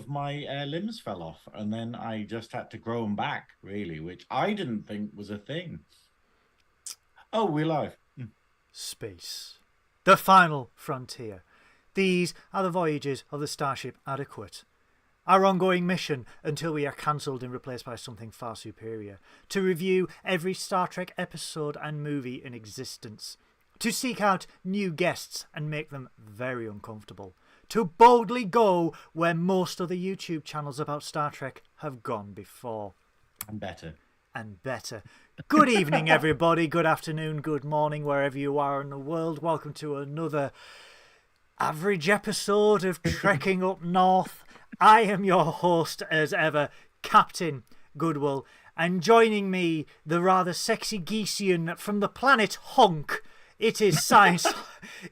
of my limbs fell off, and then I just had to grow them back, really, which I didn't think was a thing. Oh, we're live. Space. The final frontier. These are the voyages of the starship Adequate. Our ongoing mission, until we are cancelled and replaced by something far superior, to review every Star Trek episode and movie in existence, to seek out new guests and make them very uncomfortable, to boldly go where most other YouTube channels about Star Trek have gone before. And better. And better. Good evening, everybody. Good afternoon, good morning, wherever you are in the world. Welcome to another average episode of Trekking Up North. I am your host, as ever, Captain Goodwill, and joining me, the rather sexy Geesian from the planet Honk. It is science.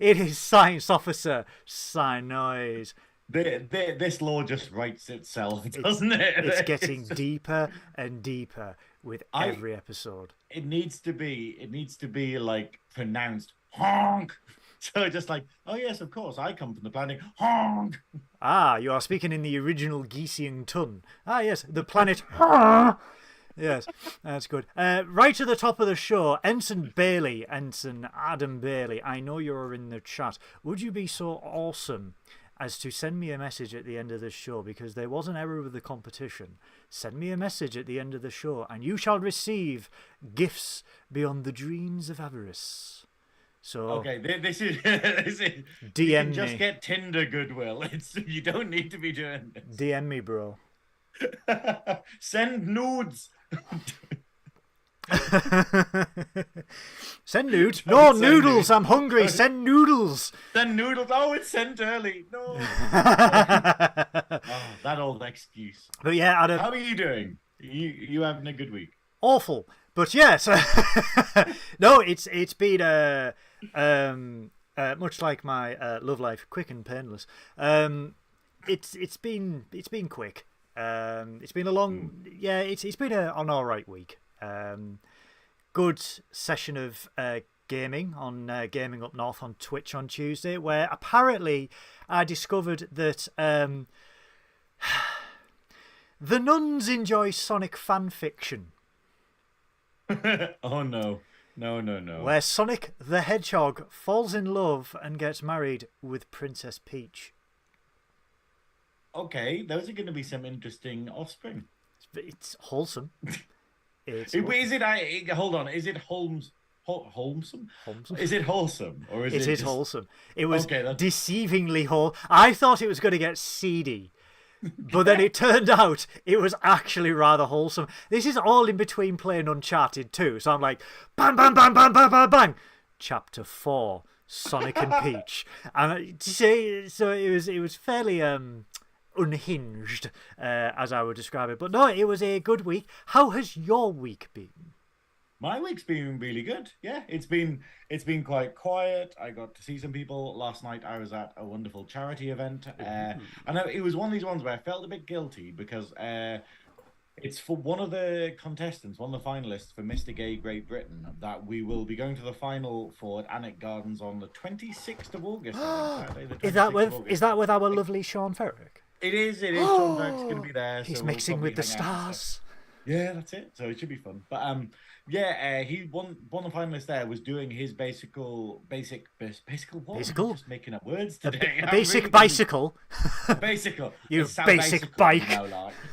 It is Science Officer Synoiz. This law just writes itself, doesn't it? It's getting deeper and deeper with every episode. It needs to be like pronounced honk. So just like, oh yes, of course, I come from the planet honk. Ah, you are speaking in the original Geesian tongue. Ah, yes, the planet. Yes, that's good. Right to the top of the show, Ensign Adam Bailey. I know you're in the chat. Would you be so awesome as to send me a message at the end of the show, because there was an error with the competition? Send me a message at the end of the show, and you shall receive gifts beyond the dreams of avarice. So okay, this is DM you can me. Just get Tinder, Goodwill. You don't need to be doing this. DM me, bro. Send nudes. Send nudes? No, noodles. I'm hungry. Send noodles. Send noodles. Oh, it's sent early. No. That old excuse. But yeah, Adam. How are you doing? You having a good week? Awful. But yes. No, it's been much like my love life, quick and painless. It's been quick. It's been a long, it's been an alright week. Good session of gaming on Gaming Up North on Twitch on Tuesday, where apparently I discovered that the nuns enjoy Sonic fan fiction. Oh no. No. Where Sonic the Hedgehog falls in love and gets married with Princess Peach. Okay, those are going to be some interesting offspring. It's wholesome. Is it? Hold on. Is it wholesome? Is it wholesome or is it? It is wholesome. It was okay, deceivingly wholesome. I thought it was going to get seedy, but then it turned out it was actually rather wholesome. This is all in between playing Uncharted 2, so I'm like, bang, bang, bang, bang, bang, bang, bang. Chapter 4, Sonic and Peach, and so it was fairly unhinged, as I would describe it. But no, it was a good week. How has your week been? My week's been really good. Yeah, it's been quite quiet. I got to see some people last night. I was at a wonderful charity event. I know it was one of these ones where I felt a bit guilty because it's for one of the contestants, one of the finalists for Mr. Gay Great Britain, that we will be going to the final for at Annick Gardens on the 26th of August. Saturday, the 26th Is that with our lovely Sean Ferrick? It is. Sean Ferrick's going to be there. He's so mixing we'll with the hang out. stars. Yeah, that's it. So it should be fun. But he one of the finalists there was doing his basical what? Basical? I'm just making up words today. A basic bicycle. Basical. You basic bike. You know,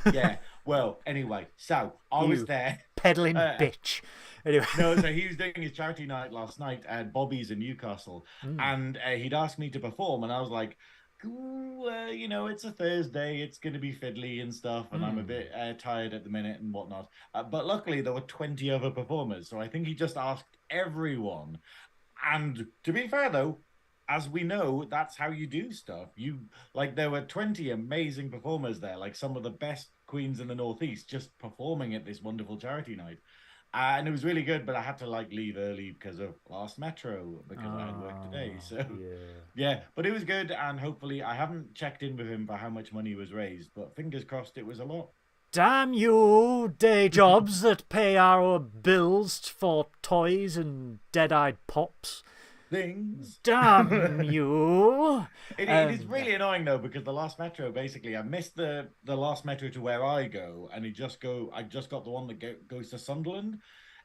like. Yeah. Well, anyway, so I was there. Peddling bitch. Anyway. No, so he was doing his charity night last night at Bobby's in Newcastle, and he'd asked me to perform, and I was like, it's a Thursday, it's going to be fiddly and stuff, and I'm a bit tired at the minute and whatnot. But luckily, there were 20 other performers, so I think he just asked everyone. And to be fair, though, as we know, that's how you do stuff. There were 20 amazing performers there, like some of the best queens in the Northeast, just performing at this wonderful charity night. And it was really good, but I had to leave early because of last Metro, because I had work today. So yeah, but it was good, and hopefully I haven't checked in with him for how much money was raised, but fingers crossed it was a lot. Damn you, day jobs that pay our bills for toys and dead-eyed pops. things. Damn you! It is really annoying though, because the last metro, basically, I missed the last metro to where I go, and I just got the one that goes to Sunderland.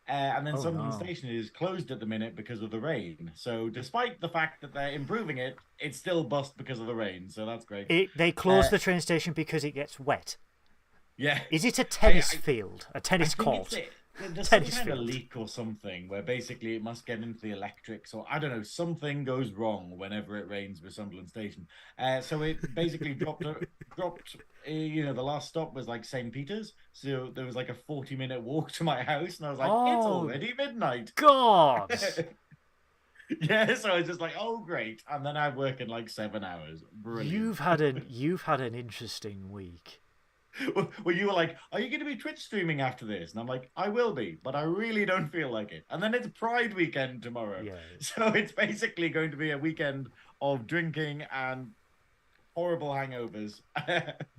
And then Oh, Sunderland no. Station is closed at the minute because of the rain. So despite the fact that they're improving it, it's still bust because of the rain. So that's great. They close the train station because it gets wet. Yeah. Is it a tennis field? A tennis I think court? there's some Tennis kind of field. leak or something where basically it must get into the electrics, or I don't know, something goes wrong whenever it rains with Sunderland Station. So it basically dropped. The last stop was like St. Peter's, so there was like a 40-minute walk to my house, and I was like, it's Oh, already midnight. God! Yeah, so I was just like, oh great, and then I work in like 7 hours. Brilliant. You've had an interesting week. Well, you were like, are you going to be Twitch streaming after this? And I'm like, I will be, but I really don't feel like it. And then it's Pride weekend tomorrow. Yeah. So it's basically going to be a weekend of drinking and horrible hangovers.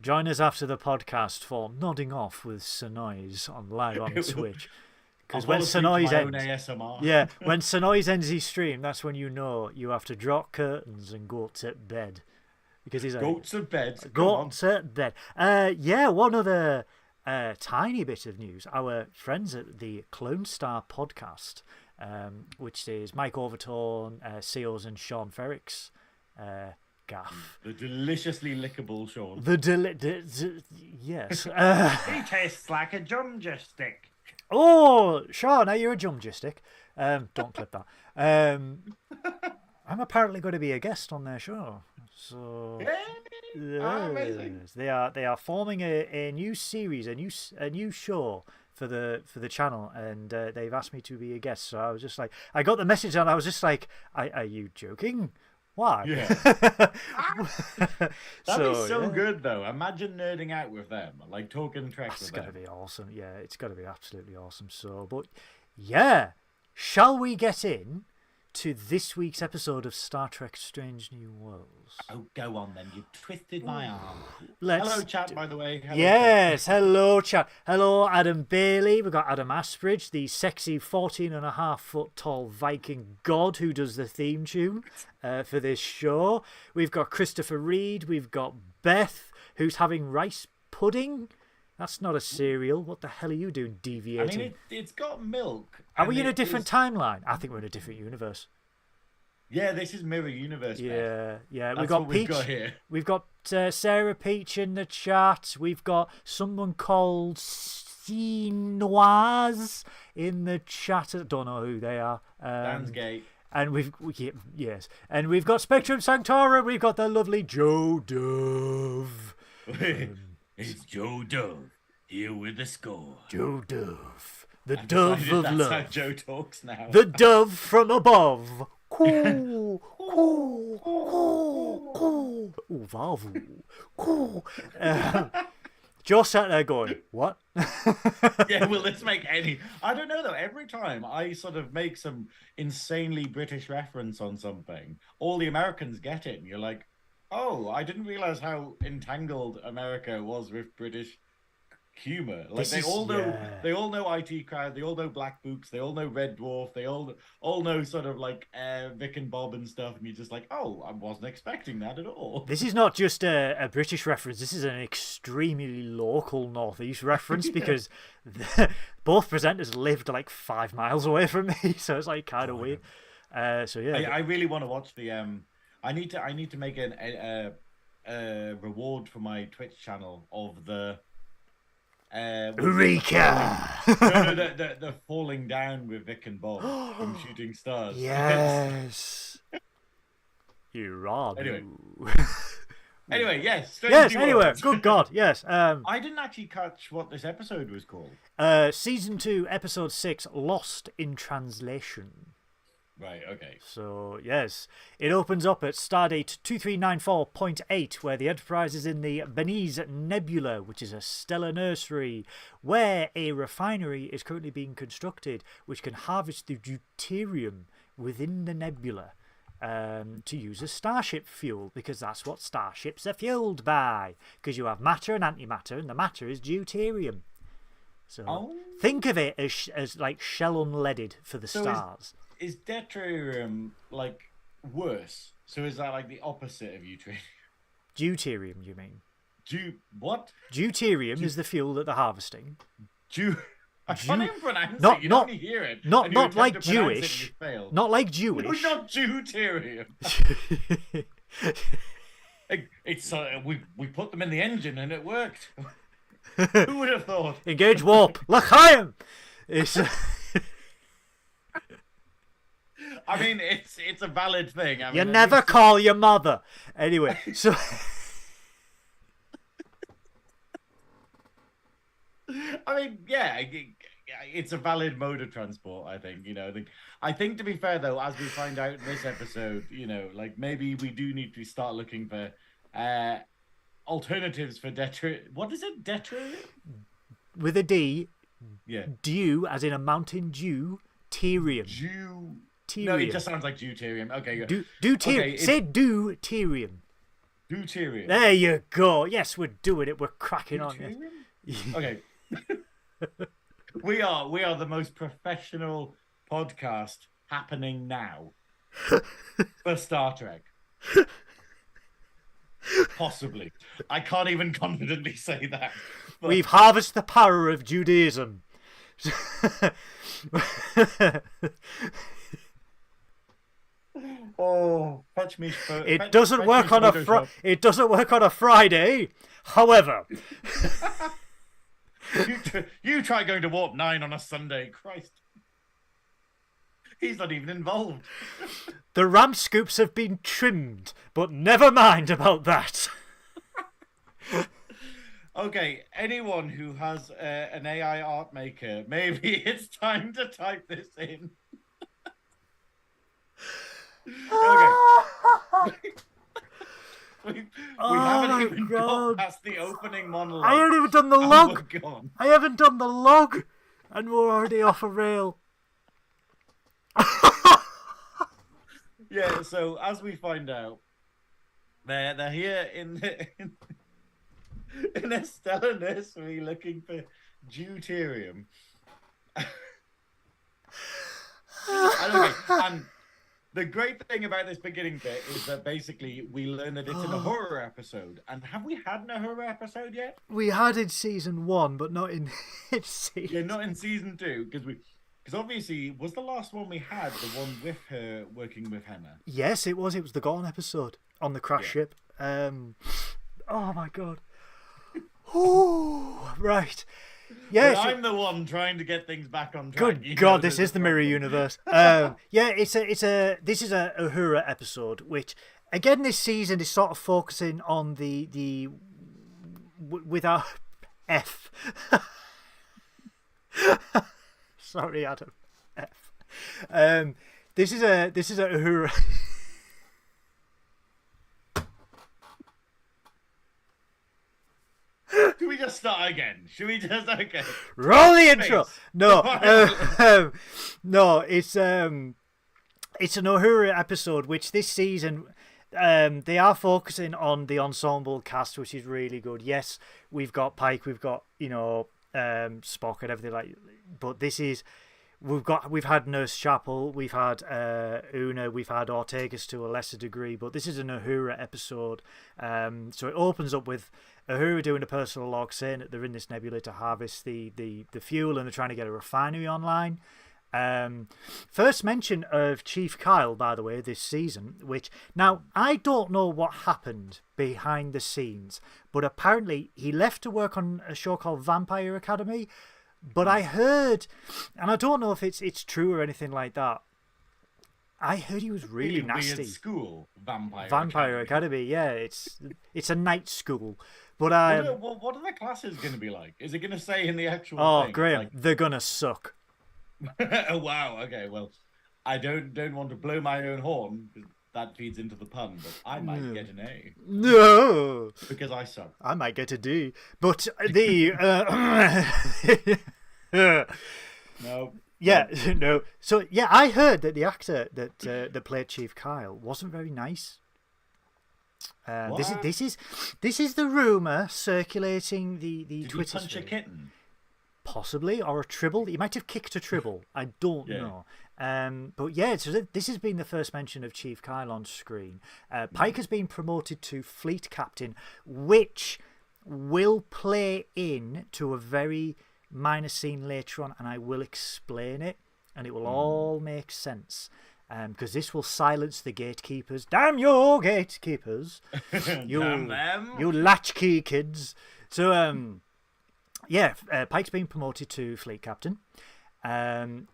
Join us after the podcast for Nodding Off with Synoiz live on Twitch. Because when Synoiz ends, yeah, when Synoiz ends his stream, that's when you know you have to drop curtains and go to bed. Because he's like, go to bed. Go to bed. Yeah, one other tiny bit of news. Our friends at the Clone Star podcast, which is Mike Overton, Seals, and Sean Ferrick's gaff. The deliciously lickable Sean. Yes. He tastes like a drumstick. Oh, Sean, are you a drumstick? Don't clip that. I'm apparently going to be a guest on their show. So yes, they are forming a new series, a new show for the channel, and they've asked me to be a guest. So I was just like, I got the message and I was just like, are you joking? Why? Yeah. That'd be so good though. Imagine nerding out with them, like talking Trek with them. It's gonna be awesome. Yeah, it's gonna be absolutely awesome. So, but yeah, shall we get in to this week's episode of Star Trek Strange New Worlds? Oh, go on then. You twisted my arm. Hello, chat, by the way. Hello, chat. Hello, Adam Bailey. We've got Adam Ashbridge, the sexy 14.5-foot tall Viking god who does the theme tune for this show. We've got Christopher Reed. We've got Beth, who's having rice pudding. That's not a cereal. What the hell are you doing, deviating? I mean, it's got milk. Are we in a different timeline? I think we're in a different universe. Yeah, this is Mirror Universe. Yeah. That's We've got what Peach. We've got here. We've got Sarah Peach in the chat. We've got someone called Synoiz in the chat. I don't know who they are. Dan's gay. And yes, and we've got Spectrum Sanctorum. We've got the lovely Joe Dove. It's Joe Dove here with the score. Joe Dove, the Dove of that's love. How Joe talks now. The dove from above. Coo, coo, coo, coo. Ooh, Vavu. Coo. Joe sat there going, what? Yeah, well, let's make any. I don't know, though. Every time I sort of make some insanely British reference on something, all the Americans get it. And you're like, oh, I didn't realize how entangled America was with British humor. Like they all know IT Crowd, they all know Black Books, they all know Red Dwarf, they all know sort of like Vic and Bob and stuff, and you're just like, oh, I wasn't expecting that at all. This is not just a British reference, this is an extremely local Northeast reference because both presenters lived like 5 miles away from me, so it's like kind of weird. So yeah, I really want to watch the I need to make a reward for my Twitch channel of the Eureka! the falling down with Vic and Bob from Shooting Stars. Yes. Iran. Anyway, yes. Anyway, good God, yes. I didn't actually catch what this episode was called. Season 2, Episode 6, Lost in Translation. Right, okay. So, yes, it opens up at Stardate 2394.8, where the Enterprise is in the Benize Nebula, which is a stellar nursery, where a refinery is currently being constructed, which can harvest the deuterium within the nebula to use as starship fuel, because that's what starships are fueled by, because you have matter and antimatter, and the matter is deuterium. So think of it as like shell unleaded for the stars. is deuterium like worse? So is that like the opposite of deuterium? Deuterium, you mean? What? Deuterium is the fuel that they're harvesting. I can't even pronounce not, it. You not, only hear it. Not like to Jewish. It, not like Jewish. No, not deuterium. It's we put them in the engine and it worked. Who would have thought? Engage warp. L'chaim. It's. I mean, it's a valid thing. I mean, you never call your mother. Anyway, so. I mean, yeah, it's a valid mode of transport. I think, I think to be fair though, as we find out in this episode, like maybe we do need to start looking for alternatives for What is it, deuterium? With a D. Yeah. Dew, as in a mountain dew. Terium. No, it just sounds like deuterium. Okay. Okay, say deuterium. Deuterium. There you go. Yes, we're doing it. We're cracking on. Yes. Okay. We are the most professional podcast happening now for Star Trek. Possibly. I can't even confidently say that. But... We've harvested the power of Judaism. Oh, fetch me. It doesn't work on a Friday. However, you try going to warp 9 on a Sunday, Christ. He's not even involved. The ramp scoops have been trimmed, but never mind about that. Okay, anyone who has an AI art maker, maybe it's time to type this in. Okay. we haven't even got past the opening monologue. I haven't even done the log. I haven't done the log, and we're already off a rail. Yeah, so as we find out, they're here in a stellar nursery looking for deuterium. And the great thing about this beginning bit is that basically we learn that it's in a horror episode. And have we had a horror episode yet? We had in season 1, but not in season. Yeah, not in season 2, because obviously was the last one we had the one with her working with Henna. Yes, it was. It was the Gorn episode on the crash ship. Oh my god. Oh, right. Yeah, well, I'm the one trying to get things back on track. Good God, this is the mirror universe. Yeah, this is a Uhura episode, which again this season is sort of focusing on the with our F. Sorry, Adam. F. This is a Uhura. Should we just start again? Okay? Roll the intro. No, no, it's an Uhura episode, which this season they are focusing on the ensemble cast, which is really good. Yes, we've got Pike, we've got Spock and everything like, but this is. We've had Nurse Chapel, we've had Una, we've had Ortegas to a lesser degree, but this is an Uhura episode. So it opens up with Uhura doing a personal log saying that they're in this nebula to harvest the fuel and they're trying to get a refinery online. First mention of Chief Kyle, by the way, this season, which now I don't know what happened behind the scenes, but apparently he left to work on a show called Vampire Academy. But I heard, and I don't know if it's true or anything like that, I heard he was really nasty. Weird school, Vampire Academy. Yeah, it's a night school. But what are the classes going to be like? Is it going to say in the actual thing? Graeme, like... they're going to suck. Oh, wow. Okay, well, I don't want to blow my own horn, because that feeds into the pun, but I might get an A. No! Because I suck. I might get a D. But the... No. Yeah, no. So, yeah, I heard that the actor that played Chief Kyle wasn't very nice. This is the rumour circulating the Did Twitter he punch a kitten? Possibly, or a tribble. He might have kicked a tribble. I don't know. But yeah, so this has been the first mention of Chief Kyle on screen. Pike has been promoted to Fleet Captain, which will play in to a very minor scene later on, and I will explain it, and it will all make sense. Because this will silence the gatekeepers. Damn you, gatekeepers! Damn them! You latchkey kids. So, Pike's been promoted to Fleet Captain. And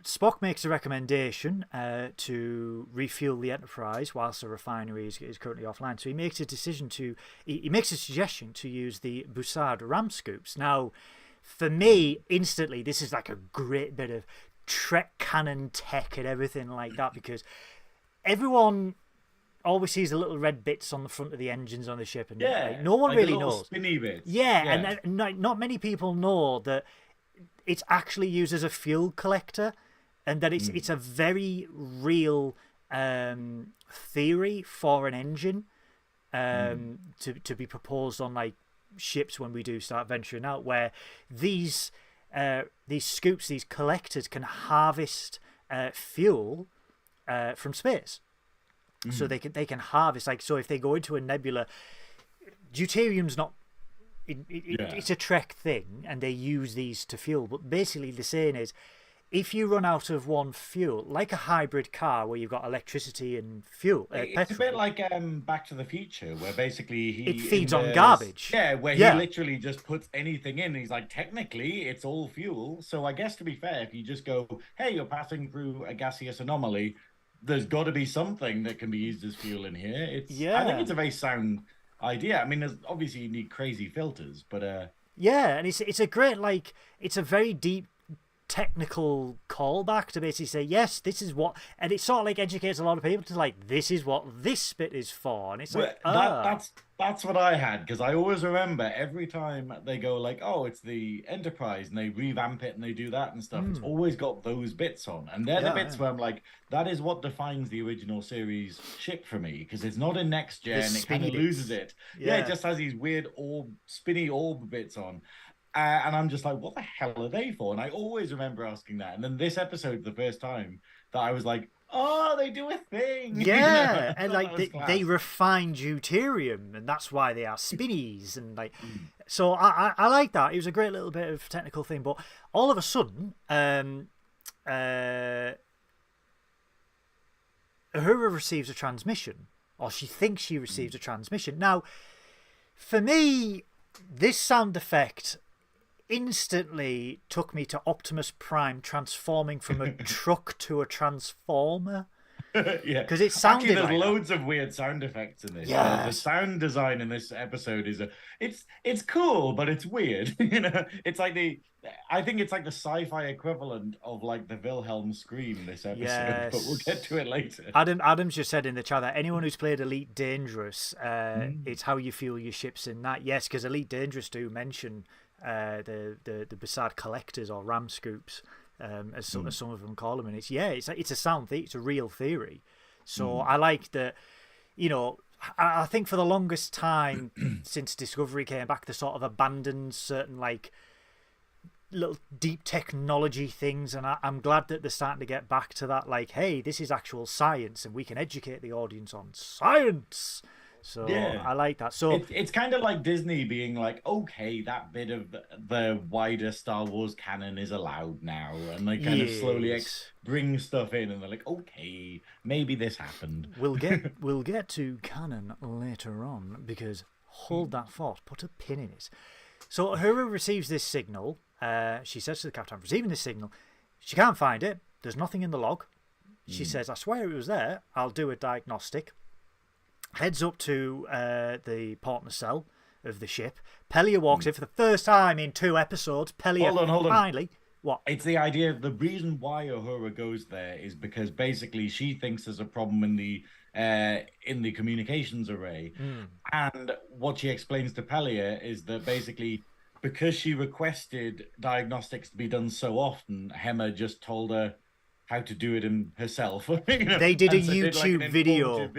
Spock makes a recommendation to refuel the Enterprise whilst the refinery is currently offline. So he makes a suggestion to use the Bussard ram scoops. Now, for me, instantly, this is like a great bit of Trek canon tech and everything like that, because everyone always sees the little red bits on the front of the engines on the ship, and no one really knows. Spinny bits. Yeah, and not many people know that it's actually used as a fuel collector, and that it's a very real theory for an engine to be proposed on like ships when we do start venturing out, where these scoops, these collectors, can harvest fuel from space. So they can harvest, like, so if they go into a nebula, deuterium's not it's a Trek thing, and they use these to fuel. But basically the saying is, if you run out of one fuel, like a hybrid car where you've got electricity and fuel, it's petrol, a bit like Back to the Future, where basically it feeds on garbage. Yeah, where he literally just puts anything in. And he's like, technically, it's all fuel. So I guess, to be fair, if you just go, hey, you're passing through a gaseous anomaly, there's got to be something that can be used as fuel in here. I think it's a very sound idea. I mean, there's obviously you need crazy filters, but and it's a great, like, it's a very deep technical callback to basically say, yes, this is what, and it sort of like educates a lot of people to like, this is what this bit is for, and it's like, that's what I had, because I always remember every time they go like, oh, it's the Enterprise, and they revamp it and they do that and stuff, it's always got those bits on, and they're the bits where I'm like, that is what defines the original series ship for me, because it's not in Next Gen, it kind of loses it. It just has these weird spinny orb bits on. And I'm just like, what the hell are they for? And I always remember asking that. And then this episode, the first time that I was like, oh, they do a thing. Yeah, and like they refined deuterium, and that's why they are spinnies. And like, so I like that. It was a great little bit of technical thing. But all of a sudden, Uhura receives a transmission, or she thinks she receives a transmission. Now, for me, this sound effect instantly took me to Optimus Prime transforming from a truck to a transformer. Yeah, because it sounded there's like loads of weird sound effects in this. Yes. The sound design in this episode is it's cool, but it's weird. It's like I think it's like the sci-fi equivalent of like the Wilhelm scream this episode. Yes. But we'll get to it later. Adam's just said in the chat that anyone who's played Elite Dangerous, it's how you fuel your ships in that. Yes, because Elite Dangerous do mention the Bussard collectors, or ram scoops, as some of them call them, and it's a sound it's a real theory. So I like that. I think for the longest time since Discovery came back, they sort of abandoned certain like little deep technology things, and I'm glad that they're starting to get back to that, like, hey, this is actual science and we can educate the audience on science. So I like that. So it's kind of like Disney being like, okay, that bit of the wider Star Wars canon is allowed now, and they kind of slowly bring stuff in, and they're like, okay, maybe this happened. We'll get to canon later on, because hold that thought, put a pin in it. So Uhura receives this signal. She says to the captain, I'm receiving this signal. She can't find it. There's nothing in the log. She says, I swear it was there. I'll do a diagnostic. Heads up to the port nacelle of the ship. Pelia walks in for the first time in 2 episodes. Pelia hold on. finally... What? It's the idea, the reason why Uhura goes there is because basically she thinks there's a problem in the communications array. And what she explains to Pelia is that basically, because she requested diagnostics to be done so often, Hema just told her how to do it herself. They did a YouTube video.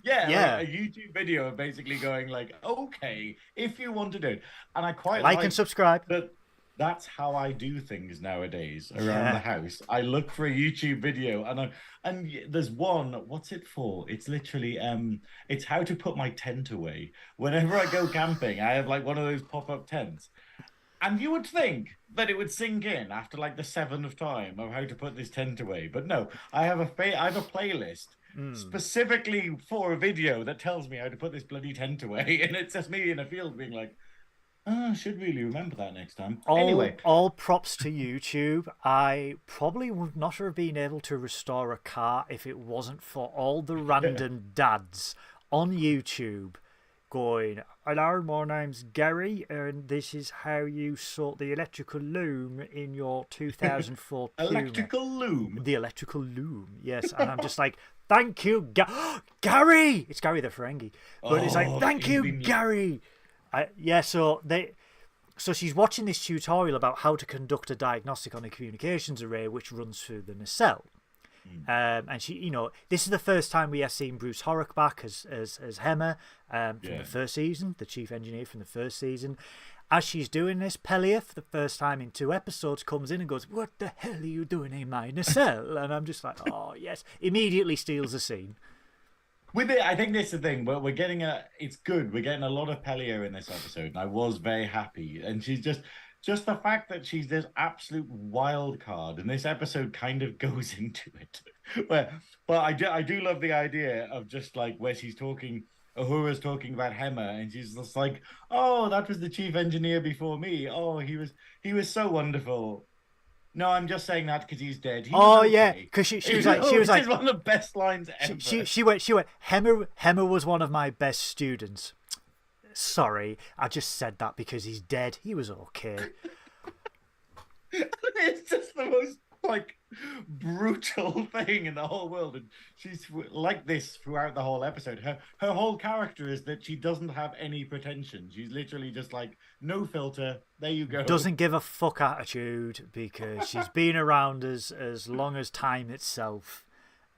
Yeah. Like a YouTube video of basically going like, okay, if you want to do it. And I quite like and subscribe. That's how I do things nowadays around the Yeah. house. I look for a YouTube video, there's one. What's it for? It's literally it's how to put my tent away. Whenever I go camping, I have like one of those pop-up tents. And you would think that it would sink in after like the seventh time of how to put this tent away. But no, I have a playlist specifically for a video that tells me how to put this bloody tent away. And it's just me in a field being like, oh, I should really remember that next time. Anyway, All props to YouTube. I probably would not have been able to restore a car if it wasn't for all the random dads on YouTube going, "Hello, my name's Gary, and this is how you sort the electrical loom in your 2004 Puma." electrical loom. The electrical loom, yes. And I'm just like, thank you, Gary! It's Gary the Ferengi. But it's like, thank you, Gary! So she's watching this tutorial about how to conduct a diagnostic on a communications array which runs through the nacelle. And she, this is the first time we have seen Bruce Horrock back as Hemmer from the first season, the chief engineer from the first season. As she's doing this, Pelia, for the first time in 2 episodes, comes in and goes, "What the hell are you doing in my nacelle?" And I'm just like, oh, yes. Immediately steals the scene. With it, I think that's the thing. But it's good. We're getting a lot of Pelia in this episode, and I was very happy. And she's just the fact that she's this absolute wild card, and this episode kind of goes into it. But I do love the idea of just like where she's talking. Uhura's talking about Hemmer, and she's just like, "Oh, that was the chief engineer before me. Oh, he was so wonderful." No, I'm just saying that because he's dead. Yeah, because she was like, this is one of the best lines ever. She went, Hemmer was one of my best students. Sorry, I just said that because he's dead. He was okay. It's just the most like brutal thing in the whole world, and she's like this throughout the whole episode. Her whole character is that she doesn't have any pretension. She's literally just like, no filter, there you go. Doesn't give a fuck attitude, because she's been around as long as time itself,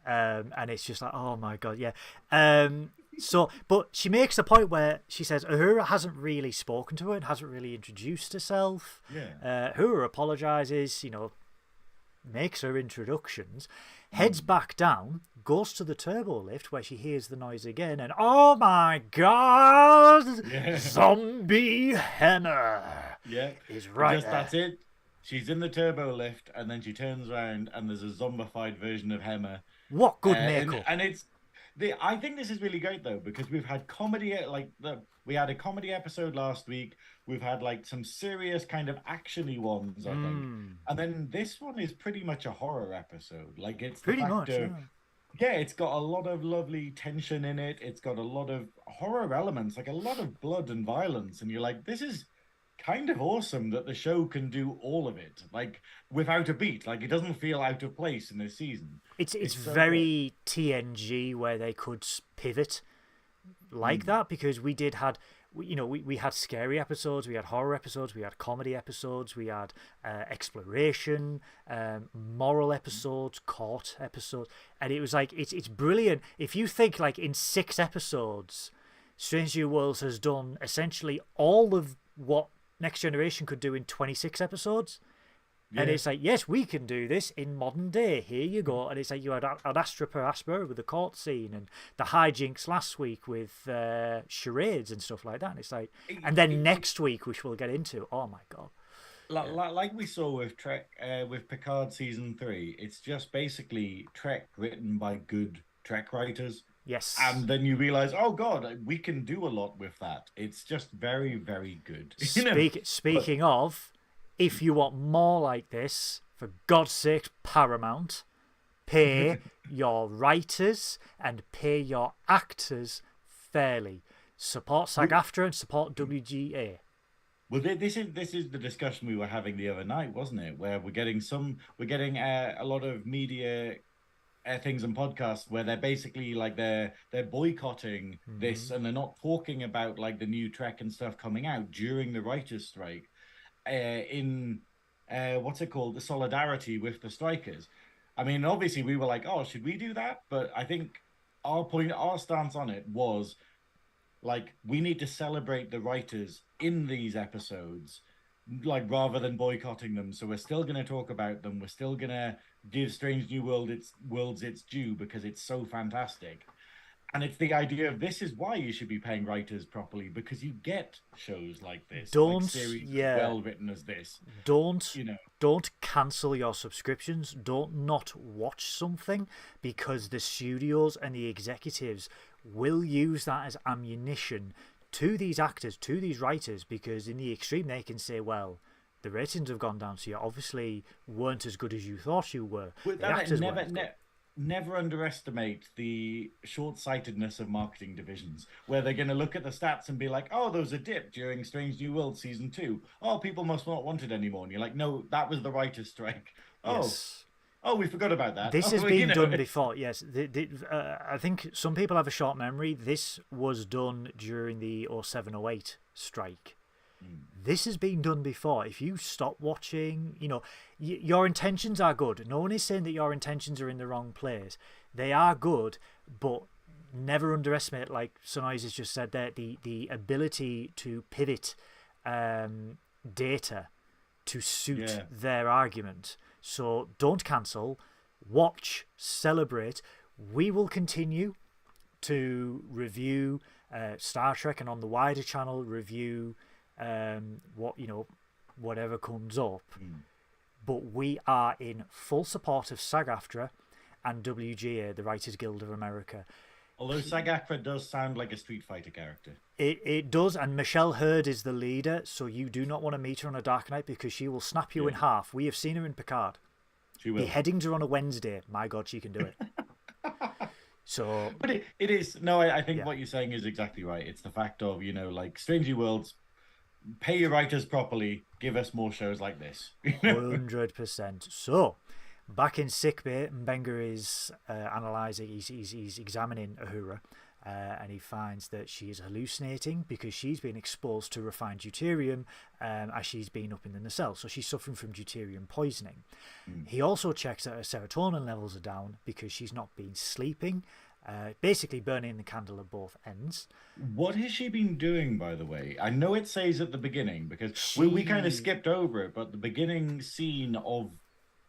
and it's just like, oh my god, yeah. But she makes a point where she says Uhura hasn't really spoken to her and hasn't really introduced herself. Uhura apologizes, makes her introductions, heads back down, goes to the turbo lift where she hears the noise again, and oh my god, zombie Hemmer is right there. That's it. She's in the turbo lift, and then she turns around, and there's a zombified version of Hemmer. What good makeup! And it's I think this is really great though, because we've had comedy we had a comedy episode last week. We've had like some serious kind of actiony ones, I think, and then this one is pretty much a horror episode. Like it's pretty much. Yeah, it's got a lot of lovely tension in it. It's got a lot of horror elements, like a lot of blood and violence, and you're like, this is kind of awesome that the show can do all of it, like without a beat. Like it doesn't feel out of place in this season. It's so very good. TNG, where they could pivot like that, because we had scary episodes, we had horror episodes, we had comedy episodes, we had exploration, moral episodes, court episodes, and it was like it's brilliant. If you think like in 6 episodes, Strange New Worlds has done essentially all of what Next Generation could do in 26 episodes. And it's like, yes, we can do this in modern day. Here you go. And it's like you had Ad Astra per Aspera with the court scene, and the hijinks last week with charades and stuff like that. And it's like, and then next week, which we'll get into, oh my god. Like we saw with Trek, with Picard season 3, it's just basically Trek written by good Trek writers. Yes. And then you realize, oh god, we can do a lot with that. It's just very, very good. Speaking of, if you want more like this, for God's sake, Paramount, pay your writers and pay your actors fairly. Support SAG-AFTRA and support WGA. Well, this is the discussion we were having the other night, wasn't it? Where we're getting a lot of media things and podcasts where they're basically like they're boycotting this, and they're not talking about like the new Trek and stuff coming out during the writers' strike. In what's it called, the solidarity with the strikers. I mean, obviously we were like, oh, should we do that? But I think our stance on it was like, we need to celebrate the writers in these episodes, like rather than boycotting them. So we're still going to talk about them. We're still going to give Strange New Worlds its due because it's so fantastic. And it's the idea of this is why you should be paying writers properly, because you get shows like this, Don't, like series yeah, as well written as this. Don't, you know, don't cancel your subscriptions. Don't not watch something because the studios and the executives will use that as ammunition to these actors, to these writers, because in the extreme they can say, well, the ratings have gone down, so you obviously weren't as good as you thought you were. Never underestimate the short-sightedness of marketing divisions, where they're going to look at the stats and be like, oh, there was a dip during Strange New World season 2. Oh, people must not want it anymore. And you're like, no, that was the writer's strike. Yes. Oh, we forgot about that. This has been done before, yes. I think some people have a short memory. This was done during the 07-08 strike. This has been done before. If you stop watching, your intentions are good. No one is saying that your intentions are in the wrong place. They are good, but never underestimate, like Synoiz has just said there, the ability to pivot data to suit their argument. So don't cancel. Watch, celebrate. We will continue to review Star Trek, and on the wider channel review whatever comes up. But we are in full support of SAG-AFTRA and WGA, the Writers Guild of America. Although SAG-AFTRA does sound like a Street Fighter character. It does, and Michelle Hurd is the leader, so you do not want to meet her on a dark night because she will snap you in half. We have seen her in Picard. She will. Beheadings are on a Wednesday. My God, she can do it. So, but it is, no, I think what you're saying is exactly right. It's the fact of, like Strange New Worlds, pay your writers properly, give us more shows like this. 100%. So, back in sickbay, Mbenga is analysing, he's examining Uhura, and he finds that she is hallucinating because she's been exposed to refined deuterium as she's been up in the nacelle. So she's suffering from deuterium poisoning. He also checks that her serotonin levels are down because she's not been sleeping, basically burning the candle at both ends. What has she been doing, by the way? I know it says at the beginning, because we kind of skipped over it, but the beginning scene of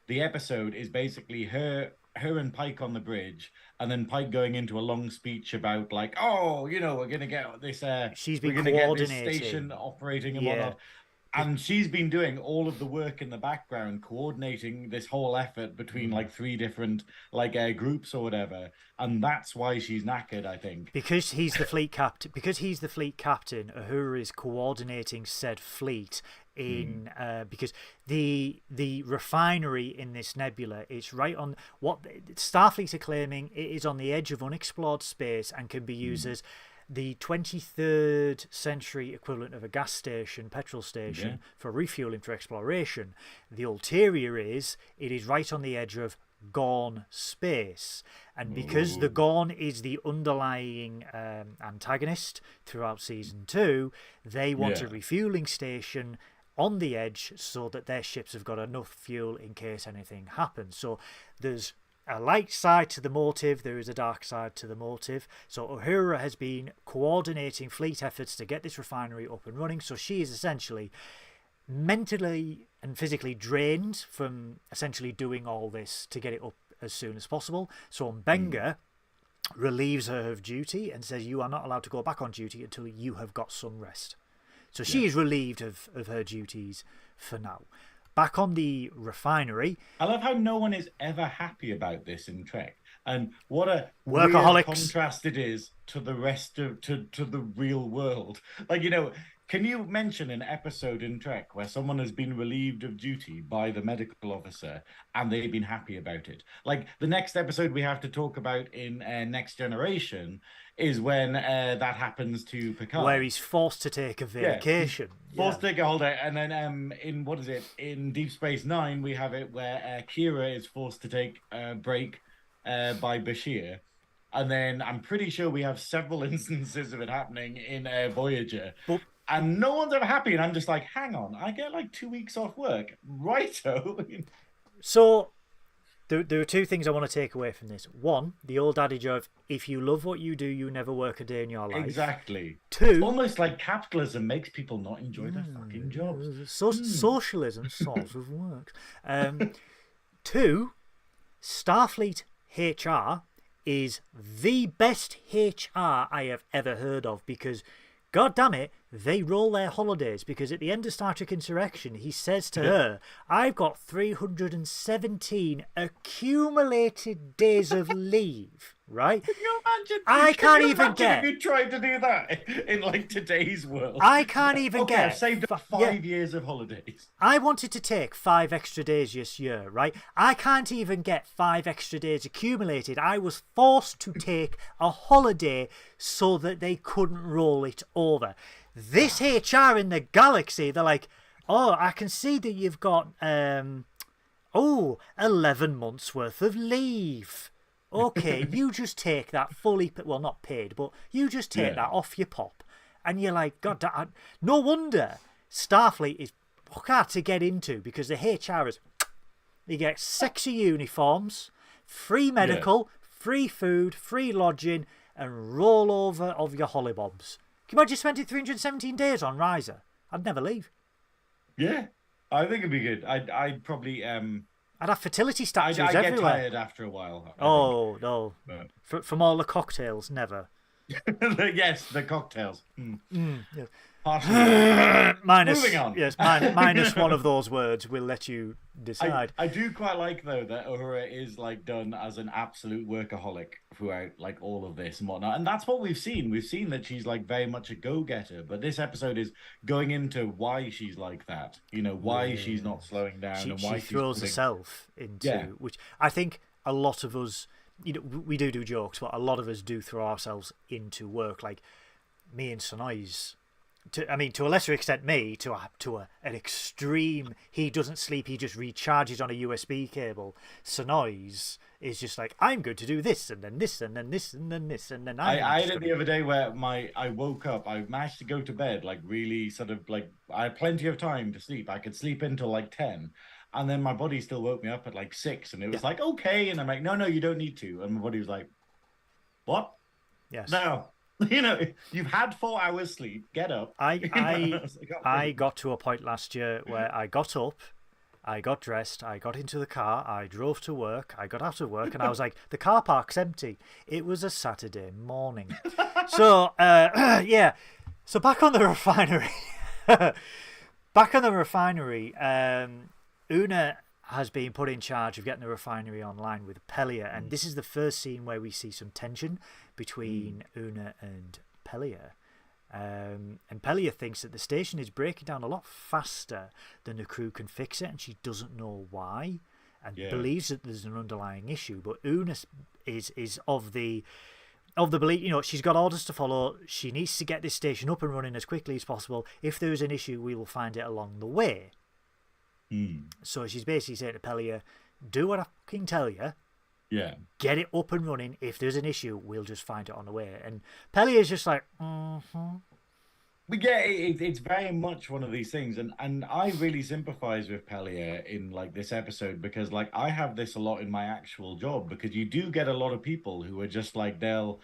the episode is basically her and Pike on the bridge, and then Pike going into a long speech about, like, oh, we're going to get this, she's been we're going to get this station operating and whatnot. And she's been doing all of the work in the background, coordinating this whole effort between like 3 different groups or whatever. And that's why she's knackered, I think. Because he's the fleet captain. Uhura is coordinating said fleet in because the refinery in this nebula is right on what Starfleet are claiming it is on the edge of unexplored space and can be used as the 23rd century equivalent of a gas station, petrol station, for refueling for exploration. The ulterior is it is right on the edge of Gorn space, and because the Gorn is the underlying antagonist throughout season 2, they want a refueling station on the edge so that their ships have got enough fuel in case anything happens. So there's a light side to the motive, there is a dark side to the motive. So Uhura has been coordinating fleet efforts to get this refinery up and running, so she is essentially mentally and physically drained from essentially doing all this to get it up as soon as possible. So Mbenga relieves her of duty and says, you are not allowed to go back on duty until you have got some rest. So she is relieved of her duties for now. Back on the refinery. I love how no one is ever happy about this in Trek. And what a workaholics weird contrast it is to the rest of to the real world. Like, can you mention an episode in Trek where someone has been relieved of duty by the medical officer and they've been happy about it? Like the next episode we have to talk about in Next Generation is when that happens to Picard, where he's forced to take a vacation. Forced to take a holiday, and then in Deep Space Nine we have it where Kira is forced to take a break by Bashir. And then I'm pretty sure we have several instances of it happening in Voyager. And no one's ever happy. And I'm just like, hang on, I get like 2 weeks off work. Righto. So There are two things I want to take away from this. One, the old adage of, if you love what you do, you never work a day in your life. Exactly. Two, it's almost like capitalism makes people not enjoy their fucking jobs. Socialism sort of works. Two, Starfleet HR is the best HR I have ever heard of, because God damn it, they roll their holidays, because at the end of Star Trek Insurrection, he says to her, I've got 317 accumulated days of leave, right? Can you imagine? I can't even get... If you tried to do that in like today's world. I can't even get... I've saved up 5 years of holidays. I wanted to take 5 extra days this year, right? I can't even get 5 extra days accumulated. I was forced to take a holiday so that they couldn't roll it over. This HR in the galaxy, they're like, oh, I can see that you've got 11 months worth of leave. Okay, you just take that fully, well, not paid, but you just take that off your pop. And you're like, God, no wonder Starfleet is hard to get into, because the HR is, you get sexy uniforms, free medical, free food, free lodging, and roll over of your hollybobs. Can you imagine spending 317 days on Riser? I'd never leave. Yeah, I think it'd be good. I'd probably... I'd have fertility statues everywhere. I'd get tired after a while. Oh, no. But... From all the cocktails, never. Yes, the cocktails. Yes. Moving on. Yes, minus one of those words. We'll let you decide. I do quite like, though, that Uhura is like done as an absolute workaholic throughout like all of this and whatnot, and that's what we've seen. We've seen that she's like very much a go-getter, but this episode is going into why she's like that. You know, why she's not slowing down, and why she throws herself into which I think a lot of us. You know, we do jokes, but a lot of us do throw ourselves into work. Like me and Synoiz, to a lesser extent me, to an extreme. He doesn't sleep; he just recharges on a USB cable. Synoiz is just like, I'm going to do this, and then this, and then this, and then this, and then I had it the other day where I woke up. I managed to go to bed like really sort of like I had plenty of time to sleep. I could sleep until like 10. And then my body still woke me up at like 6, and it was like, okay. And I'm like, no, you don't need to. And my body was like, what? Yes. No. You know, you've had 4 hours sleep. Get up. I got to a point last year where I got up, I got dressed, I got into the car, I drove to work, I got out of work, and I was like, the car park's empty. It was a Saturday morning. So, yeah. So back on the refinery. Una has been put in charge of getting the refinery online with Pelia, and this is the first scene where we see some tension between Una and Pelia. And Pelia thinks that the station is breaking down a lot faster than the crew can fix it, and she doesn't know why, and believes that there's an underlying issue. But Una is of the belief, you know, she's got orders to follow. She needs to get this station up and running as quickly as possible. If there's an issue, we will find it along the way. So she's basically saying to Pelia, do what I fucking tell you. Yeah. Get it up and running. If there's an issue, we'll just find it on the way. And Pelia's just like, But yeah, it's very much one of these things, and I really sympathize with Pelia in like this episode, because like I have this a lot in my actual job, because you do get a lot of people who are just like they'll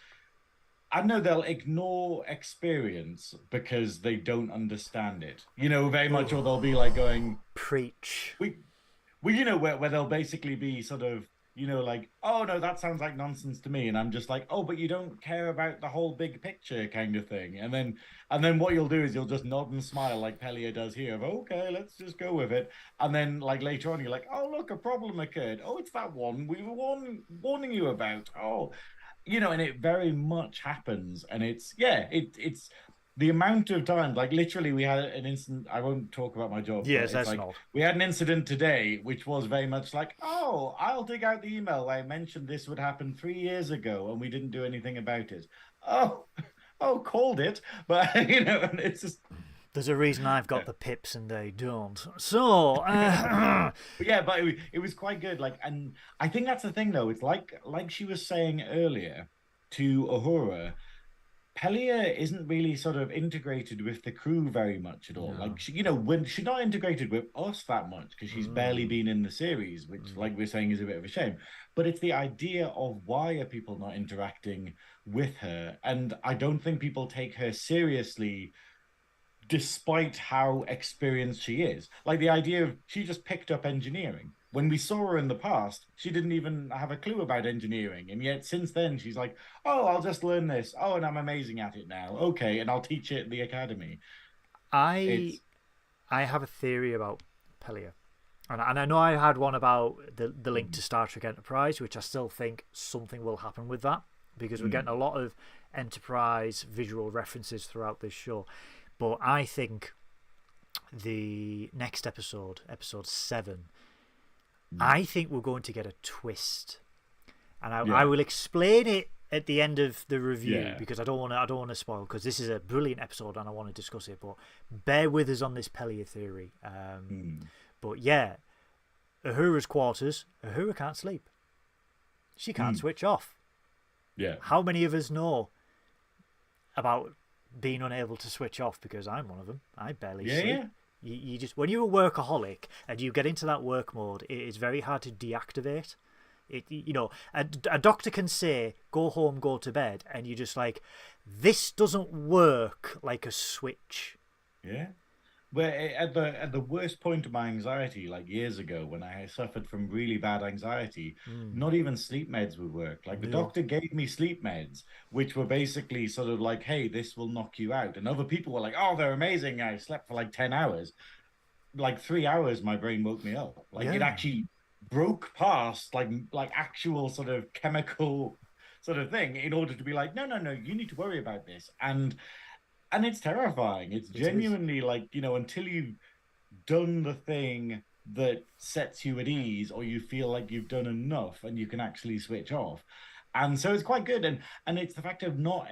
ignore experience because they don't understand it, you know, very much, or they'll be like going, preach. You know, where they'll basically be sort of, you know, like, oh no, that sounds like nonsense to me, and I'm just like, oh, but you don't care about the whole big picture kind of thing, and then what you'll do is you'll just nod and smile like Pelia does here, of okay, let's just go with it, and then like later on you're like, oh look, a problem occurred, oh it's that one we were warning you about, oh, you know, and it very much happens, and it's the amount of times, like literally we had an incident, I won't talk about my job. Yes, that's like, not. We had an incident today, which was very much like, oh, I'll dig out the email where I mentioned this would happen 3 years ago and we didn't do anything about it. Oh, called it. But, you know, and it's just... There's a reason I've got the pips and they don't. So, yeah, but it was quite good. Like, and I think that's the thing, though. It's like she was saying earlier to Uhura, Pelia isn't really sort of integrated with the crew very much at all. No. Like, when she's not integrated with us that much because she's barely been in the series, which, like we're saying, is a bit of a shame. But it's the idea of why are people not interacting with her? And I don't think people take her seriously despite how experienced she is. Like the idea of she just picked up engineering. When we saw her in the past, she didn't even have a clue about engineering. And yet since then, she's like, oh, I'll just learn this. Oh, and I'm amazing at it now. Okay, and I'll teach it at the academy. I have a theory about Pelia. And I know I had one about the link to Star Trek Enterprise, which I still think something will happen with that, because we're getting a lot of Enterprise visual references throughout this show. But I think the next episode, episode 7, I think we're going to get a twist, and I will explain it at the end of the review because I don't want to spoil, because this is a brilliant episode and I want to discuss it. But bear with us on this Pelia theory. But yeah, Uhura's quarters. Uhura can't sleep. She can't switch off. Yeah. How many of us know about being unable to switch off? Because I'm one of them. I barely sleep. Yeah. You just, when you're a workaholic and you get into that work mode, it is very hard to deactivate. A doctor can say, go home, go to bed, and you're just like, this doesn't work like a switch. Yeah. Where at the worst point of my anxiety, like years ago, when I suffered from really bad anxiety, not even sleep meds would work. Like the doctor gave me sleep meds, which were basically sort of like, hey, this will knock you out. And other people were like, oh, they're amazing. I slept for like 10 hours. Like 3 hours, my brain woke me up. Like it actually broke past like actual sort of chemical sort of thing in order to be like, no, you need to worry about this. And it's terrifying. It's genuinely like, until you've done the thing that sets you at ease, or you feel like you've done enough and you can actually switch off. And so it's quite good. And it's the fact of not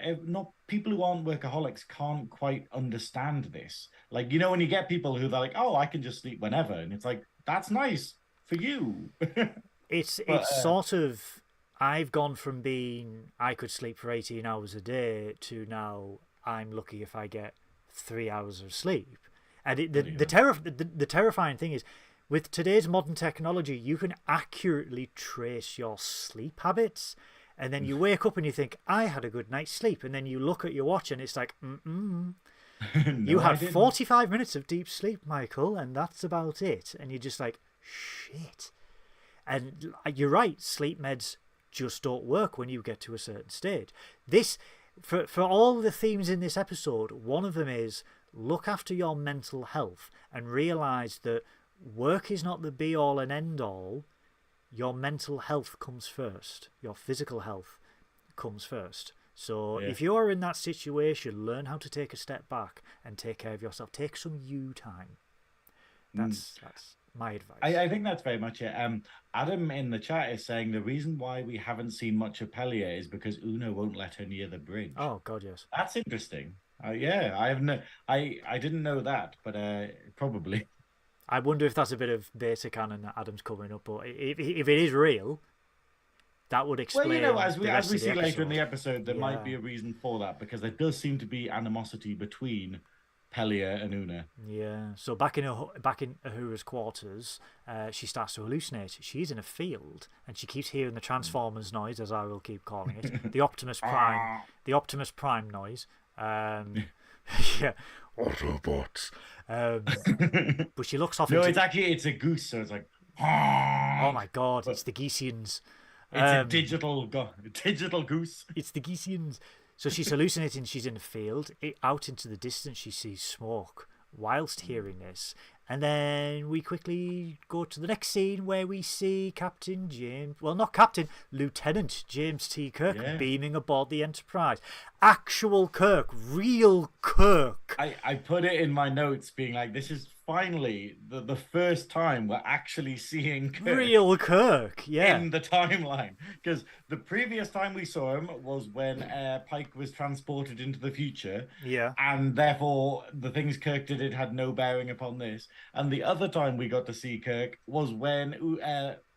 people who aren't workaholics can't quite understand this. Like, when you get people who they're like, oh, I can just sleep whenever. And it's like, that's nice for you. It's sort of, I've gone from being, I could sleep for 18 hours a day to now, I'm lucky if I get 3 hours of sleep. And the terrifying thing is, with today's modern technology, you can accurately trace your sleep habits. And then you wake up and you think, I had a good night's sleep. And then you look at your watch and it's like, you had 45 minutes of deep sleep, Michael, and that's about it. And you're just like, shit. And you're right, sleep meds just don't work when you get to a certain stage. For all the themes in this episode, one of them is look after your mental health and realise that work is not the be-all and end-all. Your mental health comes first. Your physical health comes first. So if you're in that situation, learn how to take a step back and take care of yourself. Take some you time. That's my advice. I think that's very much it. Adam in the chat is saying the reason why we haven't seen much of Pelia is because Una won't let her near the bridge. Oh God, yes. That's interesting. I didn't know that, but probably. I wonder if that's a bit of beta canon that Adam's covering up, but if it is real, that would explain. Well, as we see later in the episode, there might be a reason for that, because there does seem to be animosity between Pelia and Una. Yeah. So back in Uhura's quarters, she starts to hallucinate. She's in a field and she keeps hearing the Transformers noise, as I will keep calling it, the Optimus Prime noise. Yeah, Autobots. But she looks off. No, it's a goose. So it's like. Oh my God! It's the Geesians. It's a digital goose. It's the Geesians. So she's hallucinating. She's in a field. Out into the distance, she sees smoke whilst hearing this. And then we quickly go to the next scene where we see Lieutenant James T. Kirk beaming aboard the Enterprise. Actual Kirk, real Kirk. I put it in my notes being like, this is finally the first time we're actually seeing Kirk. Real Kirk, in the timeline. Because the previous time we saw him was when Pike was transported into the future. Yeah. And therefore, the things Kirk did, it had no bearing upon this. And the other time we got to see Kirk was when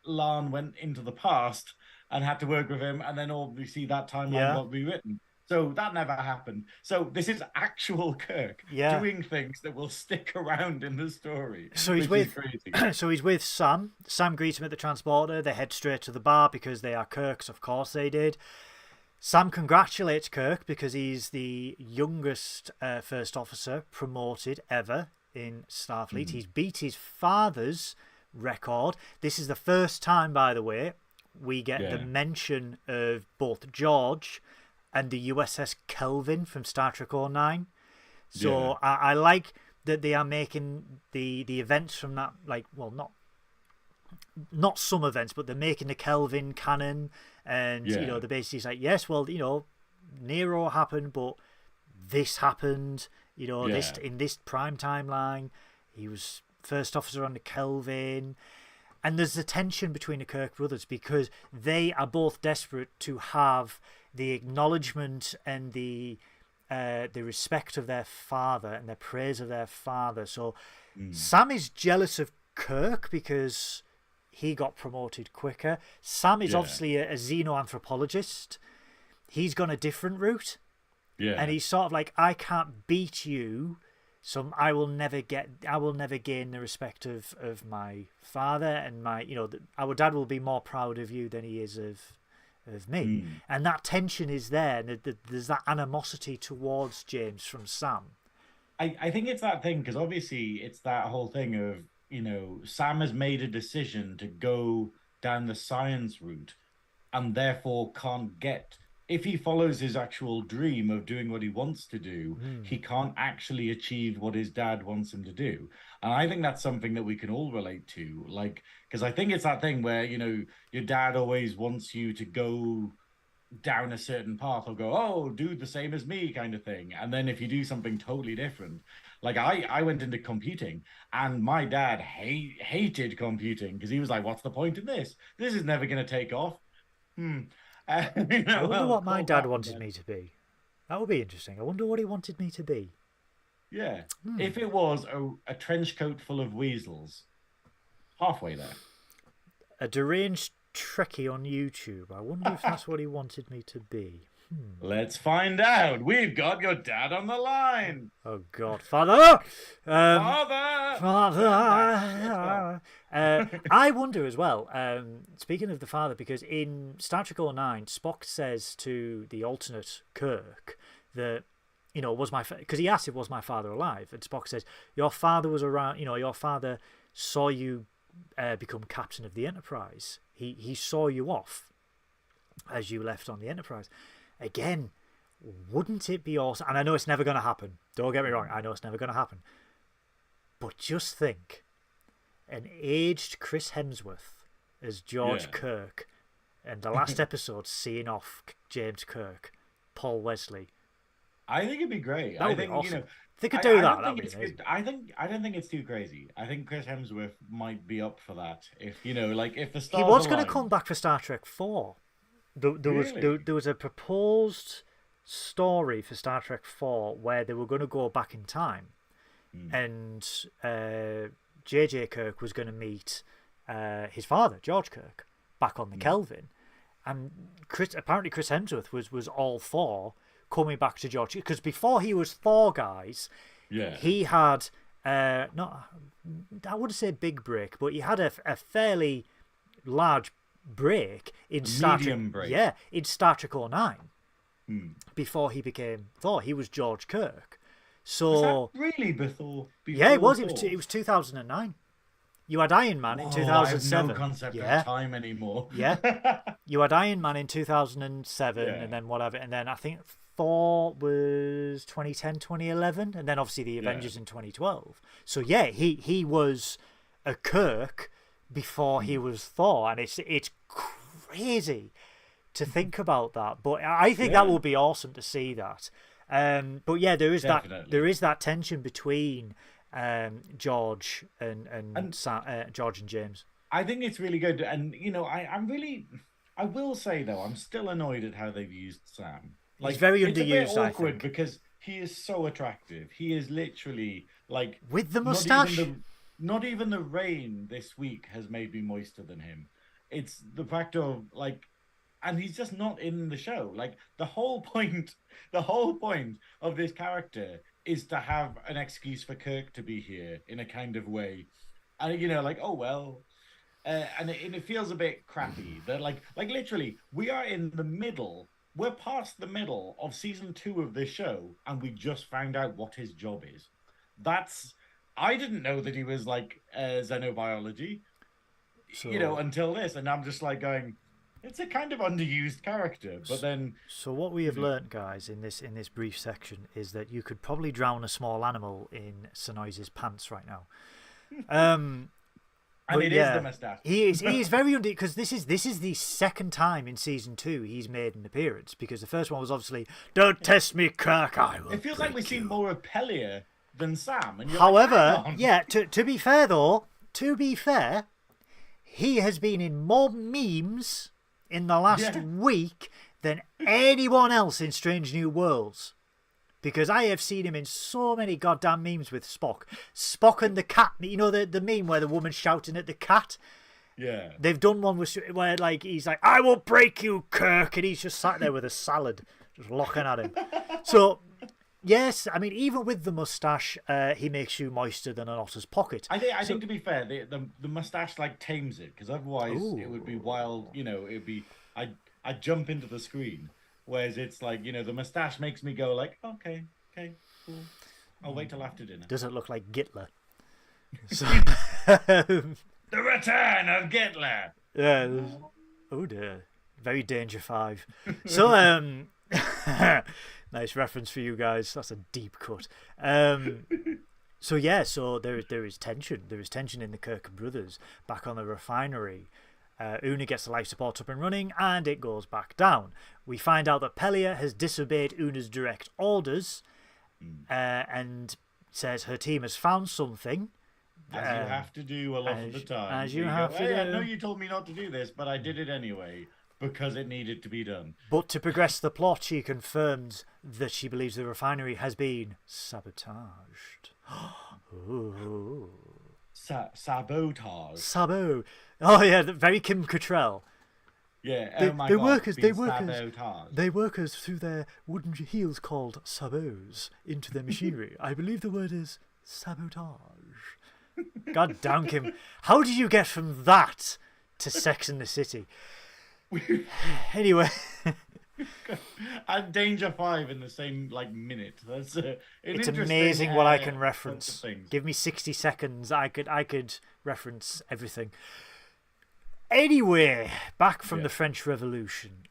Lan went into the past and had to work with him, and then obviously that timeline got rewritten. So that never happened. So this is actual Kirk doing things that will stick around in the story. So he's with crazy. So he's with Sam. Sam greets him at the transporter. They head straight to the bar because they are Kirks. Of course they did. Sam congratulates Kirk because he's the youngest first officer promoted ever in Starfleet. He's beat his father's record. This is the first time, by the way, we get the mention of both George and the U.S.S. Kelvin from Star Trek 09. So I like that they are making the events from that, like, well, not some events, but they're making the Kelvin canon. And, you know, the basically like, yes, well, you know, Nero happened, but this happened, you know, this in this prime timeline. He was first officer on the Kelvin. And there's a tension between the Kirk brothers because they are both desperate to have the acknowledgement and the respect of their father and the praise of their father. So Sam is jealous of Kirk because he got promoted quicker. Sam is obviously a xenoanthropologist. He's gone a different route. Yeah. And he's sort of like, I can't beat you, so I will never gain the respect of my father, and my, you know, our dad will be more proud of you than he is of me. And that tension is there, and there's that animosity towards James from Sam. I think it's that thing, because obviously it's that whole thing of, you know, Sam has made a decision to go down the science route and therefore can't get, if he follows his actual dream of doing what he wants to do, he can't actually achieve what his dad wants him to do. And I think that's something that we can all relate to. Like, because I think it's that thing where, you know, your dad always wants you to go down a certain path or go, oh, do the same as me kind of thing. And then if you do something totally different, like I went into computing and my dad hated computing because he was like, what's the point in this? This is never going to take off. You know, I wonder what my dad wanted me to be. That would be interesting. I wonder what he wanted me to be. Yeah. If it was a trench coat full of weasels, halfway there. A deranged Trekkie on YouTube. I wonder if that's what he wanted me to be. Let's find out. We've got your dad on the line. Oh, God. Father! Father! I wonder as well, speaking of the father, because in Star Trek 09, Spock says to the alternate Kirk that, you know, because he asked if was my father alive, and Spock says, your father was around, you know, your father saw you become captain of the Enterprise. He saw you off as you left on the Enterprise. Again, wouldn't it be awesome? And I know it's never going to happen. Don't get me wrong. I know it's never going to happen. But just think, an aged Chris Hemsworth as George Kirk, and the last episode seeing off James Kirk, Paul Wesley. I think it'd be great. That would be awesome. You know, if they could do that, that would be amazing. I don't think it's too crazy. I think Chris Hemsworth might be up for that. If, you know, like if the stars he was going to come back for Star Trek 4. There was a proposed story for Star Trek 4 where they were going to go back in time, and J.J. Kirk was going to meet his father, George Kirk, back on the Kelvin, and apparently Chris Hemsworth was all for coming back to George, because before he was Thor, guys, he had not, I wouldn't say big break, but he had a fairly large break in Star Trek. Break. Yeah, in Star Trek 09. Before he became Thor, he was George Kirk. So was that really before yeah, it was. It was 2009. You had Iron Man in 2007. I have no concept of time anymore. You had Iron Man in 2007, and then whatever, and then I think Thor was 2010, 2011, and then obviously the Avengers in 2012. So yeah, he was a Kirk before he was Thor, and it's crazy to think about that. But I think that would be awesome to see that. But yeah, there is that tension between George and George and James. I think it's really good, and you know, I will say though, I'm still annoyed at how they've used Sam. Like, he's very underused. It's a bit awkward because he is so attractive. He is literally like with the mustache. Not even the rain this week has made me moister than him. It's the fact of like and he's just not in the show. Like the whole point of this character is to have an excuse for Kirk to be here in a kind of way, and like, oh well. And it feels a bit crappy that like literally we are in the middle, we're past the middle of season 2 of this show, and we just found out what his job is. That's I didn't know that he was like xenobiology, until this, and I'm just like going, it's a kind of underused character. But then, so what we have learnt, guys, in this brief section is that you could probably drown a small animal in Synoiz's pants right now. And it is the mustache. He is very because this is the second time in season 2 he's made an appearance, because the first one was obviously "Don't test me, Kirk, I will." It feels like we've seen more of Pellier than Sam. And however, to be fair though, he has been in more memes in the last week than anyone else in Strange New Worlds. Because I have seen him in so many goddamn memes with Spock. Spock and the cat. You know the meme where the woman's shouting at the cat? Yeah. They've done one where like he's like, "I will break you, Kirk," and he's just sat there with a salad, just looking at him. So, yes, I mean, even with the mustache, he makes you moister than an otter's pocket. I think to be fair, the mustache like tames it, because otherwise it would be wild. It'd be I'd jump into the screen. Whereas it's like, the mustache makes me go like, okay, cool. I'll wait till after dinner. Doesn't look like Gitler. So, the return of Gitler. Yeah. Oh dear. Very Danger 5. So, nice reference for you guys. That's a deep cut. So there is tension. There is tension in the Kirk brothers back on the refinery. Una gets the life support up and running, and it goes back down. We find out that Pellier has disobeyed Una's direct orders and says her team has found something. As you have to do a lot of the time. As you have to do. I know you told me not to do this, but I did it anyway, because it needed to be done. But to progress the plot, she confirms that she believes the refinery has been sabotaged. Ooh. Sabotage. Sabo. Oh yeah, very Kim Cattrall. Yeah, they workers through their wooden heels called sabots into their machinery. I believe the word is sabotage. God damn, Kim. How did you get from that to Sex and the City? Anyway. And Danger 5 in the same minute. That's it's amazing what I can reference. Give me 60 seconds. I could reference everything. Anyway, back from the French Revolution.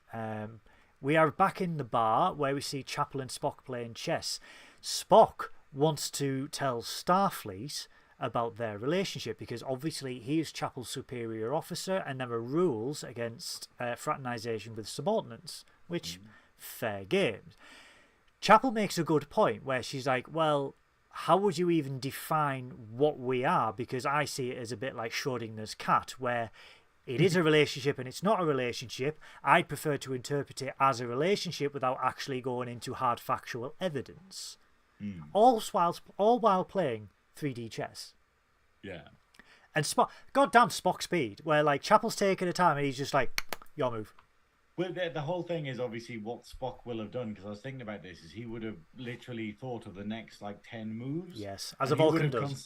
We are back in the bar where we see Chapel and Spock playing chess. Spock wants to tell Starfleet about their relationship, because obviously he is Chapel's superior officer and there are rules against fraternization with subordinates, which fair games. Chapel makes a good point where she's like, well, how would you even define what we are? Because I see it as a bit like Schrodinger's cat, where it is a relationship and it's not a relationship. I'd prefer to interpret it as a relationship without actually going into hard factual evidence. All while playing 3D chess. Yeah. And goddamn Spock speed, where Chapel's taking the time and he's just like, your move. Well, the whole thing is obviously what Spock will have done, because I was thinking about this, is he would have literally thought of the next 10 moves. Yes, as a Vulcan does.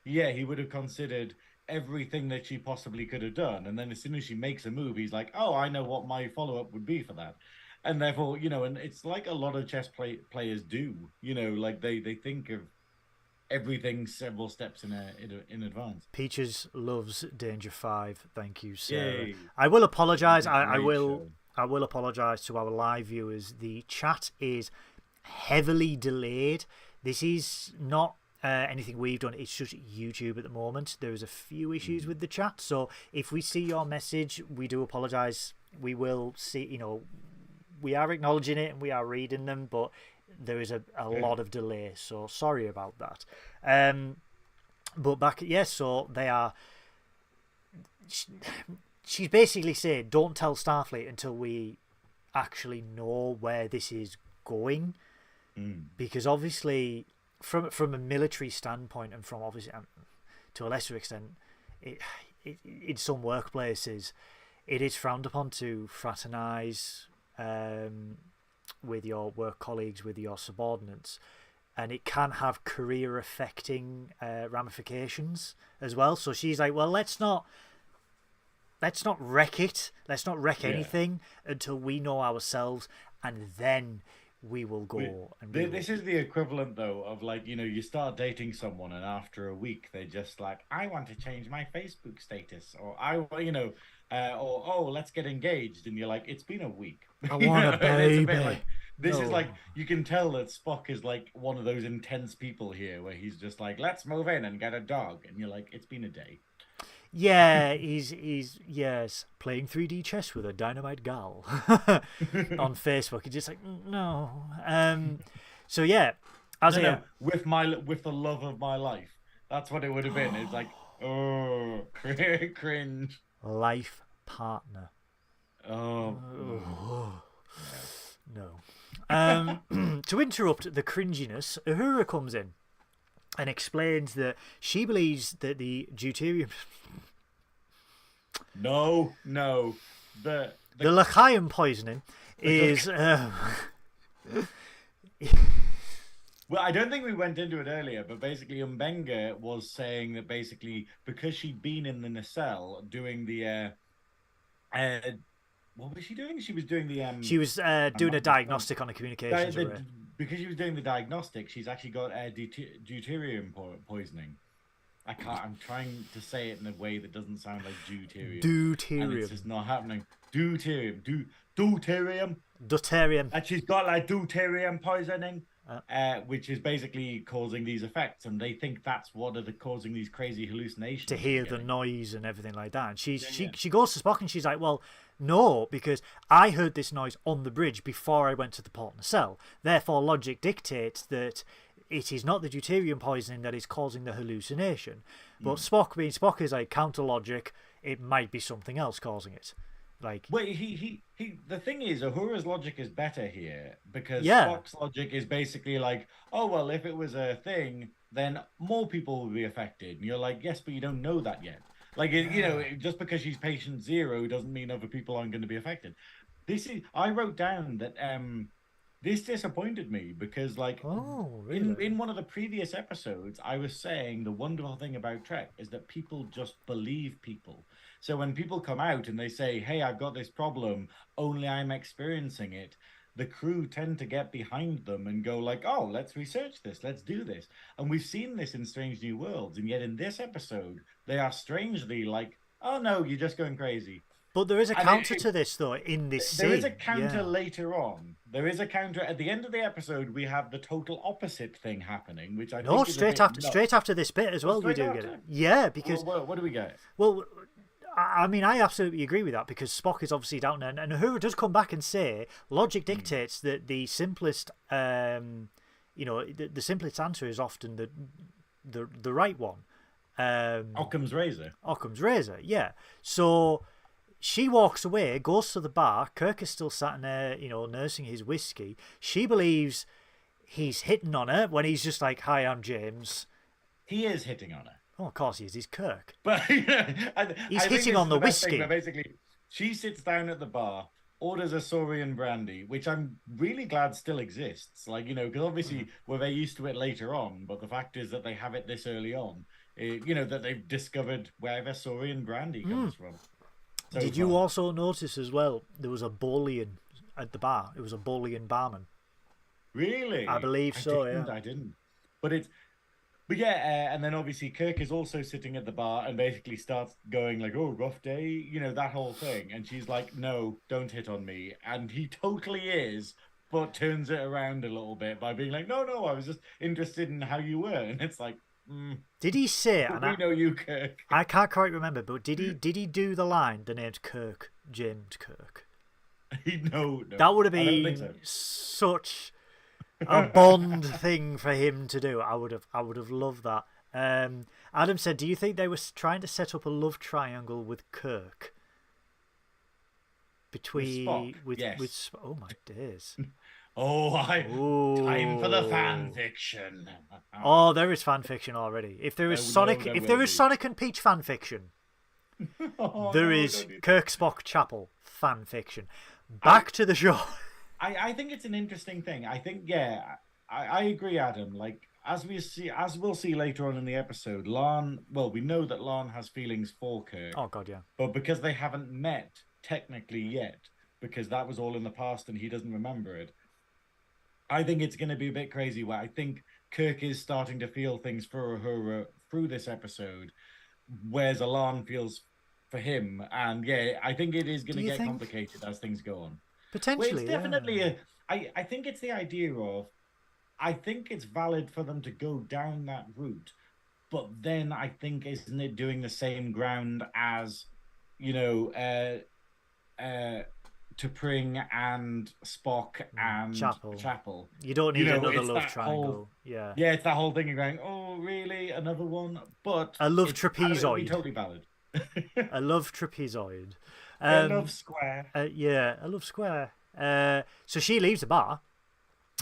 He would have considered everything that she possibly could have done, and then as soon as she makes a move, he's like, oh, I know what my follow-up would be for that. And therefore, and it's like a lot of chess players do, they think of everything several steps in advance. Peaches loves Danger 5. Thank you, Sarah. Yay. I will apologise. I will apologise to our live viewers. The chat is heavily delayed. This is not anything we've done. It's just YouTube at the moment. There's a few issues with the chat. So if we see your message, we do apologise. We will see, we are acknowledging it and we are reading them, but there is a lot of delay, so sorry about that. But back, so they are. She's basically saying, don't tell Starfleet until we actually know where this is going, because obviously, from a military standpoint, and from obviously to a lesser extent, in some workplaces, it is frowned upon to fraternize with your work colleagues, with your subordinates, and it can have career affecting ramifications as well. So she's like, well, let's not wreck it. Let's not wreck anything until we know ourselves, and then we will go. This is the equivalent, though, of like, you start dating someone, and after a week, they're just like, I want to change my Facebook status, or let's get engaged, and you're like, it's been a week. I want a baby. This is like, you can tell that Spock is like one of those intense people here, where he's just like, let's move in and get a dog, and you're like, it's been a day. Yeah, he's playing 3D chess with a dynamite gal on Facebook. He's just like, no. So yeah, with the love of my life. That's what it would have been. It's like, oh, cringe. Life partner. Oh. No. To interrupt the cringiness, Uhura comes in and explains that she believes that the deuterium... No. The L'chaim poisoning is... Well, I don't think we went into it earlier, but basically Umbenga was saying that basically because she'd been in the nacelle doing the... what was she doing? She was doing the... She was doing a diagnostic on a communications array. Because she was doing the diagnostic, she's actually got deuterium poisoning. I'm trying to say it in a way that doesn't sound like deuterium. Deuterium. And it's just not happening. Deuterium. And she's got like deuterium poisoning, which is basically causing these effects. And they think that's what are causing these crazy hallucinations. To hear the noise and everything like that. And she goes to Spock and she's like, well, no, because I heard this noise on the bridge before I went to the port nacelle. Therefore, logic dictates that it is not the deuterium poisoning that is causing the hallucination. But Spock, being Spock, is like counter logic. It might be something else causing it. Like, well, the thing is, Uhura's logic is better here because Spock's logic is basically like, oh well, if it was a thing, then more people would be affected. And you're like, yes, but you don't know that yet. Like, just because she's patient zero doesn't mean other people aren't going to be affected. I wrote down that this disappointed me because, like, really? in one of the previous episodes, I was saying the wonderful thing about Trek is that people just believe people. So when people come out and they say, hey, I've got this problem, only I'm experiencing it, the crew tend to get behind them and go like, oh, let's research this, let's do this. And we've seen this in Strange New Worlds, and yet in this episode, they are strangely like, oh no, you're just going crazy. But there is a counter to this, though, in this scene. There is a counter later on. There is a counter. At the end of the episode, we have the total opposite thing happening, which I think is straight after this bit as well, we do get it. Yeah, because... What do we get? Well, I mean, I absolutely agree with that, because Spock is obviously down there, and Uhura does come back and say, logic dictates that the simplest, the simplest answer is often the right one. Occam's razor. Occam's razor, yeah. So... She walks away, goes to the bar. Kirk is still sat in there, nursing his whiskey. She believes he's hitting on her when he's just like, hi, I'm James. He is hitting on her. Oh, of course he is. He's Kirk. But he's hitting on the whiskey. Basically, she sits down at the bar, orders a Saurian brandy, which I'm really glad still exists. Like, because obviously we're very used to it later on, but the fact is that they have it this early on. That they've discovered wherever Saurian brandy comes from. Did you also notice as well, there was a Bolian at the bar? It was a Bolian barman. Really? I believe so, yeah. I didn't. But yeah, and then obviously Kirk is also sitting at the bar and basically starts going like, oh, rough day, that whole thing. And she's like, no, don't hit on me. And he totally is, but turns it around a little bit by being like, no, I was just interested in how you were. And it's like, did he say? We know you, Kirk. I can't quite remember, but did he do the line? The name's Kirk, James Kirk. No. That would have been such a Bond thing for him to do. I would have loved that. Adam said, "Do you think they were trying to set up a love triangle with Kirk between with oh my days." Time for the fan fiction. Oh, there is fan fiction already. If there is Sonic and Peach fan fiction, Oh, There no, is don't do that. Kirk Spock Chapel fan fiction. Back to the show. I think it's an interesting thing. I think, yeah, I agree, Adam. Like, as we'll see later on in the episode, Lon, well, we know that Lon has feelings for Kirk, Oh God, yeah. but because they haven't met technically yet, because that was all in the past and he doesn't remember it, I think it's going to be a bit crazy. Where I think Kirk is starting to feel things for her through this episode, whereas Alan feels for him. And yeah, I think it is going Do to you get think? complicated as things go on. Well, it's Potentially, definitely yeah. I think it's the idea of, I think it's valid for them to go down that route, but then I think, isn't it doing the same ground as, you know, T'Pring and Spock and Chapel. Chapel? You don't You need know, another it's love that whole, triangle. Yeah. yeah, it's that whole thing of going, oh, really, another one? But A love it'll be trapezoid. totally valid. A love trapezoid. I love Square. Yeah, a love square. So she leaves the bar.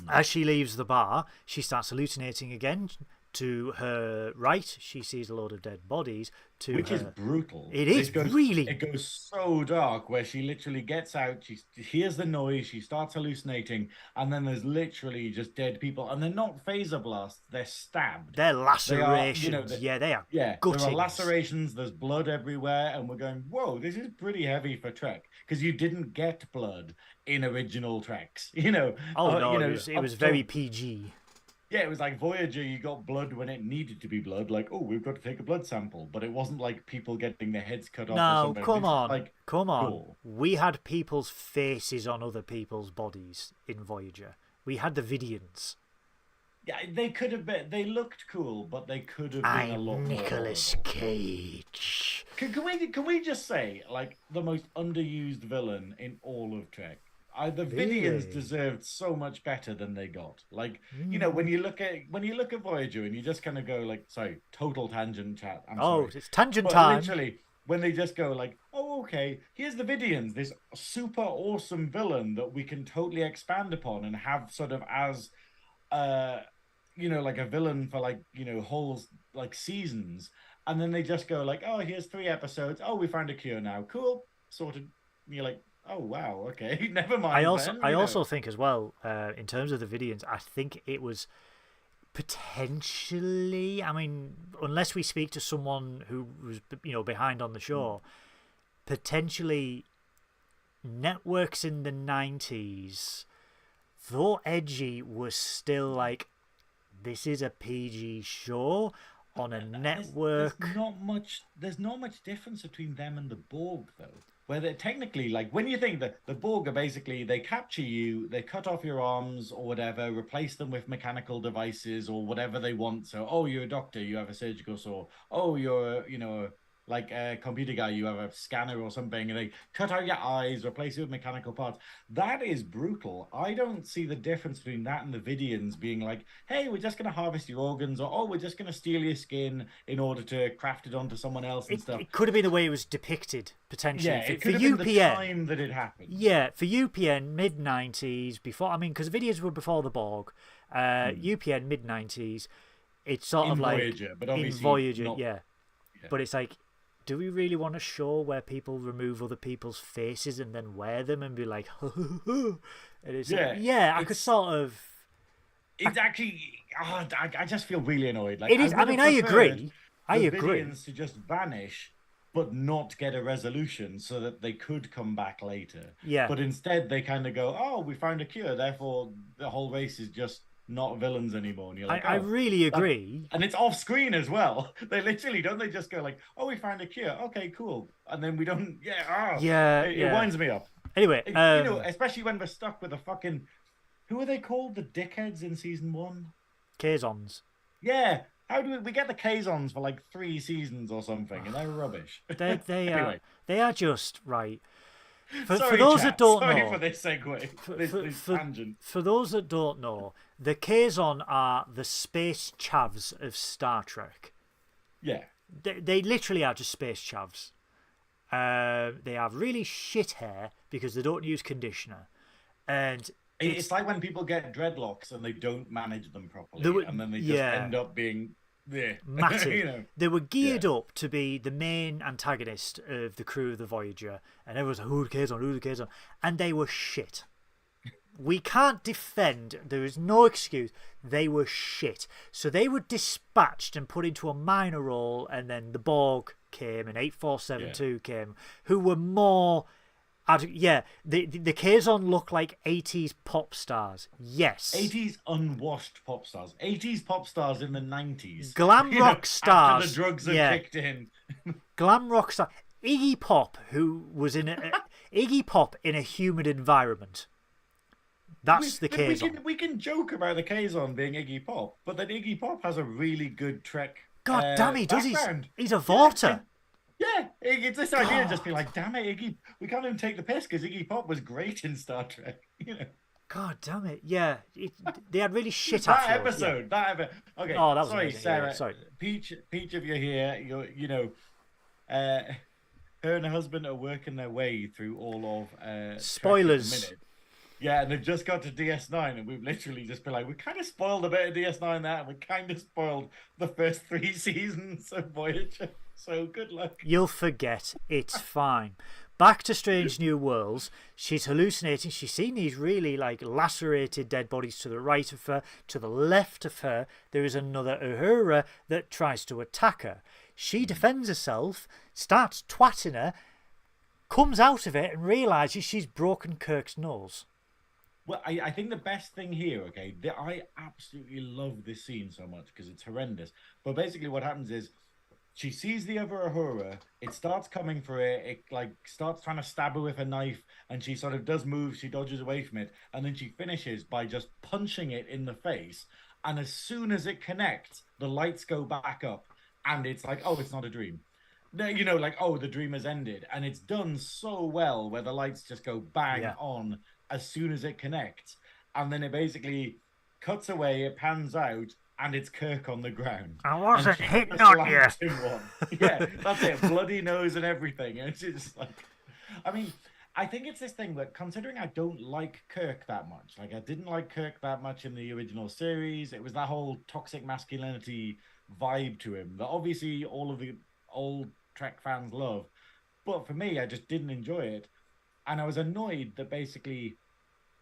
As she leaves the bar, she starts hallucinating again. To her right, she sees a load of dead bodies. To Which her, is brutal. It is really. It goes so dark where she literally gets out, she hears the noise, she starts hallucinating, and then there's literally just dead people. And they're not phaser blasts, they're stabbed. They're They are, lacerations. Yeah, they are. yeah, guttings. there are lacerations, there's blood everywhere, and we're going, whoa, this is pretty heavy for Trek. Because you didn't get blood in original Treks, you know. Oh no, you know, it was very PG. yeah, it was like Voyager, you got blood when it needed to be blood. Like, oh, we've got to take a blood sample. But it wasn't like people getting their heads cut off or No, something. come It's on. like, Come on. gore. We had people's faces on other people's bodies in Voyager. We had the Vidians. Yeah, they could have been. They looked cool, but they could have been a lot I'm more. Nicolas Cage. Can we just say, like, the most underused villain in all of Trek? The Really? Vidians deserved so much better than they got. Like, you know, when you look at Voyager and you just kind of go like, sorry, total tangent chat. I'm sorry. It's tangent But time. literally, when they just go like, oh, okay, here's the Vidians, this super awesome villain that we can totally expand upon and have sort of as, you know, like a villain for like, you know, whole like seasons. And then they just go like, oh, here's 3 episodes. Oh, we found a cure now. Cool. Sorted. And you're like, oh, wow. Okay. Never mind. I also think as well, in terms of the Vidians, I think it was potentially, I mean, unless we speak to someone who was, you know, behind on the show, potentially networks in the 90s, though edgy, was still like, this is a PG show on a network. There's not much difference between them and the Borg, though. Where they're technically, like, when you think that the Borg are basically, they capture you, they cut off your arms or whatever, replace them with mechanical devices or whatever they want. So, oh, you're a doctor, you have a surgical saw. Oh, you're, you know, like a computer guy, you have a scanner or something, and they cut out your eyes, replace it with mechanical parts. That is brutal. I don't see the difference between that and the Vidians being like, hey, we're just going to harvest your organs, or oh, we're just going to steal your skin in order to craft it onto someone else and stuff. It could have been the way it was depicted, potentially. Yeah, it for could have UPN, been the time that it happened. Yeah, for UPN, mid-90s, before, I mean, because the Vidians were before the Borg. UPN, mid-90s, it's sort in of like... Voyager, but obviously in Voyager, not... yeah. But it's like, do we really want a show where people remove other people's faces and then wear them and be like, and it's I could sort of... It's actually... Oh, I just feel really annoyed. Like, it is, I mean, I agree. I agree. Vidians to just vanish, but not get a resolution so that they could come back later. Yeah. But instead, they kind of go, oh, we found a cure, therefore the whole race is just not villains anymore. And you're like, I really agree. And it's off screen as well. They literally, don't they just go like, oh, we found a cure. Okay, cool. And then we don't, it winds me up. Anyway. You know, especially when we're stuck with a fucking, who are they called? The dickheads in season 1? Kazons. Yeah. How do we get the Kazons for like 3 seasons or something, and they're rubbish. They are just right. For Sorry, those chat. that don't Sorry know, for this segue, this tangent. For those that don't know, the Kazon are the space chavs of Star Trek. Yeah. They literally are just space chavs. They have really shit hair because they don't use conditioner, and it's like when people get dreadlocks and they don't manage them properly, and then they just end up being Yeah. Massive. You know. They were geared up to be the main antagonist of the crew of the Voyager, and everyone's like, who cares on, who cares on? And they were shit. We can't defend, there is no excuse. They were shit. So they were dispatched and put into a minor role, and then the Borg came and 8472 came, who were more. Yeah, the Kazon look like 80s pop stars. Yes. 80s unwashed pop stars. 80s pop stars in the 90s. Glam rock stars. After the drugs are kicked in. Glam rock star. Iggy Pop, who was in Iggy Pop in a humid environment. That's the Kazon. We can joke about the Kazon being Iggy Pop, but then Iggy Pop has a really good Trek. God damn, he does. Background. He's a voter. Yeah, it's this idea of just be like, damn it, Iggy, we can't even take the piss because Iggy Pop was great in Star Trek, you know. God damn it, yeah. They had really shit that afterwards, episode. Okay, oh, that was sorry, amazing. Sarah. Yeah, sorry. Peach, if you're here, her and her husband are working their way through all of spoilers. Yeah, and they've just got to DS9, and we've literally just been like, we kind of spoiled a bit of DS9 there, and we kind of spoiled the first 3 seasons of Voyager. So good luck. You'll forget. It's fine. Back to Strange New Worlds. She's hallucinating. She's seen these really lacerated dead bodies to the right of her. To the left of her, there is another Uhura that tries to attack her. She defends herself, starts twatting her, comes out of it and realises she's broken Kirk's nose. Well, I think the best thing here, okay, I absolutely love this scene so much because it's horrendous. But basically what happens is she sees the other Uhura, it starts coming for her, it starts trying to stab her with a knife, and she sort of does move, she dodges away from it, and then she finishes by just punching it in the face. And as soon as it connects, the lights go back up, and it's like, oh, it's not a dream. You know, oh, the dream has ended. And it's done so well where the lights just go bang on as soon as it connects, and then it basically cuts away, it pans out, and it's Kirk on the ground. I wasn't hitting on you. Yeah, that's it, bloody nose and everything. And it's just I mean, I think it's this thing that, considering I don't like Kirk that much, I didn't like Kirk that much in the original series. It was that whole toxic masculinity vibe to him that obviously all of the old Trek fans love, but for me, I just didn't enjoy it. And I was annoyed that basically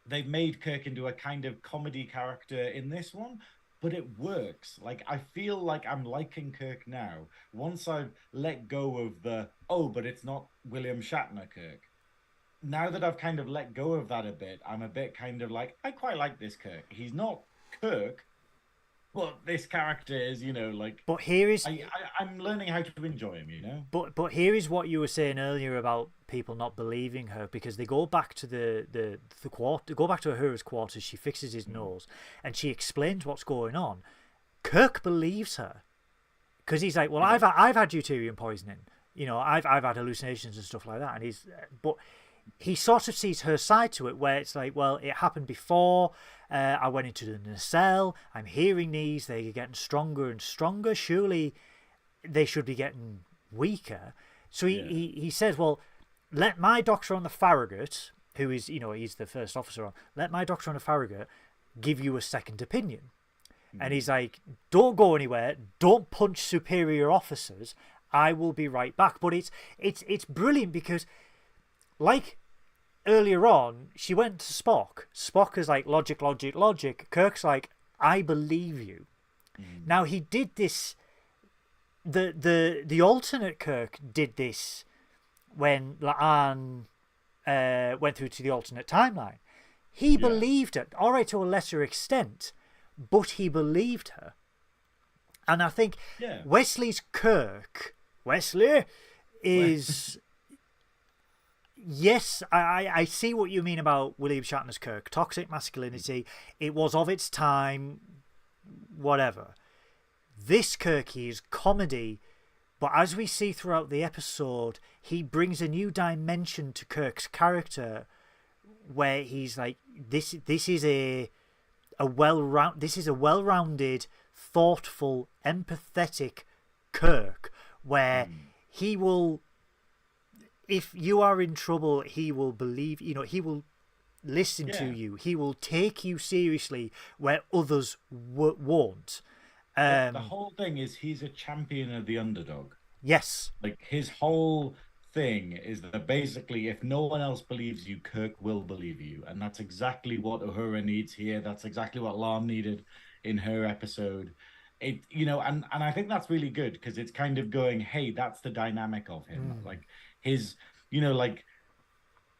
they've made Kirk into a kind of comedy character in this one, but it works. I feel like I'm liking Kirk now. Once I've let go of but it's not William Shatner Kirk. Now that I've kind of let go of that a bit, I'm a bit kind of I quite like this Kirk. He's not Kirk, but this character is, But here is... I'm learning how to enjoy him, But here is what you were saying earlier about people not believing her, because they go back to the quarter, go back to Uhura's quarters. She fixes his nose, and she explains what's going on. Kirk believes her, because he's like, well, I've had deuterium poisoning. I've had hallucinations and stuff like that, and but he sort of sees her side to it, where it's like, well, it happened before. I went into the nacelle. I'm hearing these. They're getting stronger and stronger. Surely they should be getting weaker. So he says, well, let my doctor on the Farragut, who is, he's the first officer on, let my doctor on the Farragut give you a second opinion. And he's like, don't go anywhere. Don't punch superior officers. I will be right back. But it's brilliant because, earlier on, she went to Spock. Spock is like, logic, logic, logic. Kirk's like, I believe you. Now, he did this... The alternate Kirk did this when La'an went through to the alternate timeline. He believed her, all right, to a lesser extent, but he believed her. And I think Wesley's Kirk, Wesley, is... Yes, I see what you mean about William Shatner's Kirk. Toxic masculinity. It was of its time, whatever. This Kirk is comedy, but as we see throughout the episode, he brings a new dimension to Kirk's character, where he's like, this is a well-rounded, thoughtful, empathetic Kirk, where he will, if you are in trouble, he will believe, he will listen to you. He will take you seriously where others won't. The whole thing is he's a champion of the underdog. Yes. Like his whole thing is that basically, if no one else believes you, Kirk will believe you, and that's exactly what Uhura needs here. That's exactly what Lam needed in her episode. And I think that's really good because it's kind of going, hey, that's the dynamic of him. Like his, like.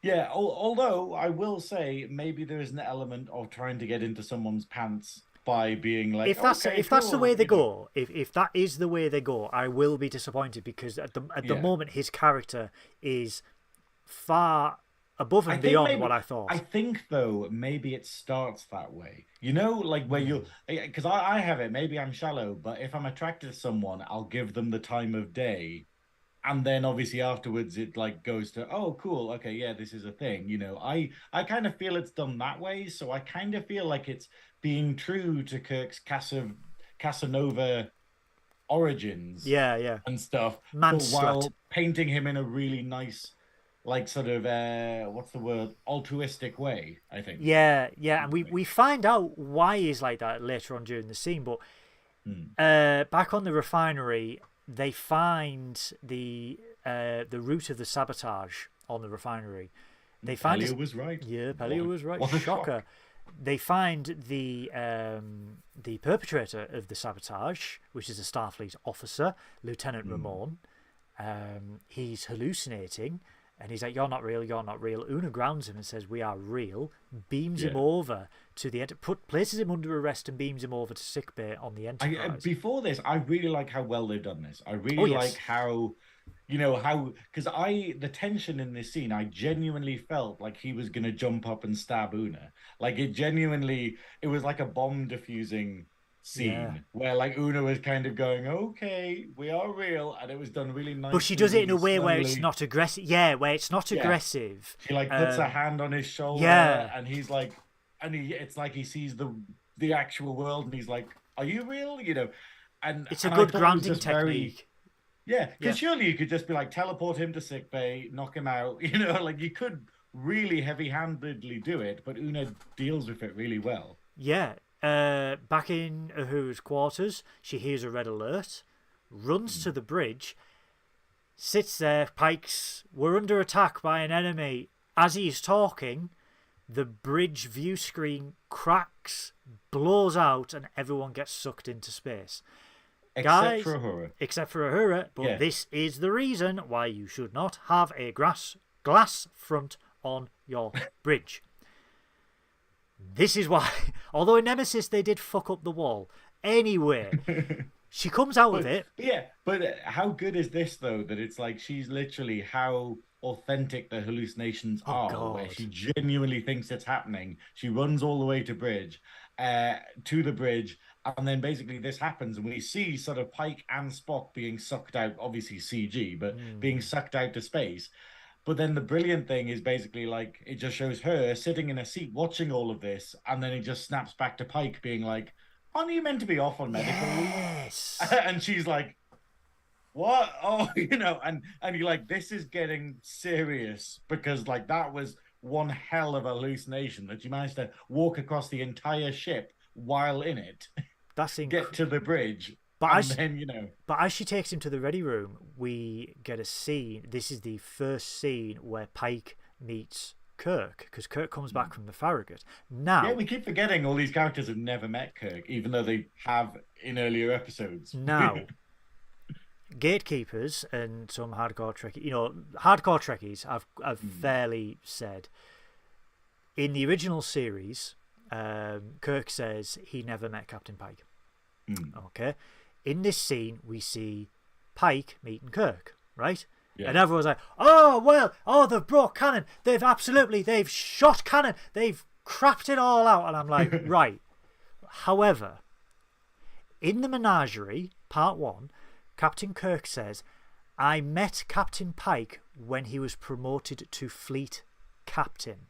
Yeah, although I will say maybe there is an element of trying to get into someone's pants by being like, if that's the way they go, if that is the way they go, I will be disappointed because at the moment his character is far above and beyond what I thought. I think though maybe it starts that way, like where you, because I have it. Maybe I'm shallow, but if I'm attracted to someone, I'll give them the time of day. And then obviously afterwards it like goes to, oh cool, okay, yeah, this is a thing. I kind of feel it's done that way, so I kind of feel like it's being true to Kirk's Casanova origins, and stuff, but while painting him in a really nice, like sort of what's the word, altruistic way, I think. And we find out why he's like that later on during the scene, but back on the refinery, they find the root of the sabotage on the refinery. They find Pellier was right. Yeah, Pellier was right. What a shocker. They find the perpetrator of the sabotage, which is a Starfleet officer, Lieutenant Ramon. He's hallucinating, and he's like, "You're not real. You're not real." Una grounds him and says, "We are real." Beams him over to the places him under arrest and beams him over to sickbay on the Enterprise. Before this, I really like how well they've done this. I really like how, because the tension in this scene, I genuinely felt like he was going to jump up and stab Una. Like it was like a bomb diffusing scene where like Una was kind of going, okay, we are real, and it was done really nicely. But she does it in a way where it's not aggressive. Yeah, where it's not aggressive. She like puts her hand on his shoulder, and he's like, it's like he sees the actual world, and he's like, "Are you real?" And it's a good grounding technique. Because surely you could just be like, teleport him to sickbay, knock him out. Like you could really heavy-handedly do it, but Una deals with it really well. Yeah. Back in Uhura's quarters, she hears a red alert, runs to the bridge, sits there, Pike's, "We're under attack by an enemy." As he's talking, the bridge view screen cracks, blows out, and everyone gets sucked into space. Except for Uhura. But this is the reason why you should not have a glass front on your bridge. This is why, although in Nemesis they did fuck up the wall. Anyway, she comes out of it. Yeah, but how good is this, though, that it's like she's literally how authentic the hallucinations are, where she genuinely thinks it's happening. She runs all the way to the bridge, and then basically this happens, and we see sort of Pike and Spock being sucked out, obviously CG, but being sucked out to space. But then the brilliant thing is basically like it just shows her sitting in a seat watching all of this, and then it just snaps back to Pike being like, "Aren't you meant to be off on medical leave?" And she's like, "What?" Oh, and you're like, this is getting serious, because like that was one hell of a hallucination that you managed to walk across the entire ship while in it. That's get to the bridge. But as she takes him to the ready room, we get a scene. This is the first scene where Pike meets Kirk, because Kirk comes back from the Farragut. Now, we keep forgetting all these characters have never met Kirk, even though they have in earlier episodes. Now, gatekeepers and some hardcore Trekkies have fairly said in the original series, Kirk says he never met Captain Pike. Okay. In this scene, we see Pike meeting Kirk, right? Yeah. And everyone's like, they've brought cannon. They've shot cannon. They've crapped it all out. And I'm like, right. However, in the Menagerie, Part 1, Captain Kirk says, "I met Captain Pike when he was promoted to Fleet Captain."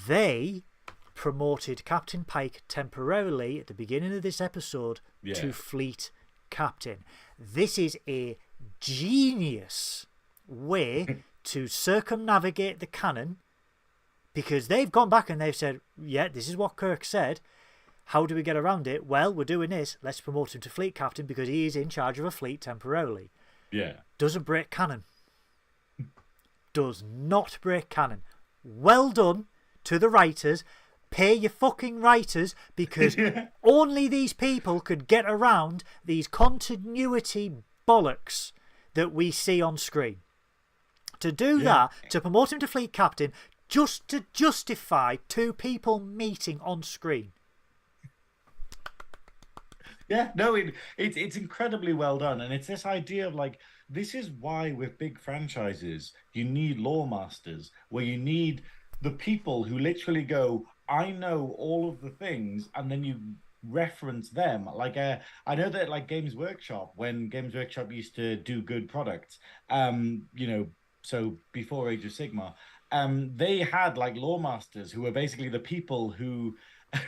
They promoted Captain Pike temporarily at the beginning of this episode to Fleet Captain. This is a genius way to circumnavigate the canon, because they've gone back and they've said, yeah, this is what Kirk said. How do we get around it? Well, we're doing this. Let's promote him to fleet captain because he is in charge of a fleet temporarily. Yeah. Doesn't break canon. Does not break canon. Well done to the writers. Pay your fucking writers, because only these people could get around these continuity bollocks that we see on screen. To do that, to promote him to fleet captain, just to justify two people meeting on screen. Yeah, no, it's incredibly well done. And it's this idea of like, this is why with big franchises, you need lore masters, where you need the people who literally go, I know all of the things, and then you reference them. Like, I know that like Games Workshop, when Games Workshop used to do good products, you know, so before Age of Sigmar, they had like lore masters who were basically the people who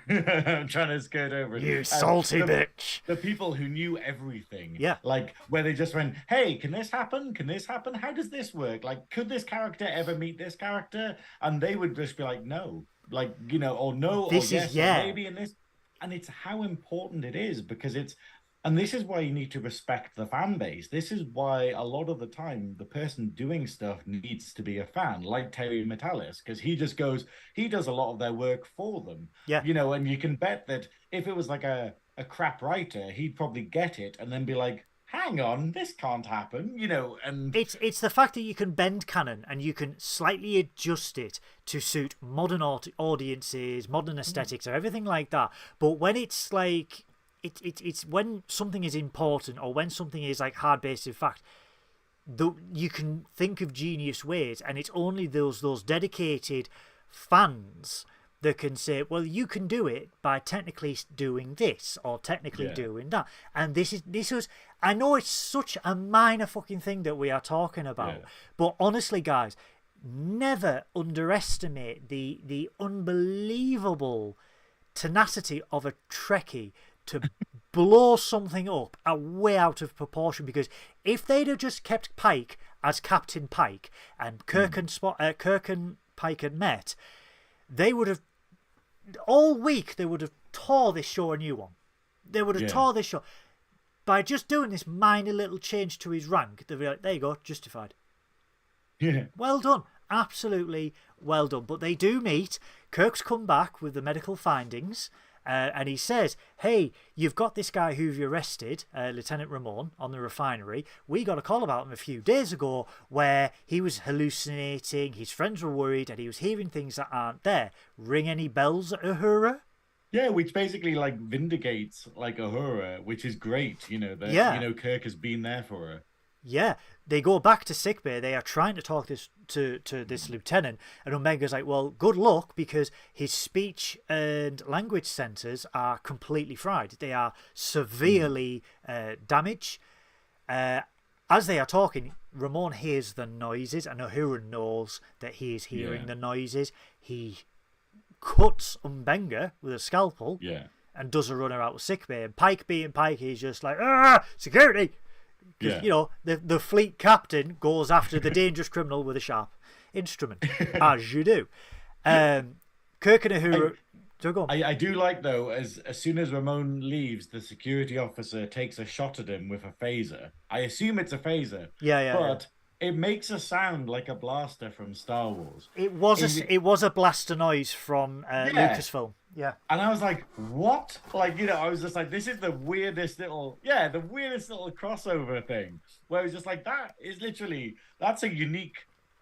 I'm trying to skirt over it. You salty bitch. The people who knew everything. Yeah. Like, where they just went, hey, can this happen? Can this happen? How does this work? Like, could this character ever meet this character? And they would just be like, no. Like, you know, or no, this or yes, is, yeah. or maybe in this. And it's how important it is, because it's, and this is why you need to respect the fan base. This is why a lot of the time the person doing stuff needs to be a fan, like Terry Metalis, because he just goes, he does a lot of their work for them. Yeah. You know, and you can bet that if it was like a crap writer, he'd probably get it and then be like, hang on, this can't happen, you know. And it's the fact that you can bend canon and you can slightly adjust it to suit modern audiences, modern aesthetics, or everything like that. But when it's like, it's when something is important, or when something is like hard based in fact, you can think of genius ways, and it's only those dedicated fans that can say, well, you can do it by technically doing this or technically doing that. And this was, I know it's such a minor fucking thing that we are talking about, but honestly, guys, never underestimate the unbelievable tenacity of a Trekkie to blow something up way out of proportion. Because if they'd have just kept Pike as Captain Pike and Kirk and Pike had met, they would have, all week, they would have tore this show a new one. They would have tore this show. By just doing this minor little change to his rank, they'd be like, there you go, justified. Yeah. Well done. Absolutely well done. But they do meet. Kirk's come back with the medical findings. And he says, hey, you've got this guy who you arrested, Lieutenant Ramon, on the refinery. We got a call about him a few days ago where he was hallucinating, his friends were worried, and he was hearing things that aren't there. Ring any bells, Uhura? Yeah, which basically like vindicates like Uhura, which is great, you know, that you know, Kirk has been there for her. Yeah, they go back to sickbay. They are trying to talk this to this lieutenant, and Omega's like, well, good luck, because his speech and language centers are completely fried. They are severely damaged. As they are talking, Ramon hears the noises, and Uhura knows that he is hearing the noises. He cuts Umbenga with a scalpel and does a runner out of sickbay. And Pike, being Pike, he's just like, security! Because, you know, the fleet captain goes after the dangerous criminal with a sharp instrument, as you do. Kirk and Uhura... I do like, though, as soon as Ramon leaves, the security officer takes a shot at him with a phaser. I assume it's a phaser. But it makes a sound like a blaster from Star Wars. It was a blaster noise from Lucasfilm. Yeah. And I was like, what? Like, you know, I was just like, this is the weirdest little crossover thing. Where it was just like, that is literally, that's a unique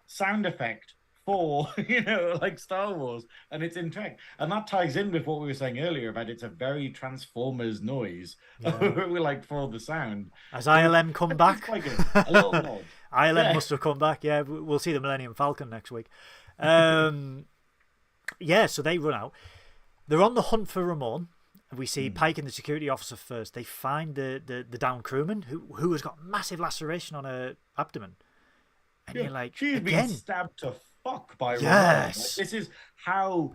sound effect for, you know, like Star Wars. And it's in Trek. And that ties in with what we were saying earlier about it's a very Transformers noise. Like, for the sound. Has ILM come back? Like a little nod. ILM must have come back. Yeah, we'll see the Millennium Falcon next week. So they run out. They're on the hunt for Ramon. We see Pike and the security officer first. They find the downed crewman who has got massive laceration on her abdomen. And you're like, she's been stabbed to fuck by Ramon. Yes. Like, this is how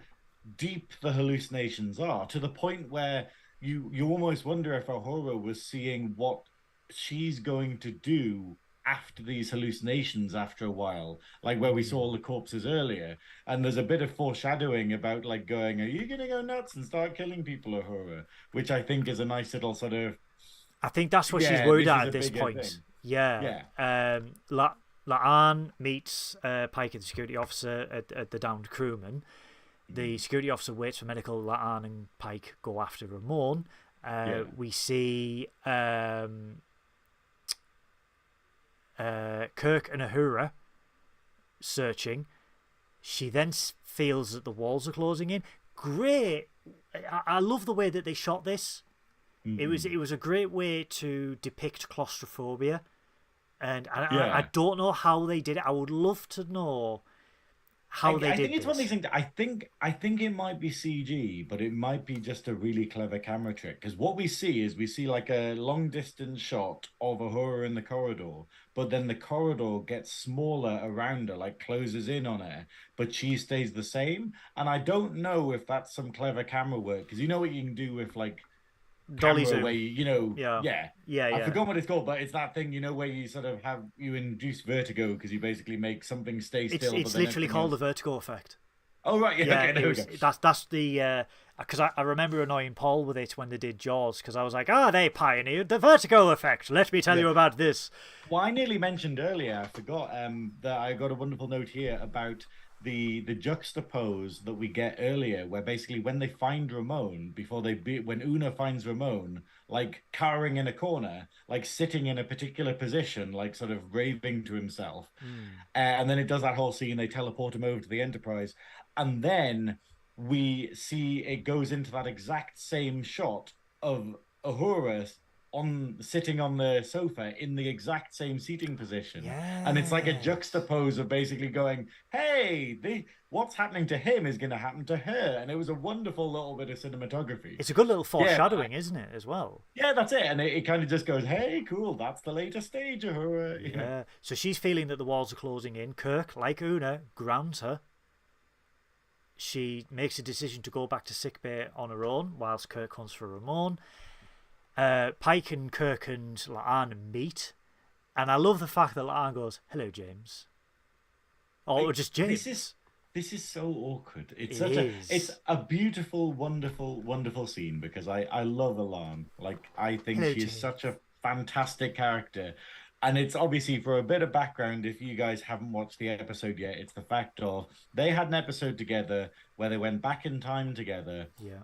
deep the hallucinations are, to the point where you almost wonder if Uhura was seeing what she's going to do after these hallucinations after a while, like where we saw all the corpses earlier. And there's a bit of foreshadowing about like going, are you going to go nuts and start killing people, Uhura? Which I think is a nice little sort of, I think that's what she's yeah, worried this is at a this bigger point. thing. Yeah. Yeah. La'an meets Pike, the security officer, at the downed crewman. The security officer waits for medical. La'an and Pike go after Ramon. We see Kirk and Uhura searching. She then feels that the walls are closing in. Great. I love the way that they shot this. It was a great way to depict claustrophobia, and I don't know how they did it. I would love to know how they did. I think it's this. one of these things. I think it might be CG, but it might be just a really clever camera trick. Because what we see like a long distance shot of Uhura in the corridor, but then the corridor gets smaller around her, like closes in on her, but she stays the same. And I don't know if that's some clever camera work, because you know what you can do with like dolly camera zoom, where I forgot what it's called, but it's that thing, where you sort of you induce vertigo because you basically make something stay still. It's literally called the vertigo effect. Oh right, yeah. Okay, there we go. That's the because I remember annoying Paul with it when they did Jaws, because I was like, they pioneered the vertigo effect. Let me tell you about this. Well, I nearly mentioned earlier, I forgot that I got a wonderful note here about the juxtapose that we get earlier, where basically when they find Ramon, when Una finds Ramon, like cowering in a corner, like sitting in a particular position, like sort of raving to himself, and then it does that whole scene. They teleport him over to the Enterprise, and then we see it goes into that exact same shot of Uhura sitting on the sofa in the exact same seating position. And it's like a juxtapose of basically going, hey, what's happening to him is going to happen to her. And it was a wonderful little bit of cinematography. It's a good little foreshadowing, isn't it, as well? Yeah, that's it. And it kind of just goes, hey, cool, that's the later stage of her. Yeah. So she's feeling that the walls are closing in. Kirk, like Una, grounds her. She makes a decision to go back to sickbay on her own whilst Kirk hunts for Ramon. Pike and Kirk and La'an meet, and I love the fact that La'an goes, "Hello, James," or just James. This is so awkward. It's a beautiful, wonderful, wonderful scene, because I love La'an. Like, I think she's such a fantastic character. And it's obviously, for a bit of background, if you guys haven't watched the episode yet, it's the fact of they had an episode together where they went back in time together. Yeah.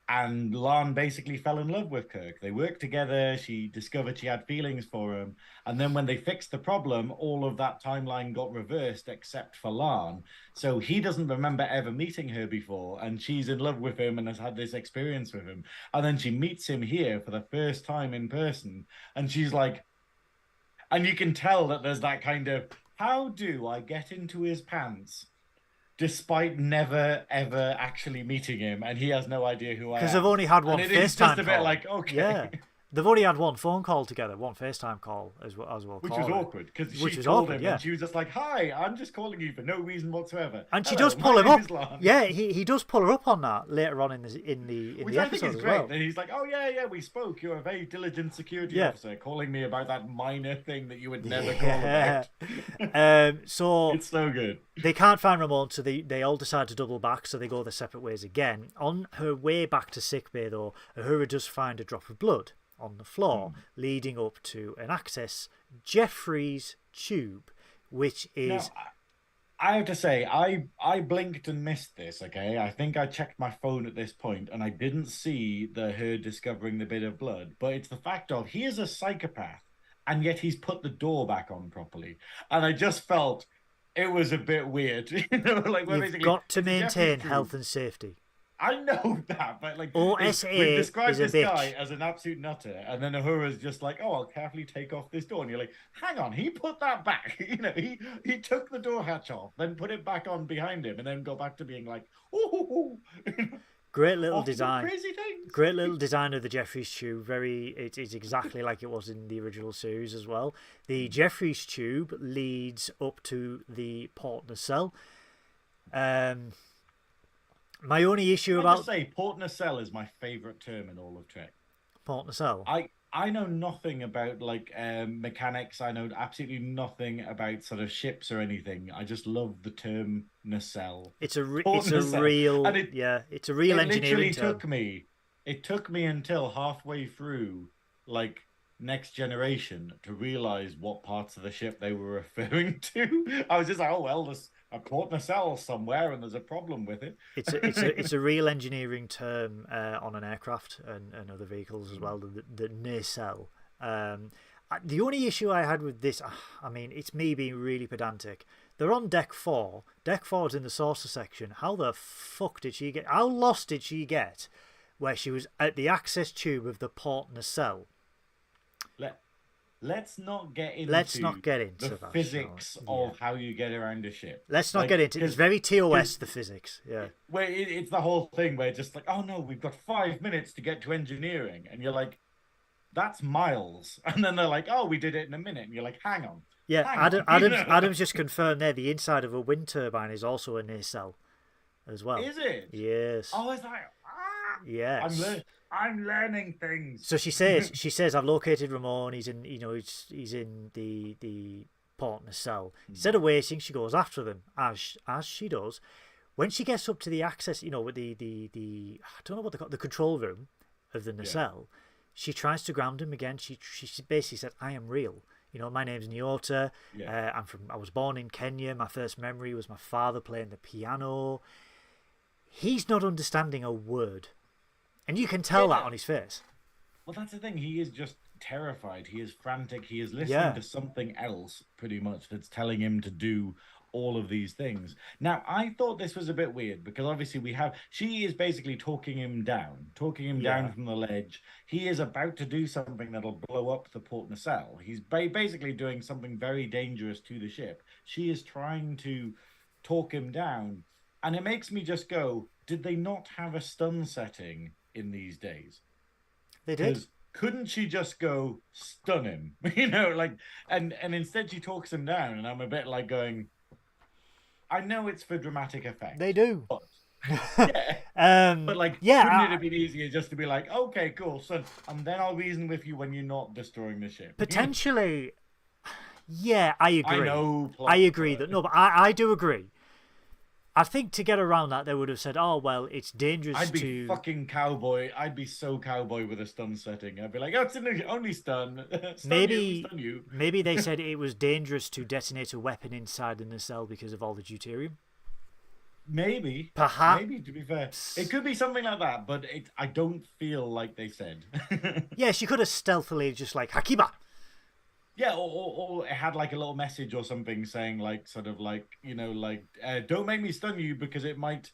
And La'an basically fell in love with Kirk. They worked together. She discovered she had feelings for him. And then when they fixed the problem, all of that timeline got reversed except for La'an. So he doesn't remember ever meeting her before. And she's in love with him and has had this experience with him. And then she meets him here for the first time in person. And she's like, and you can tell that there's that kind of, how do I get into his pants? Despite never, ever actually meeting him, and he has no idea who I am. Because they've only had one FaceTime call. It's just a bit like, okay. Yeah. They've only had one phone call together, one FaceTime call as well. Which was awkward, because she told him, and she was just like, hi, I'm just calling you for no reason whatsoever. And she does pull him up. Yeah, he does pull her up on that later on in the Which the I episode think is as great. well. And he's like, oh, yeah, we spoke. You're a very diligent security officer, calling me about that minor thing that you would never call about. So it's so good. They can't find Ramon, so they all decide to double back, so they go their separate ways again. On her way back to sickbay, though, Uhura does find a drop of blood on the floor, leading up to an access Jeffrey's tube, which is... Now, I have to say, I blinked and missed this, okay? I think I checked my phone at this point, and I didn't see her discovering the bit of blood, but it's the fact of, he is a psychopath, and yet he's put the door back on properly. And I just felt it was a bit weird. Like, you've got to maintain health and safety. I know that, but like, OSA we described this bitch. guy as an absolute nutter, and then Uhura's just like, "Oh, I'll carefully take off this door," and you're like, "Hang on, he put that back." He took the door hatch off, then put it back on behind him, and then go back to being like, "Ooh." Great little design. Crazy things. Great little design of the Jeffries tube. It's exactly like it was in the original series as well. The Jeffries tube leads up to the port nacelle. My only issue about... Port nacelle is my favourite term in all of Trek. Port nacelle? I know nothing about like mechanics. I know absolutely nothing about sort of ships or anything. I just love the term nacelle. Port It's a nacelle. And real it's a real it engineering literally term. it took me until halfway through like Next Generation to realize what parts of the ship they were referring to. I was just like, oh well, there's a port nacelle somewhere and there's a problem with it. It's a real engineering term on an aircraft and other vehicles as well. The nacelle. The only issue I had with this, I mean, it's me being really pedantic. They're on deck 4. Deck 4 is in the saucer section. How the fuck did she get? How lost did she get? Where she was at the access tube of the port nacelle. Let's not get into the that, physics of how you get around a ship. Let's not get into it. It's very TOS, the physics. Yeah. Where it's the whole thing where just like, oh no, we've got 5 minutes to get to engineering. And you're like, that's miles. And then they're like, oh, we did it in a minute. And you're like, hang on. Yeah, Adam's just confirmed there the inside of a wind turbine is also a nacelle as well. Is it? Yes. Oh, it's like, yes. I'm learning things. So she says, I've located Ramon. He's in, he's in the port nacelle. Instead of waiting, she goes after them as she does. When she gets up to the access, with the I don't know what they call the control room of the nacelle, she tries to ground him again. She basically said, I am real. My name's Nyota. Yeah. I was born in Kenya. My first memory was my father playing the piano. He's not understanding a word. And you can tell that on his face. Well, that's the thing. He is just terrified. He is frantic. He is listening to something else, pretty much, that's telling him to do all of these things. Now, I thought this was a bit weird because obviously she is basically talking him down from the ledge. He is about to do something that'll blow up the port nacelle. He's basically doing something very dangerous to the ship. She is trying to talk him down. And it makes me just go, did they not have a stun setting in these days? They did. Couldn't she just go stun him? And instead she talks him down, and I'm a bit like going, I know it's for dramatic effect. They do. But, but couldn't it have been easier just to be like, okay, cool, son, and then I'll reason with you when you're not destroying the ship? Potentially, yeah, I agree. I know. I agree that but I do agree. I think to get around that, they would have said, oh, well, it's dangerous I'd be fucking cowboy. I'd be so cowboy with a stun setting. I'd be like, oh, it's only stun. Stun you. Maybe they said it was dangerous to detonate a weapon inside the nacelle because of all the deuterium. Maybe. Perhaps. Maybe, to be fair. It could be something like that, but I don't feel like they said. Yeah, she could have stealthily just like, Hakiba! Yeah, or it had like a little message or something saying like, sort of like, don't make me stun you because it might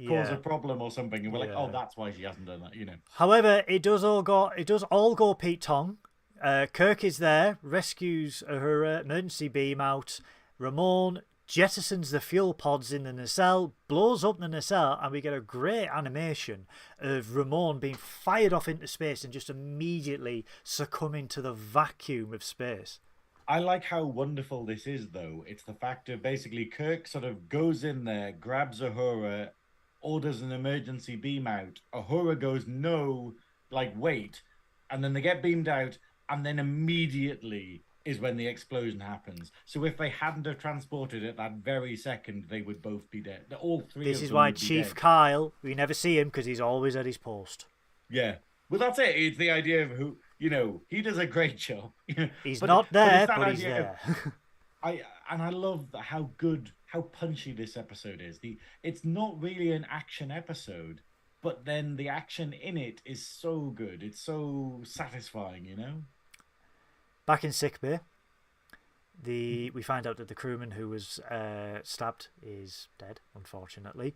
cause a problem or something. And we're like, oh, that's why she hasn't done that, However, it does all go Pete Tong. Kirk is there, rescues her emergency beam out. Ramon jettisons the fuel pods in the nacelle, blows up the nacelle, and we get a great animation of Ramon being fired off into space and just immediately succumbing to the vacuum of space. I like how wonderful this is, though. It's the fact of basically Kirk sort of goes in there, grabs Uhura, orders an emergency beam out. Uhura goes, no, wait. And then they get beamed out, and then immediately is when the explosion happens. So if they hadn't have transported it that very second, they would both be dead. All three. This is why Chief Kyle, we never see him because he's always at his post. Yeah, well, that's it. It's the idea of who he does a great job. He's not there, but he's there. I love how punchy this episode is. It's not really an action episode, but then the action in it is so good. It's so satisfying, Back in sickbay, we find out that the crewman who was stabbed is dead, unfortunately.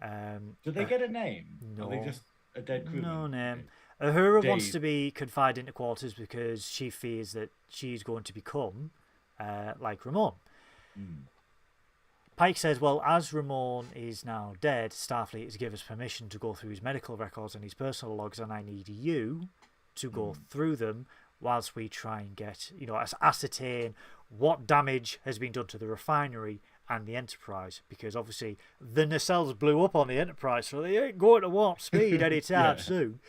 Do they get a name? No. Are they just a dead crewman? No name. Uhura wants to be confined into quarters because she fears that she's going to become like Ramon. Pike says, well, as Ramon is now dead, Starfleet has given us permission to go through his medical records and his personal logs, and I need you to go through them whilst we try and get, ascertain what damage has been done to the refinery and the Enterprise, because obviously the nacelles blew up on the Enterprise, so they ain't going to warp speed anytime soon.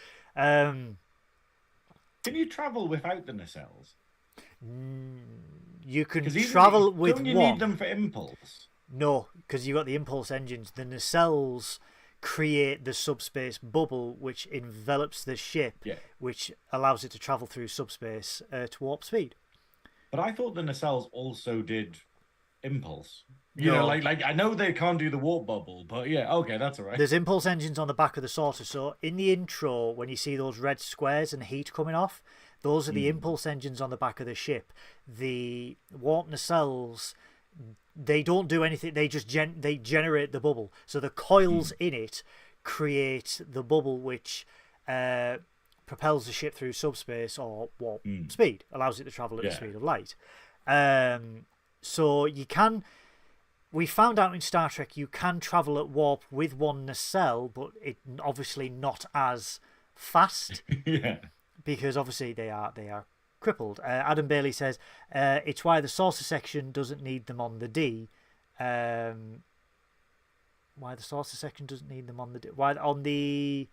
Can you travel without the nacelles? You can travel with don't you need them for impulse? No, because you've got the impulse engines. The nacelles create the subspace bubble, which envelops the ship, which allows it to travel through subspace to warp speed. But I thought the nacelles also did impulse. You know, like I know they can't do the warp bubble, but yeah, okay, that's all right. There's impulse engines on the back of the saucer. So in the intro, when you see those red squares and heat coming off, those are the impulse engines on the back of the ship. The warp nacelles, they don't do anything. They just they generate the bubble. So the coils in it create the bubble, which propels the ship through subspace or warp speed, allows it to travel at the speed of light. So you can. We found out in Star Trek you can travel at warp with one nacelle, but it obviously not as fast. Because obviously they are crippled. Adam Bailey says it's why the saucer section doesn't need them on the D. Why the saucer section doesn't need them on the D? Why on the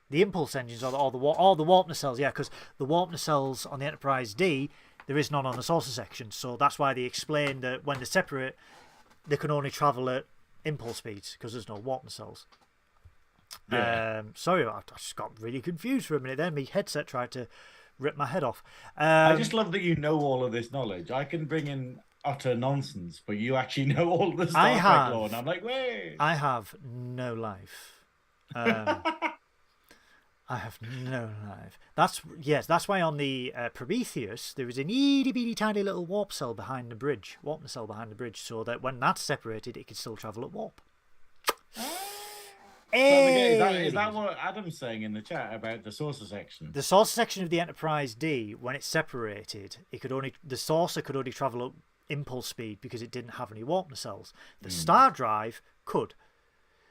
impulse engines or the warp nacelles? Yeah, because the warp nacelles on the Enterprise D, there is none on the saucer section. So that's why they explain that when they're separate, they can only travel at impulse speeds because there's no warp nacelles. Sorry, I just got really confused for a minute there. My headset tried to rip my head off. I just love that you know all of this knowledge. I can bring in utter nonsense, but you actually know all the Star Trek lore, and I'm like, wait. I have no life. I have no life. That's why on the Prometheus there is an itty bitty tiny little warp nacelle behind the bridge, so that when that's separated, it can still travel at warp. Is that what Adam's saying in the chat about the saucer section? The saucer section of the Enterprise D, when it's separated, the saucer could only travel at impulse speed because it didn't have any warp nacelles. The Star Drive could.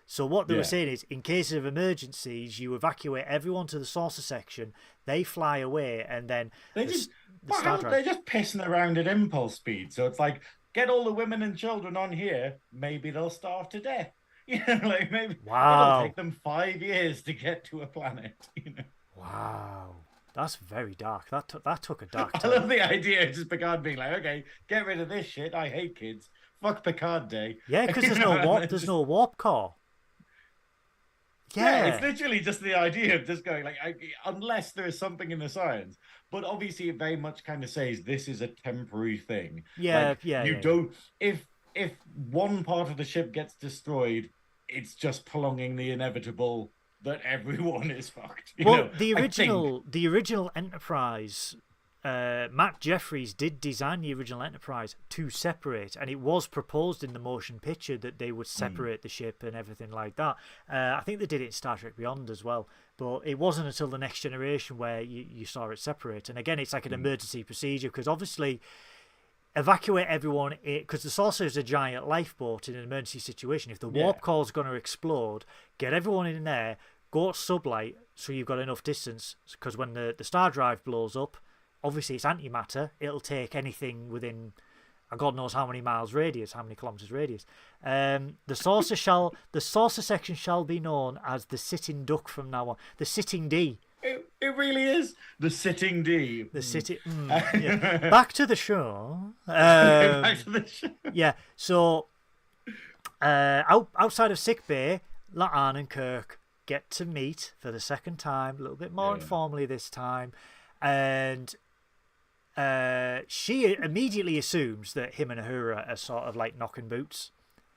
So what they were saying is, in case of emergencies, you evacuate everyone to the saucer section, they fly away, and then they're just pissing around at impulse speed. So it's like, get all the women and children on here, maybe they'll starve to death. You know, like maybe it'll take them 5 years to get to a planet. You know? Wow, that's very dark. That took a dark turn. I love the idea of just Picard being like, okay, get rid of this shit. I hate kids. Fuck Picard Day. Yeah, because there's no warp core. Yeah, it's literally just the idea of just going like, unless there is something in the science. But obviously, it very much kind of says this is a temporary thing. Don't. If one part of the ship gets destroyed, it's just prolonging the inevitable that everyone is fucked. The original Enterprise. Matt Jeffries did design the original Enterprise to separate, and it was proposed in the motion picture that they would separate the ship and everything like that. I think they did it in Star Trek Beyond as well, but it wasn't until the Next Generation where you saw it separate. And again, it's like an emergency procedure because obviously evacuate everyone, because the saucer is a giant lifeboat in an emergency situation. If the warp core is going to explode, get everyone in there, go at sublight so you've got enough distance, because when the Star Drive blows up, obviously it's antimatter. It'll take anything within God knows how many miles radius, how many kilometers radius. The saucer section shall be known as the sitting duck from now on. The sitting D. It really is the sitting D. The sitting. Yeah. Back to the show. Back to the show. Yeah. So outside of sickbay, La'an and Kirk get to meet for the second time, a little bit more informally this time, and she immediately assumes that him and Uhura are sort of like knocking boots.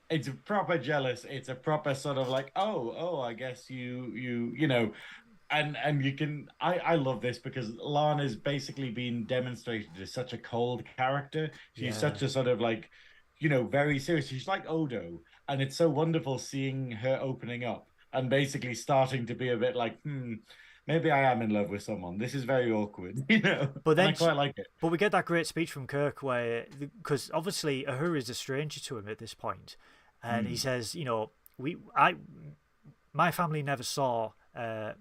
It's proper jealous. It's a proper sort of like, oh, I guess you know, and you can. I love this because Lana's basically been demonstrated as such a cold character. She's such a sort of like, you know, very serious. She's like Odo, and it's so wonderful seeing her opening up and basically starting to be a bit like, maybe I am in love with someone. This is very awkward, you know. But then I quite like it. But we get that great speech from Kirk where, because obviously Uhura is a stranger to him at this point, and he says, you know, my family never saw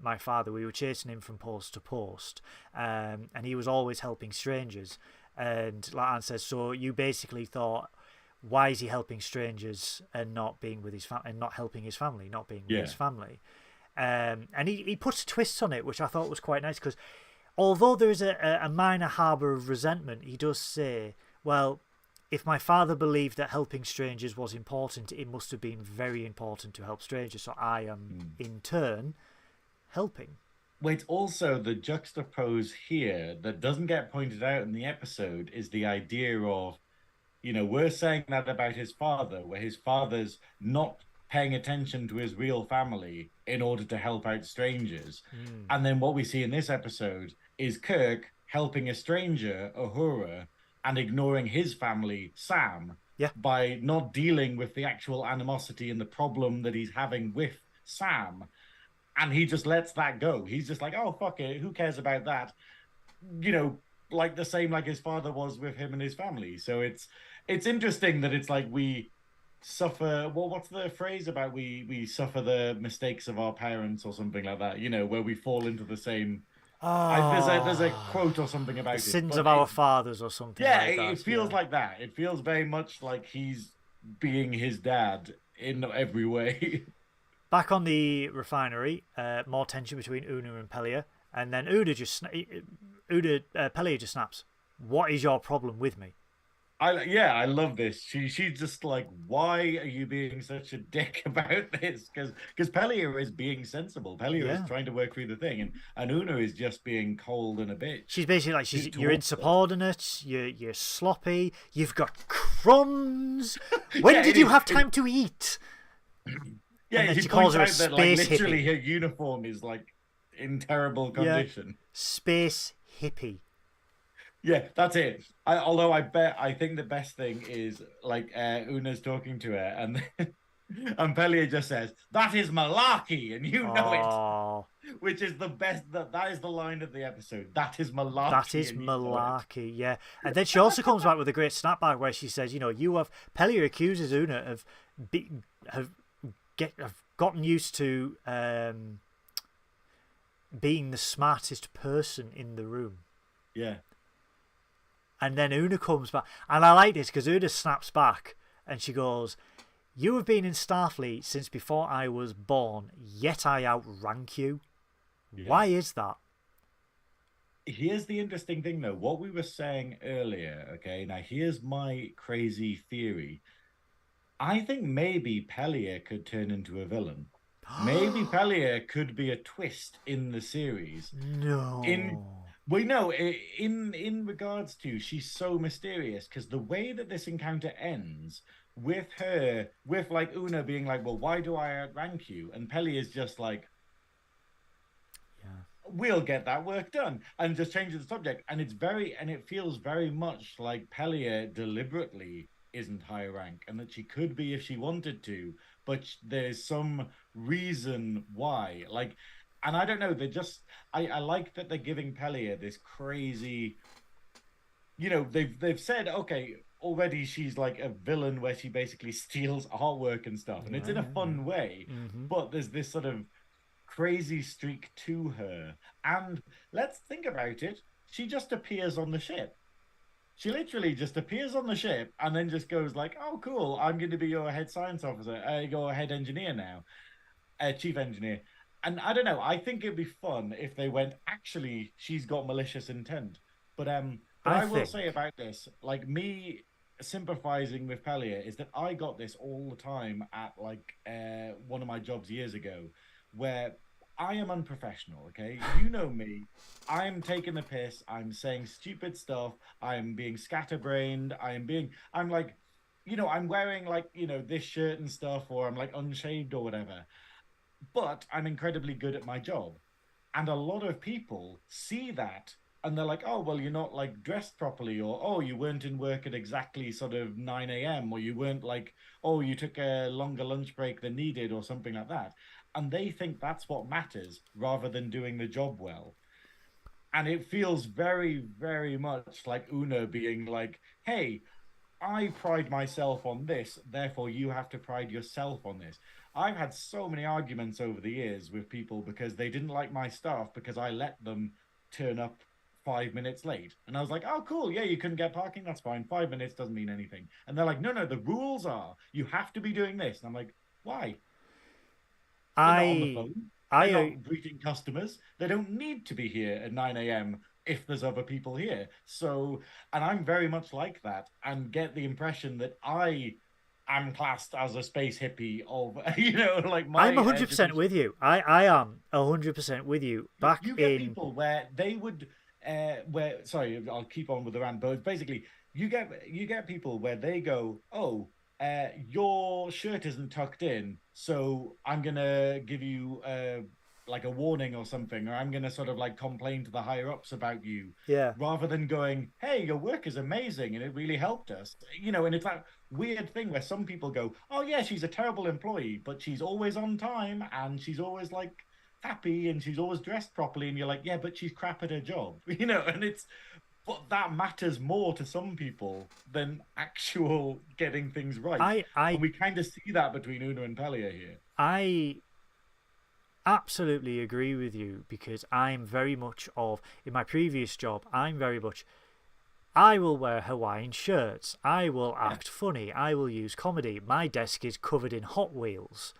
my father. We were chasing him from post to post, and he was always helping strangers. And La'an says, so you basically thought, why is he helping strangers and not being with his family and not helping his family, not being with his family? And he puts twists on it, which I thought was quite nice, because although there is a minor harbour of resentment, he does say, well, if my father believed that helping strangers was important, it must have been very important to help strangers. So I am, in turn, helping. Wait, also the juxtapose here that doesn't get pointed out in the episode is the idea of, we're saying that about his father, where his father's not paying attention to his real family in order to help out strangers. And then what we see in this episode is Kirk helping a stranger, Uhura, and ignoring his family, Sam, by not dealing with the actual animosity and the problem that he's having with Sam. And he just lets that go. He's just like, oh, fuck it. Who cares about that? Like the same like his father was with him and his family. So it's interesting that it's like we suffer, what's the phrase about we suffer the mistakes of our parents or something like that, where we fall into the same there's a quote or something about the it, sins of our fathers or something like that. It feels like that. It feels very much like he's being his dad in every way. Back on the refinery, more tension between Una and Pellier, and then Pellier just snaps, what is your problem with me? I love this. She's just like, why are you being such a dick about this? Because Pellier is being sensible. Pellier is trying to work through the thing, and Una is just being cold and a bitch. She's basically like, you're insubordinate, you're sloppy, you've got crumbs. When did you have time to eat? Yeah, and she calls her a space hippie. Literally, her uniform is like in terrible condition. Yeah. Space hippie. Yeah, that's it. I think the best thing is like Una's talking to her, and and Pellier just says, "That is malarkey," and you know it, which is the best. That is the line of the episode. That is malarkey. That is malarkey. Yeah, and then she also comes back with a great snapback where she says, Pellier accuses Una of have gotten used to being the smartest person in the room. Yeah. And then Una comes back. And I like this because Una snaps back and she goes, you have been in Starfleet since before I was born, yet I outrank you. Yeah. Why is that? Here's the interesting thing, though. What we were saying earlier, okay, now here's my crazy theory. I think maybe Pellier could turn into a villain. Maybe Pellier could be a twist in the series. No. In regards to, she's so mysterious because the way that this encounter ends with her, with like Una being like, well, why do I outrank you? And Pellier's just like, we'll get that work done, and just changes the subject. And it feels very much like Pellier deliberately isn't high rank, and that she could be if she wanted to, but there's some reason why. Like, and I don't know, I like that they're giving Pellier this crazy, they've said, okay, already she's like a villain where she basically steals artwork and stuff, and it's in a fun way, but there's this sort of crazy streak to her. And let's think about it, she just appears on the ship. She literally just appears on the ship and then just goes like, oh, cool, I'm going to be your head science officer, your head engineer now, chief engineer. And I don't know, I think it'd be fun if they went, actually, she's got malicious intent. But I will say about this, like, me sympathizing with Pellier is that I got this all the time at like one of my jobs years ago, where I am unprofessional, okay? You know me. I'm taking the piss. I'm saying stupid stuff. I'm being scatterbrained. I'm like, I'm wearing like, this shirt and stuff, or I'm like unshaved or whatever. But I'm incredibly good at my job. And a lot of people see that and they're like, oh, well, you're not like dressed properly, or, oh, you weren't in work at exactly sort of 9 a.m., or you weren't like, oh, you took a longer lunch break than needed, or something like that. And they think that's what matters rather than doing the job well. And it feels very, very much like Una being like, hey, I pride myself on this, therefore you have to pride yourself on this. I've had so many arguments over the years with people because they didn't like my stuff because I let them turn up 5 minutes late. And I was like, oh, cool, yeah, you couldn't get parking, that's fine. 5 minutes doesn't mean anything. And they're like, no, the rules are, you have to be doing this. And I'm like, why? On the phone? They're I not greeting customers. They don't need to be here at 9 a.m. if there's other people here. So, and I'm very much like that and get the impression that I am classed as a space hippie of, like I'm my 100% education. with you. I am 100% with you. Back You get in people where they would, where, sorry, I'll keep on with the rant, but basically, you get people where they go, oh, your shirt isn't tucked in, so I'm gonna give you like a warning or something, or I'm gonna sort of like complain to the higher ups about you, yeah. rather than going, hey, your work is amazing and it really helped us, and it's that weird thing where some people go, oh yeah, she's a terrible employee, but she's always on time and she's always like happy and she's always dressed properly, and you're like, yeah, but she's crap at her job, and it's but that matters more to some people than actual getting things right. I And I we kind of see that between Una and Pelia here. I absolutely agree with you because I'm very much of in my previous job, I'm very much I will wear Hawaiian shirts. I will Yeah. act funny. I will use comedy. My desk is covered in Hot Wheels.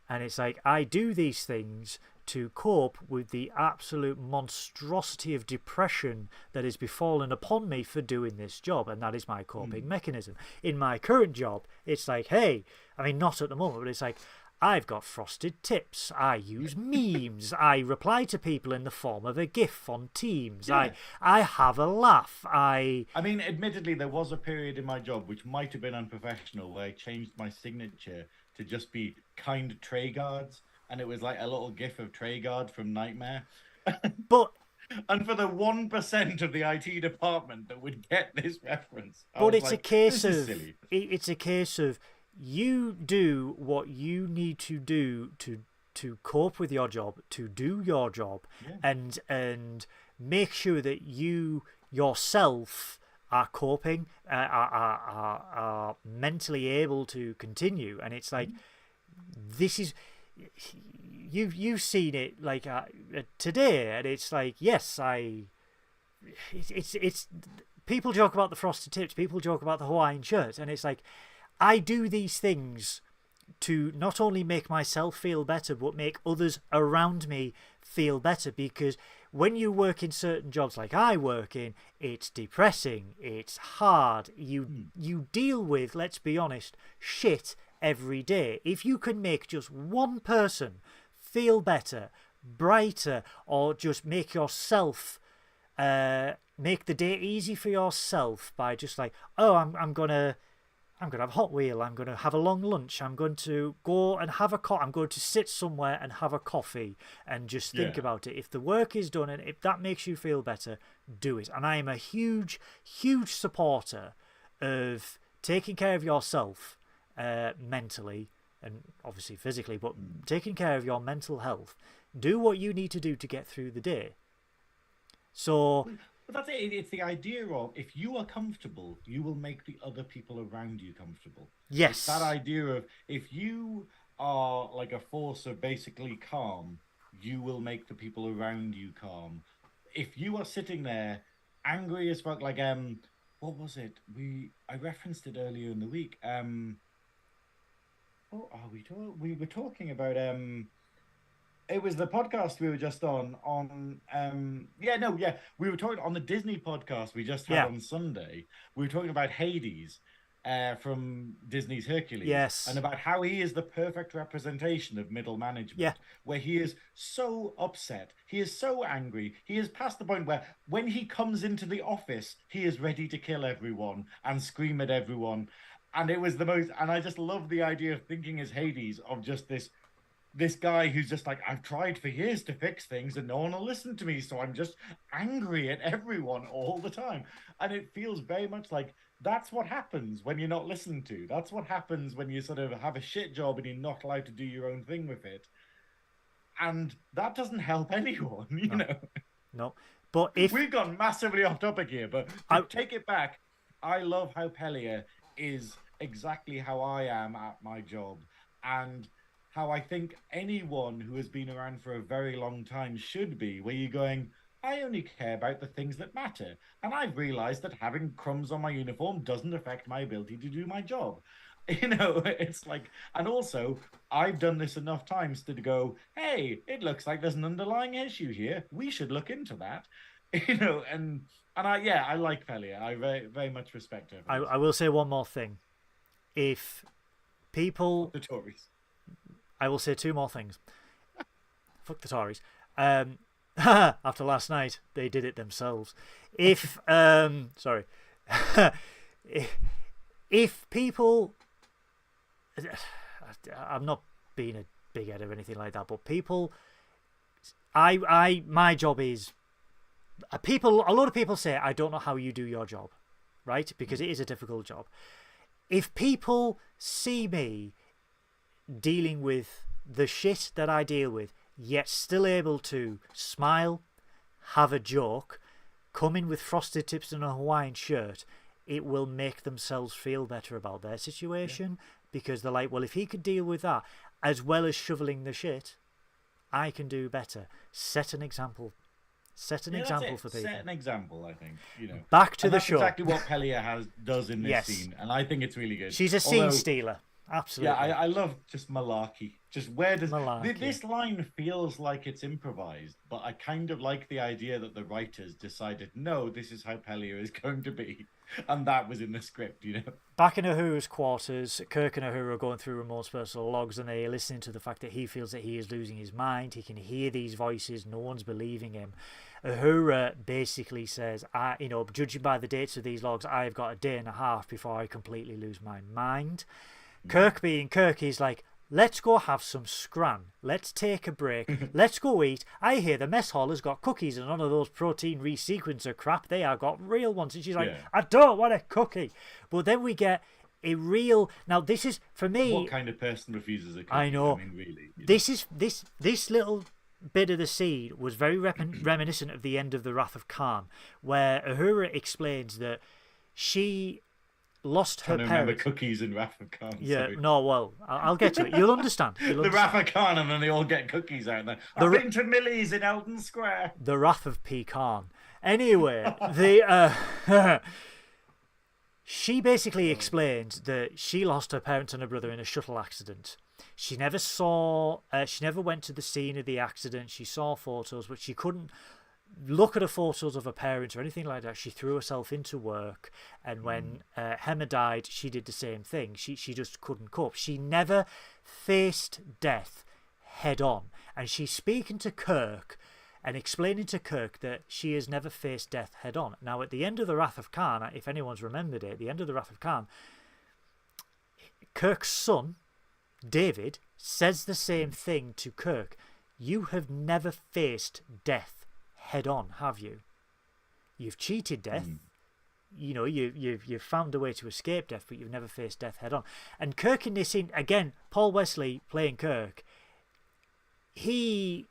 And it's like, I do these things to cope with the absolute monstrosity of depression that has befallen upon me for doing this job. And that is my coping mechanism. In my current job, it's like, hey, I mean, not at the moment, but it's like, I've got frosted tips. I use memes. I reply to people in the form of a GIF on Teams. Yeah. I have a laugh. I mean, admittedly, there was a period in my job which might have been unprofessional where I changed my signature to just be kind tray guards, and it was like a little GIF of Tray Guard from Nightmare. But And for the 1% of the IT department that would get this reference, I but was it's like, a case this is of silly. it's a case of you do what you need to do to cope with your job, to do your job, Yeah. and make sure that you yourself are coping, are mentally able to continue. And it's like this is you've seen it like today, and it's like yes, it's people joke about the frosted tips, people joke about the Hawaiian shirts, and it's like I do these things to not only make myself feel better, but make others around me feel better. Because when you work in certain jobs like I work in, it's depressing, it's hard. You deal with, let's be honest, shit every day. If you can make just one person feel better, brighter, or just make yourself make the day easy for yourself by just like, oh, I'm gonna have a Hot Wheel, I'm gonna have a long lunch, I'm going to go and have I'm going to sit somewhere and have a coffee and just think about it. If the work is done and if that makes you feel better, do it. And I am a huge supporter of taking care of yourself mentally and obviously physically, but taking care of your mental health. Do what you need to do to get through the day. So But that's it. It's the idea of if you are comfortable, you will make the other people around you comfortable. yes, It's that idea of if you are like a force of basically calm, you will make the people around you calm. If you are sitting there angry as fuck, like what was it? I referenced it earlier in the week. What are we talking? We were talking about it was the podcast we were just on we were talking on the Disney podcast we just had on Sunday. We were talking about Hades from Disney's Hercules, yes, and about how he is the perfect representation of middle management, where he is so upset, he is so angry, he is past the point where when he comes into the office he is ready to kill everyone and scream at everyone. And it was the most, and I just love the idea of thinking as Hades of just this guy who's just like, I've tried for years to fix things and no one will listen to me, so I'm just angry at everyone all the time. And it feels very much like that's what happens when you're not listened to. That's what happens when you sort of have a shit job and you're not allowed to do your own thing with it. And that doesn't help anyone, you know. No. But if we've gone massively off topic here, but to take it back, I love how Pelia is exactly how I am at my job, and how I think anyone who has been around for a very long time should be, where you're going, I only care about the things that matter. And I've realized that having crumbs on my uniform doesn't affect my ability to do my job. It's like, and also I've done this enough times to go, hey, it looks like there's an underlying issue here. We should look into that. And I like Pelia. I very, very much respect her. I will say one more thing. If people... The Tories. I will say two more things. Fuck the Tories. After last night, they did it themselves. If... sorry. If people... I'm not being a big head or anything like that, but people... My job is... A lot of people say, I don't know how you do your job, right? Because it is a difficult job. If people see me dealing with the shit that I deal with, yet still able to smile, have a joke, come in with frosted tips and a Hawaiian shirt, it will make themselves feel better about their situation, because they're like, well, if he could deal with that, as well as shoveling the shit, I can do better. Set an example. Set an example for people. Set an example, I think. Back to the that's show. Exactly what Pelia does in this scene, and I think it's really good. She's a scene stealer. Absolutely. Yeah, I love just malarkey. Just where does malarkey. This line feels like it's improvised, but I kind of like the idea that the writers decided, no, this is how Pelia is going to be, and that was in the script. Back in Uhura's quarters, Kirk and Uhura are going through Ramon's personal logs, and they're listening to the fact that he feels that he is losing his mind. He can hear these voices. No one's believing him. Uhura basically says, judging by the dates of these logs, I've got a day and a half before I completely lose my mind. Kirk being Kirk, he's like, let's go have some scran. Let's take a break. Let's go eat. I hear the mess hall has got cookies and none of those protein resequencer crap. They are got real ones. And she's like, I don't want a cookie. But then we get a real... Now, this is, for me... What kind of person refuses a cookie? I know. I mean, really. This little bit of the scene was very reminiscent of the end of The Wrath of Khan, where Uhura explains that she... lost her parents. Remember cookies in Wrath of Khan. Yeah, sorry. No, well, I'll get to it. You'll understand. The Wrath of Khan, and then they all get cookies out there. I've been to Millie's in Eldon Square. The Wrath of Pecan. Anyway, she basically explained that she lost her parents and her brother in a shuttle accident. She never went to the scene of the accident. She saw photos, but she couldn't look at the photos of her parents or anything like that. She threw herself into work, and when Hema died, she did the same thing. She just couldn't cope. She never faced death head on, and she's speaking to Kirk and explaining to Kirk that she has never faced death head on. Now, at the end of The Wrath of Khan, if anyone's remembered it, at the end of The Wrath of Khan, Kirk's son, David, says the same thing to Kirk. You have never faced death head on, have you? You've cheated death. You've found a way to escape death, but you've never faced death head on. And Kirk in this scene, again, Paul Wesley playing Kirk, he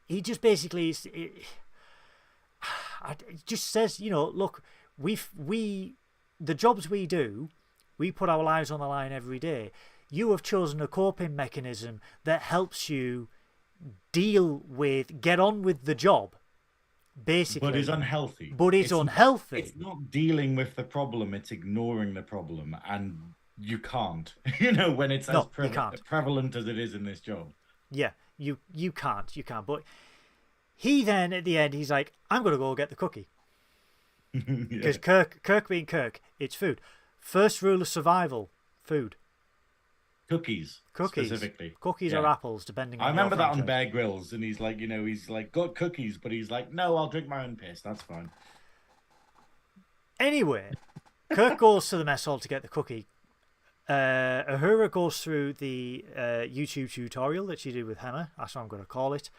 just basically just says, look, the jobs we do, we put our lives on the line every day. You have chosen a coping mechanism that helps you get on with the job, basically. But is unhealthy. Unhealthy. It's not dealing with the problem, it's ignoring the problem. And you can't, when it's as prevalent as it is in this job. Yeah, you can't. But he then, at the end, he's like, I'm going to go get the cookie. Because Kirk being Kirk, it's food. First rule of survival, food. Cookies specifically. Cookies or apples, depending on I remember that on Bear Grylls, and he's like, got cookies, but he's like, no, I'll drink my own piss, that's fine. Anyway, Kirk goes to the mess hall to get the cookie. Uhura goes through the YouTube tutorial that she did with Hema, that's what I'm going to call it.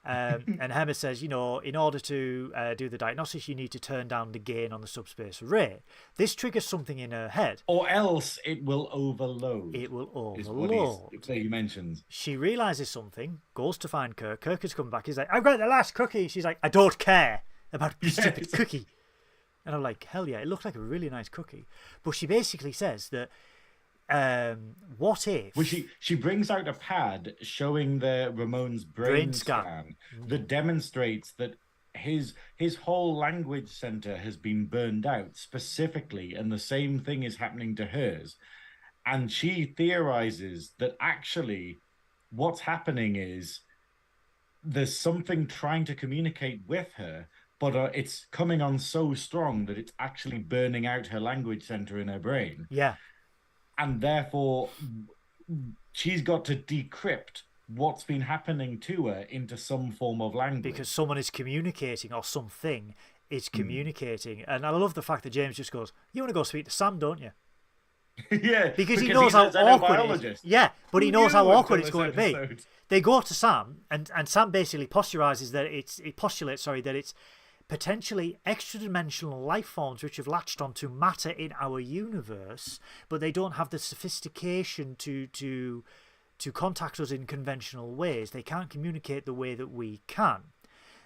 And Hema says, in order to do the diagnosis, you need to turn down the gain on the subspace array. This triggers something in her head. Or else it will overload. It will overload. Is what he mentions. She realises something, goes to find Kirk. Kirk has come back. He's like, I've got the last cookie. She's like, I don't care about the stupid cookie. And I'm like, hell yeah, it looked like a really nice cookie. But she basically says that, what if... Well, she brings out a pad showing the Ramon's brain scan that demonstrates that his whole language center has been burned out specifically, and the same thing is happening to hers. And she theorizes that actually what's happening is there's something trying to communicate with her, but it's coming on so strong that it's actually burning out her language center in her brain. Yeah. And therefore, she's got to decrypt what's been happening to her into some form of language. Because someone is communicating, or something is communicating. And I love the fact that James just goes, "You want to go speak to Sam, don't you?" Yeah, because he knows how awkward it is. Yeah, but he knows how awkward it's going to be. They go to Sam, and Sam basically postulates that it's potentially extra-dimensional life forms which have latched onto matter in our universe, but they don't have the sophistication to contact us in conventional ways. They can't communicate the way that we can.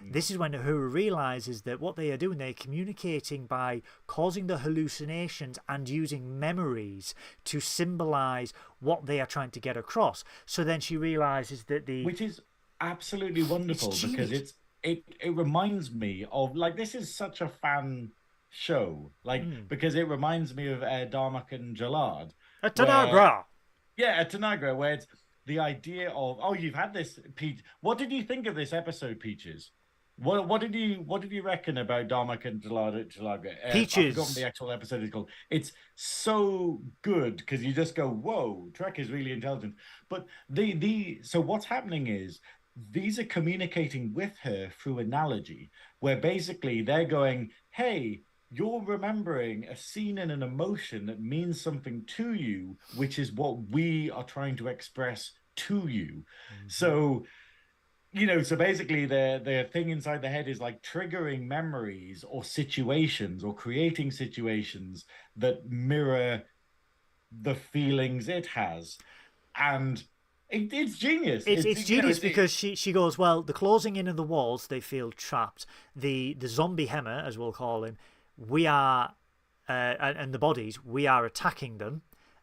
This is when Uhura realizes that what they are doing, they're communicating by causing the hallucinations and using memories to symbolize what they are trying to get across. So then she realizes that which is absolutely wonderful, because it reminds me of, like, this is such a fan show, like, because it reminds me of Darmok and Jalad. At Tanagra. At Tanagra, where it's the idea of, oh, you've had this, Peach. What did you think of this episode, Peaches? What did you reckon about Darmok and Jalad? Peaches. I've forgotten the actual episode is called. It's so good because you just go, whoa, Trek is really intelligent. But so what's happening is these are communicating with her through analogy, where basically they're going, hey, you're remembering a scene and an emotion that means something to you, which is what we are trying to express to you. So, so basically the thing inside the head is like triggering memories or situations or creating situations that mirror the feelings it has. And it's genius. It's genius because she goes, well, the closing in of the walls, they feel trapped. The zombie Hemmer, as we'll call him, we are, and the bodies, we are attacking them.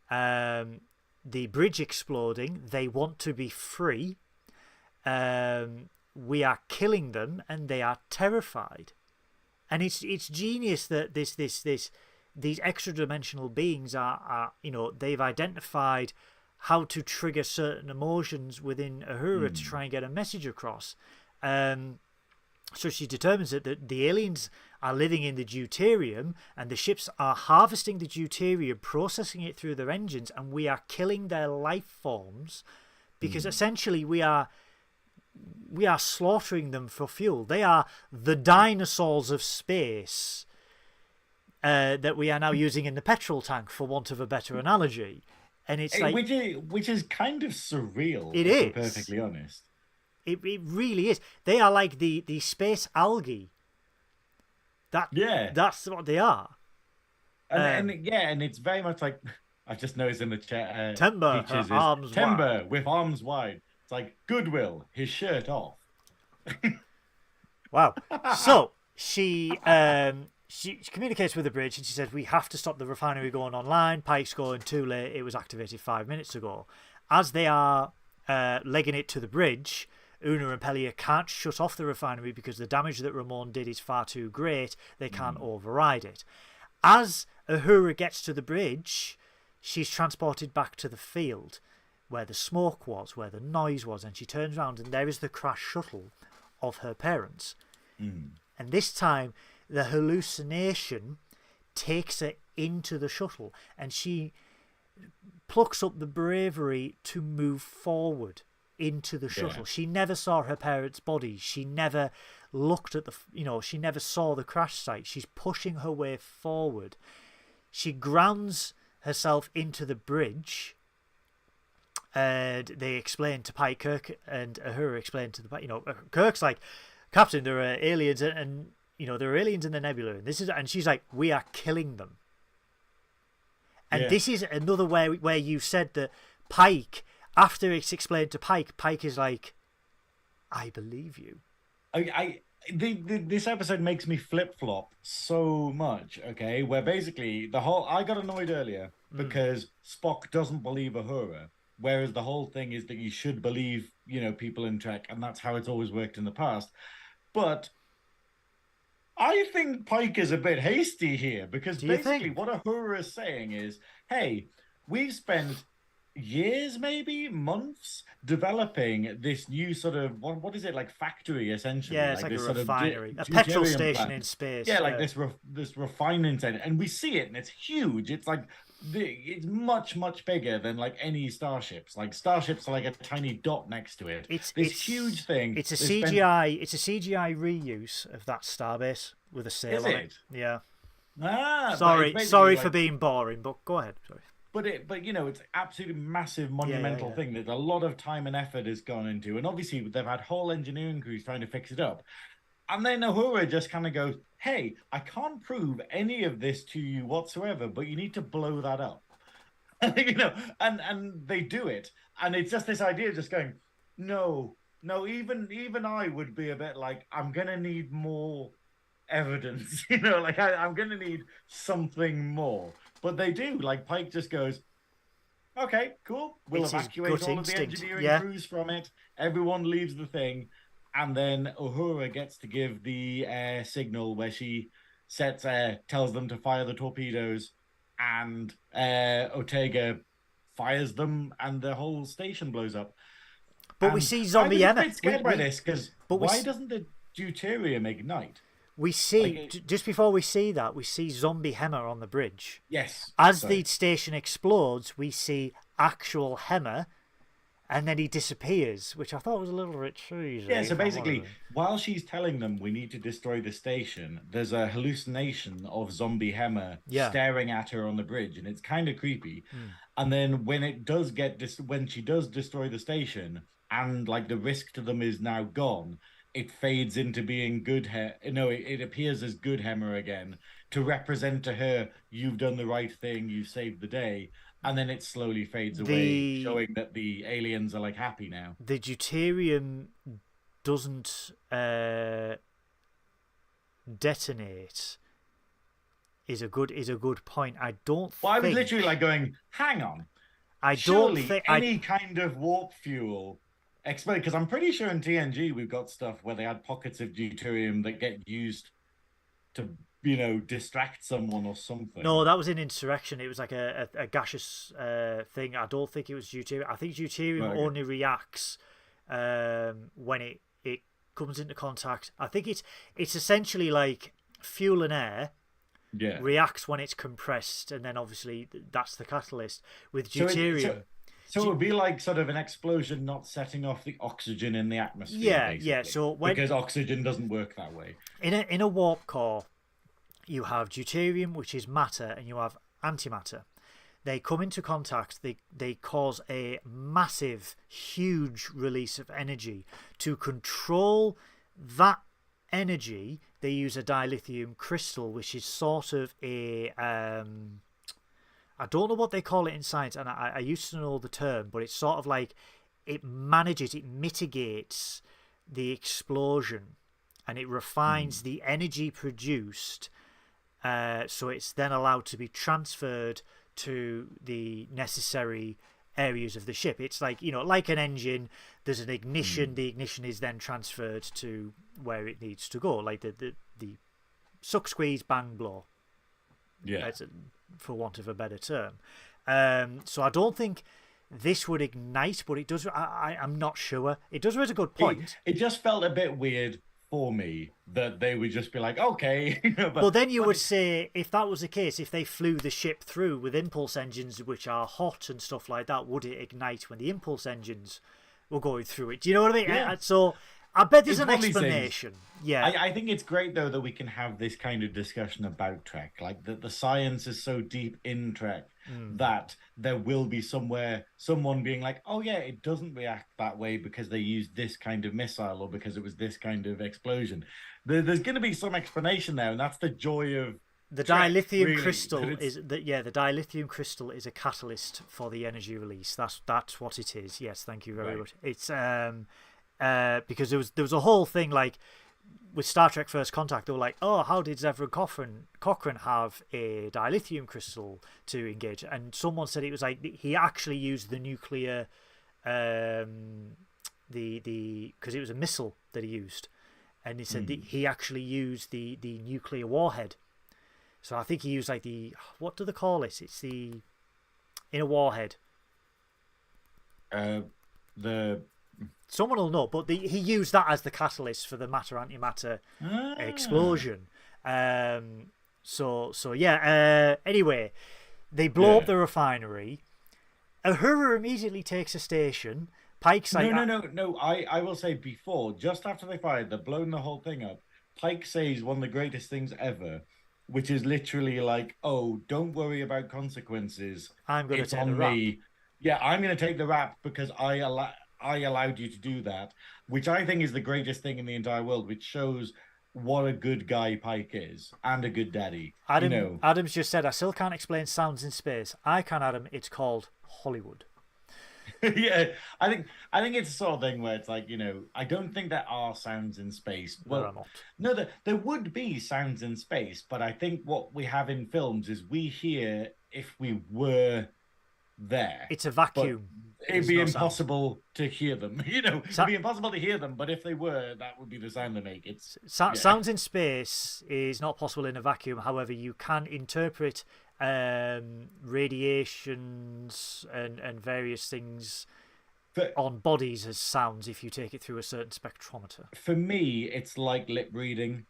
The bridge exploding, they want to be free. We are killing them, and they are terrified. And it's genius that these extra-dimensional beings are they've identified how to trigger certain emotions within Uhura to try and get a message across. So she determines that the aliens are living in the deuterium, and the ships are harvesting the deuterium, processing it through their engines, and we are killing their life forms because essentially we are slaughtering them for fuel. They are the dinosaurs of space that we are now using in the petrol tank, for want of a better analogy. And it's like, which is kind of surreal. It is, to be perfectly honest. It really is. They are like the space algae. That's what they are. And it's very much like, I just noticed in the chat. Timber, arms Timber wide. With arms wide. It's like Goodwill, his shirt off. Wow. So she communicates with the bridge, and she says, we have to stop the refinery going online. Pike's going, too late. It was activated 5 minutes ago. As they are legging it to the bridge, Una and Pellier can't shut off the refinery because the damage that Ramon did is far too great. They can't override it. As Uhura gets to the bridge, she's transported back to the field where the smoke was, where the noise was, and she turns around and there is the crash shuttle of her parents. And this time, the hallucination takes her into the shuttle, and she plucks up the bravery to move forward into the shuttle. She never saw her parents' bodies. She never looked at she never saw the crash site. She's pushing her way forward. She grounds herself into the bridge, and they explain to Pike, Kirk and Uhura explain to the Pike, Kirk's like, Captain, there are aliens, and there are aliens in the nebula, and she's like, we are killing them. And this is another where you said that Pike, after it's explained to Pike, Pike is like, I believe you. This episode makes me flip-flop so much, okay? Where basically I got annoyed earlier because Spock doesn't believe Uhura, whereas the whole thing is that you should believe, people in Trek, and that's how it's always worked in the past. But I think Pike is a bit hasty here because Do you basically think? what Uhura is saying is, hey, we've spent years, maybe months, developing this new sort of what is it like factory essentially, Yeah, it's like like a this sort of refinery, a petrol deuterium station plant. in space. Yeah, like Yeah, this refining center, and we see it, and it's huge. It's like it's much bigger than like any starships. Like starships are like a tiny dot next to it. it's This huge it's thing. it's a They spent. CGI. It's a CGI reuse of that starbase with a Is sail on it. it? Yeah. But it's basically Sorry for like being boring, but go ahead. Sorry. but you know, it's absolutely massive, Yeah, monumental yeah. thing that a lot of time and effort has gone into, and obviously they've had whole engineering crews trying to fix it up. And then Uhura just kind of goes, "Hey, I can't prove any of this to you whatsoever, but you need to blow that up." You know, and they do it, and it's just this idea of just going, "No, no, even I would be a bit like, I'm gonna need more evidence, you know, like I'm gonna need something more." But they do, like Pike just goes, okay, cool. We'll It's his evacuate gut all of the instinct. engineering Yeah. crews from it. Everyone leaves the thing, and then Uhura gets to give the signal where she tells them to fire the torpedoes, and Ortega fires them, and the whole station blows up. But we And see I Zombie was a Emma. bit scared by this because But we why doesn't the deuterium ignite? we Like, see just before we see that, we see Zombie Hemmer on the bridge. yes, As the sorry. station explodes, we see actual Hemmer, and then he disappears, which I thought was a little bit cheesy. Yeah, so If I'm basically, honest. while she's telling them we need to destroy the station, there's a hallucination of Zombie Hemmer Yeah. staring at her on the bridge, and it's kind of creepy. And then when it does when she does destroy the station, and like the risk to them is now gone, it fades into being good. No, it appears as good Hemmer again to represent to her, you've done the right thing, you saved the day. And then it slowly fades away, The showing that the aliens are like happy now. the deuterium doesn't detonate is a good point. I don't Well, I was think literally like going, hang on. I don't Surely think I any kind of warp fuel explode, because I'm pretty sure in TNG we've got stuff where they had pockets of deuterium that get used to, you know, distract someone or something. no, that was in Insurrection. It was like a gaseous thing. I don't think it was deuterium. I think deuterium Okay. only reacts when it comes into contact. I think it's essentially like fuel and air Yeah. reacts when it's compressed, and then obviously that's the catalyst. With So deuterium, so it would be like sort of an explosion not setting off the oxygen in the atmosphere, yeah, basically. So because oxygen doesn't work that way. in a warp core, you have deuterium, which is matter, and you have antimatter. They come into contact, they cause a massive, huge release of energy. To control that energy, they use a dilithium crystal, which is sort of a I don't know what they call it in science, and I used to know the term, but it's sort of like it mitigates the explosion, and it refines the energy produced, so it's then allowed to be transferred to the necessary areas of the ship. It's like, you know, like an engine, there's an ignition, the ignition is then transferred to where it needs to go, like the suck, squeeze, bang, blow. Yeah. For want of a better term. So I don't think this would ignite, but it does. I'm not sure. It does raise a good point. It just felt a bit weird for me that they would just be like, okay. But then you would say, if that was the case, if they flew the ship through with impulse engines which are hot and stuff like that, would it ignite when the impulse engines were going through it? Do you know what I mean? Yeah. So I bet there's It's an one of these things. explanation. Yeah. I think it's great though that we can have this kind of discussion about Trek. Like that the science is so deep in Trek that there will be someone being like, oh yeah, it doesn't react that way because they used this kind of missile or because it was this kind of explosion. There's going to be some explanation there, and that's the joy of The Trek, dilithium really, crystal that it's- is that the dilithium crystal is a catalyst for the energy release. That's what it is. Yes, thank you very Right. much. It's because there was a whole thing like with Star Trek First Contact. They were like, oh, how did Zefram Cochrane have a dilithium crystal to engage? And someone said it was like he actually used the nuclear because it was a missile that he used. and he said that he actually used the nuclear warhead. So I think he used like what do they call it? It's in a warhead. Someone will know, but he used that as the catalyst for the matter-antimatter explosion. So yeah. Anyway, they blow up the refinery. Uhura immediately takes a station. Pike's like, no. I will say before, just after they fired, they've blown the whole thing up. Pike says one of the greatest things ever, which is literally like, "Oh, don't worry about consequences. I'm going to take the rap. Me. Yeah, I'm going to take the rap because I allowed you to do that," which I think is the greatest thing in the entire world, which shows what a good guy Pike is and a good daddy. Adam's just said, "I still can't explain sounds in space." I can, Adam. It's called Hollywood. Yeah, I think it's the sort of thing where it's like, I don't think there are sounds in space. Well, no, there would be sounds in space, but I think what we have in films is we hear if we were there. It's a vacuum. It'd be impossible to hear them. It'd be impossible to hear them, but if they were, that would be the sound they make. Sounds in space is not possible in a vacuum. However, you can interpret radiations and various things on bodies as sounds if you take it through a certain spectrometer. For me, it's like lip reading.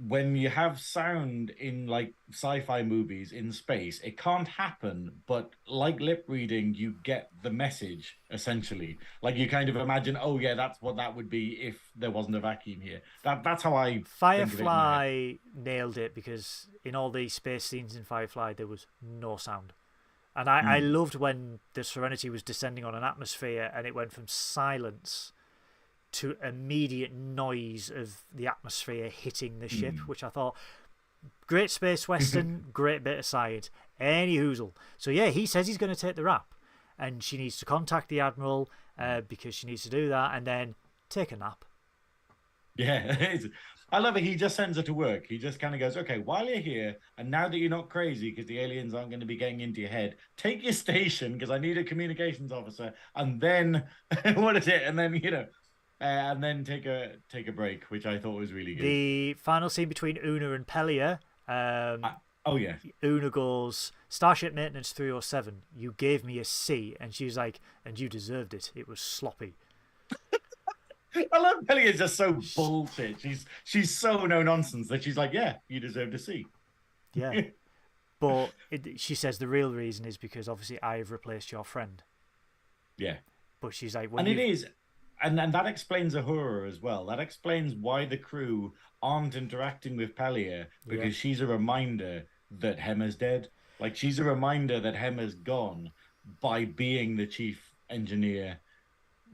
When you have sound in like sci-fi movies in space, it can't happen, but like lip reading, you get the message essentially. Like you kind of imagine, oh yeah, that's what that would be if there wasn't a vacuum here. That's how I Firefly nailed it, because in all the space scenes in Firefly there was no sound. And I loved when the Serenity was descending on an atmosphere and it went from silence to immediate noise of the atmosphere hitting the ship, which I thought, great space western, great bit of science. Any hoozle. So yeah, he says he's going to take the rap, and she needs to contact the Admiral because she needs to do that, and then take a nap. Yeah, I love it. He just sends her to work. He just kind of goes, okay, while you're here, and now that you're not crazy because the aliens aren't going to be getting into your head, take your station because I need a communications officer, and then what is it? And then and then take a break, which I thought was really good. The final scene between Una and Pelia. Oh yeah. Una goes, "Starship Maintenance 307. You gave me a C," and she's like, "And you deserved it. It was sloppy." I love Pelia's just so bullshit. She's so no nonsense that she's like, "Yeah, you deserved a C." Yeah, but she says the real reason is because obviously I have replaced your friend. Yeah, but she's like, and it is. And that explains Uhura as well. That explains why the crew aren't interacting with Pelia, because she's a reminder that Hemmer's dead. Like, she's a reminder that Hemmer's gone by being the chief engineer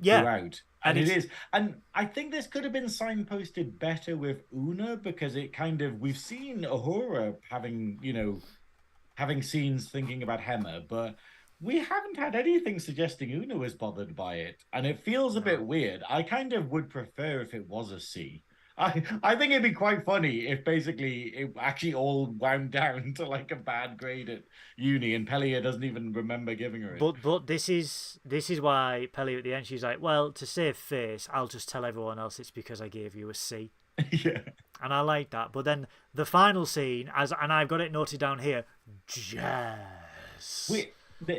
throughout. And it is. And I think this could have been signposted better with Una, because it kind of, we've seen Uhura having scenes thinking about Hemmer, but we haven't had anything suggesting Una was bothered by it, and it feels a bit weird. I kind of would prefer if it was a C. I think it'd be quite funny if basically it actually all wound down to like a bad grade at uni, and Pelia doesn't even remember giving her it. But this is why Pelia at the end, she's like, well, to save face, I'll just tell everyone else it's because I gave you a C. Yeah. And I like that. But then the final scene, and I've got it noted down here, jazz.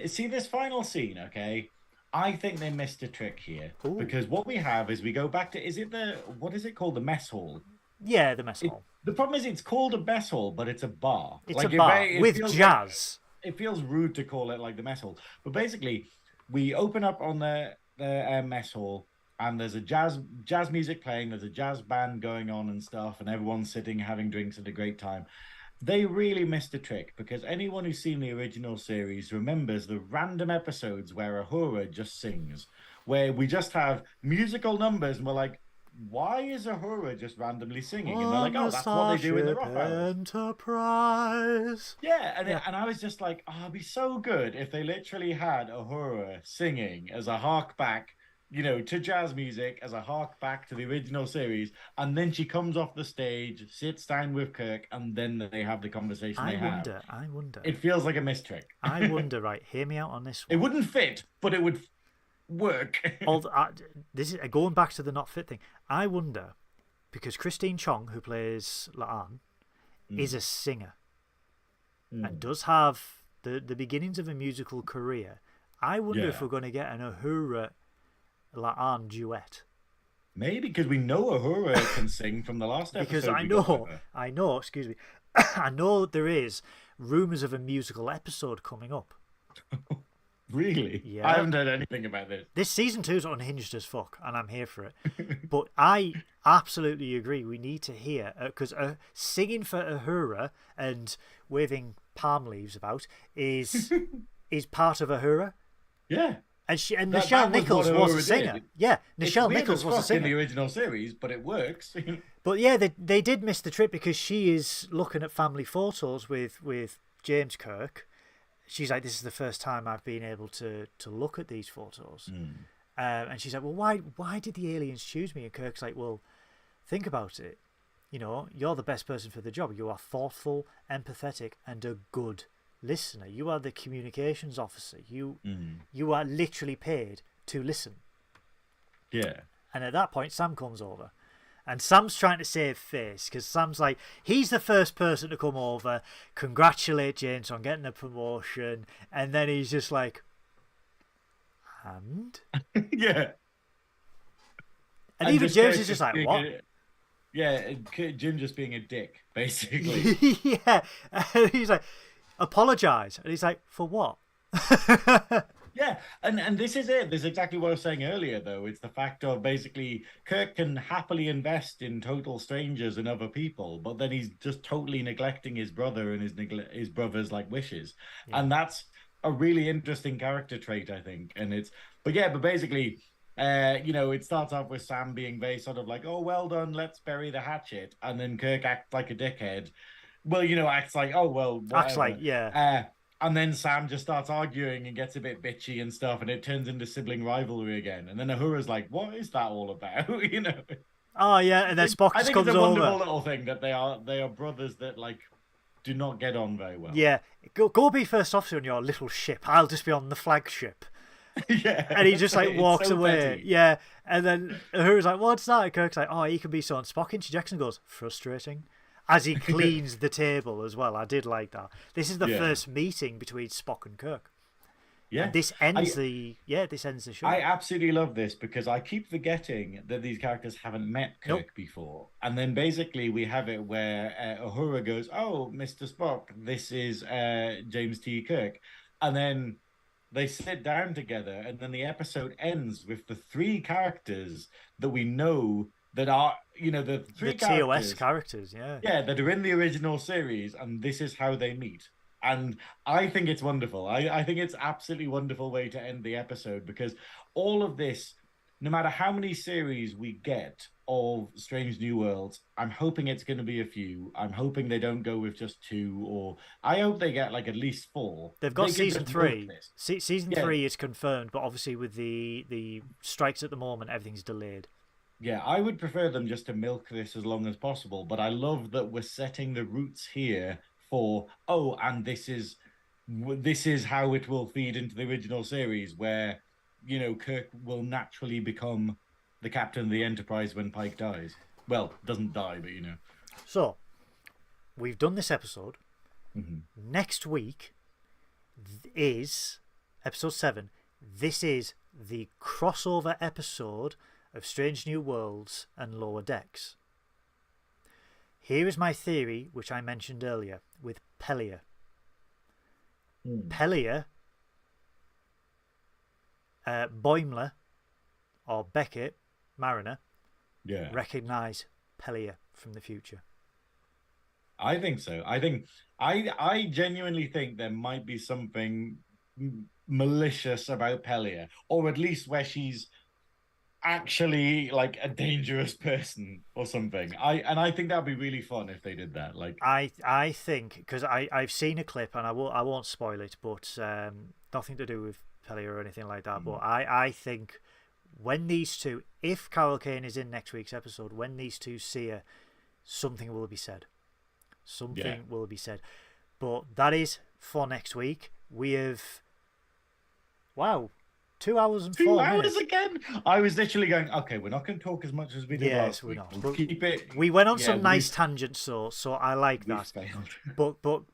See this final scene, okay? I think they missed a trick here. Ooh. Because what we have is we go back to, what is it called? The mess hall? Yeah, the mess hall. The problem is it's called a mess hall, but it's a bar. It's a bar with jazz. It feels rude to call it like the mess hall. But basically, we open up on the mess hall, and there's a jazz music playing, there's a jazz band going on and stuff, and everyone's sitting having drinks at a great time. They really missed a trick, because anyone who's seen the original series remembers the random episodes where Uhura just sings, where we just have musical numbers and we're like, why is Uhura just randomly singing? And they're like, oh, that's what they do in the rock hours. Enterprise. Yeah, and I was just like, oh, it'd be so good if they literally had Uhura singing as a hark back, to jazz music, as a hark back to the original series, and then she comes off the stage, sits down with Kirk, and then they have the conversation I wonder. It feels like a mistrick. I wonder, right, hear me out on this one. It wouldn't fit, but it would work. This is going back to the not fit thing. I wonder because Christine Chong, who plays La'an, is a singer and does have the beginnings of a musical career. I wonder if we're going to get an Uhura La'an duet. Maybe, because we know Uhura can sing from the last episode. Because I know, excuse me, I know there is rumours of a musical episode coming up. Really? Yeah. I haven't heard anything about this. This season 2 is unhinged as fuck, and I'm here for it. But I absolutely agree. We need to hear, because singing for Uhura and waving palm leaves about is part of Uhura. Yeah. And Nichelle Nichols was a singer. Did. Yeah, Nichelle Nichols was a singer in the original series, but it works. But yeah, they did miss the trick because she is looking at family photos with James Kirk. She's like, this is the first time I've been able to look at these photos. And she's like, well, why did the aliens choose me? And Kirk's like, well, think about it. You know, you're the best person for the job. You are thoughtful, empathetic, and a good listener. You are the communications officer. You are literally paid to listen. Yeah. And at that point, Sam comes over. And Sam's trying to save face because Sam's like, he's the first person to come over, congratulate James on getting a promotion, and then he's just like, and? Yeah. And even James is just like, what? Jim just being a dick, basically. Yeah. And he's like, apologise. And he's like, for what? Yeah, and this is it. This is exactly what I was saying earlier, though. It's the fact of basically Kirk can happily invest in total strangers and other people, but then he's just totally neglecting his brother and his brother's like wishes, and that's a really interesting character trait, I think. And but basically, it starts off with Sam being very sort of like, oh, well done, let's bury the hatchet, and then Kirk acts like a dickhead. Well, acts like, oh well, whatever. Acts like, yeah. And then Sam just starts arguing and gets a bit bitchy and stuff, and it turns into sibling rivalry again. And then Uhura's like, what is that all about? Oh, yeah, and then Spock just comes over. I think it's a wonderful little thing that they are brothers that, like, do not get on very well. Yeah. Go be first officer on your little ship. I'll just be on the flagship. Yeah. And he just, like, walks so away. petty. Yeah. And then Uhura's like, what's that? And Kirk's like, oh, he can be so on Spock. And Jackson goes, frustrating. As he cleans the table as well. I did like that. This is the first meeting between Spock and Kirk. Yeah. And this ends the show. I absolutely love this because I keep forgetting that these characters haven't met Kirk before. And then basically we have it where Uhura goes, oh, Mr. Spock, this is James T. Kirk. And then they sit down together and then the episode ends with the three characters that we know that are, the three TOS characters, yeah. Yeah, that are in the original series, and this is how they meet. And I think it's wonderful. I think it's absolutely wonderful way to end the episode because all of this, no matter how many series we get of Strange New Worlds, I'm hoping it's going to be a few. I'm hoping they don't go with just 2, or I hope they get like at least 4. They've got season 3. Season 3 is confirmed, but obviously with the strikes at the moment, everything's delayed. Yeah, I would prefer them just to milk this as long as possible, but I love that we're setting the roots here for, and this is how it will feed into the original series, where, Kirk will naturally become the captain of the Enterprise when Pike dies. Well, doesn't die, but So, we've done this episode. Mm-hmm. Next week is episode 7. This is the crossover episode of Strange New Worlds and Lower Decks. Here is my theory, which I mentioned earlier, with Pelia. Pelia, Boimler, or Beckett, Mariner, recognise Pelia from the future. I think so. I genuinely think there might be something malicious about Pelia, or at least where she's actually like a dangerous person or something. I think that'd be really fun if they did that. Like I think, because I've seen a clip and I won't spoil it, but nothing to do with Pelia or anything like that. But I think when these two, if Carol Kane is in next week's episode, when these two see her, something will be said. Something will be said. But that is for next week. We have 2 hours and 2 4 hours minutes. again. I was literally going, okay, we're not going to talk as much as we did last we're week. not. We'll keep it. We went on some nice tangents, so I like that. Failed.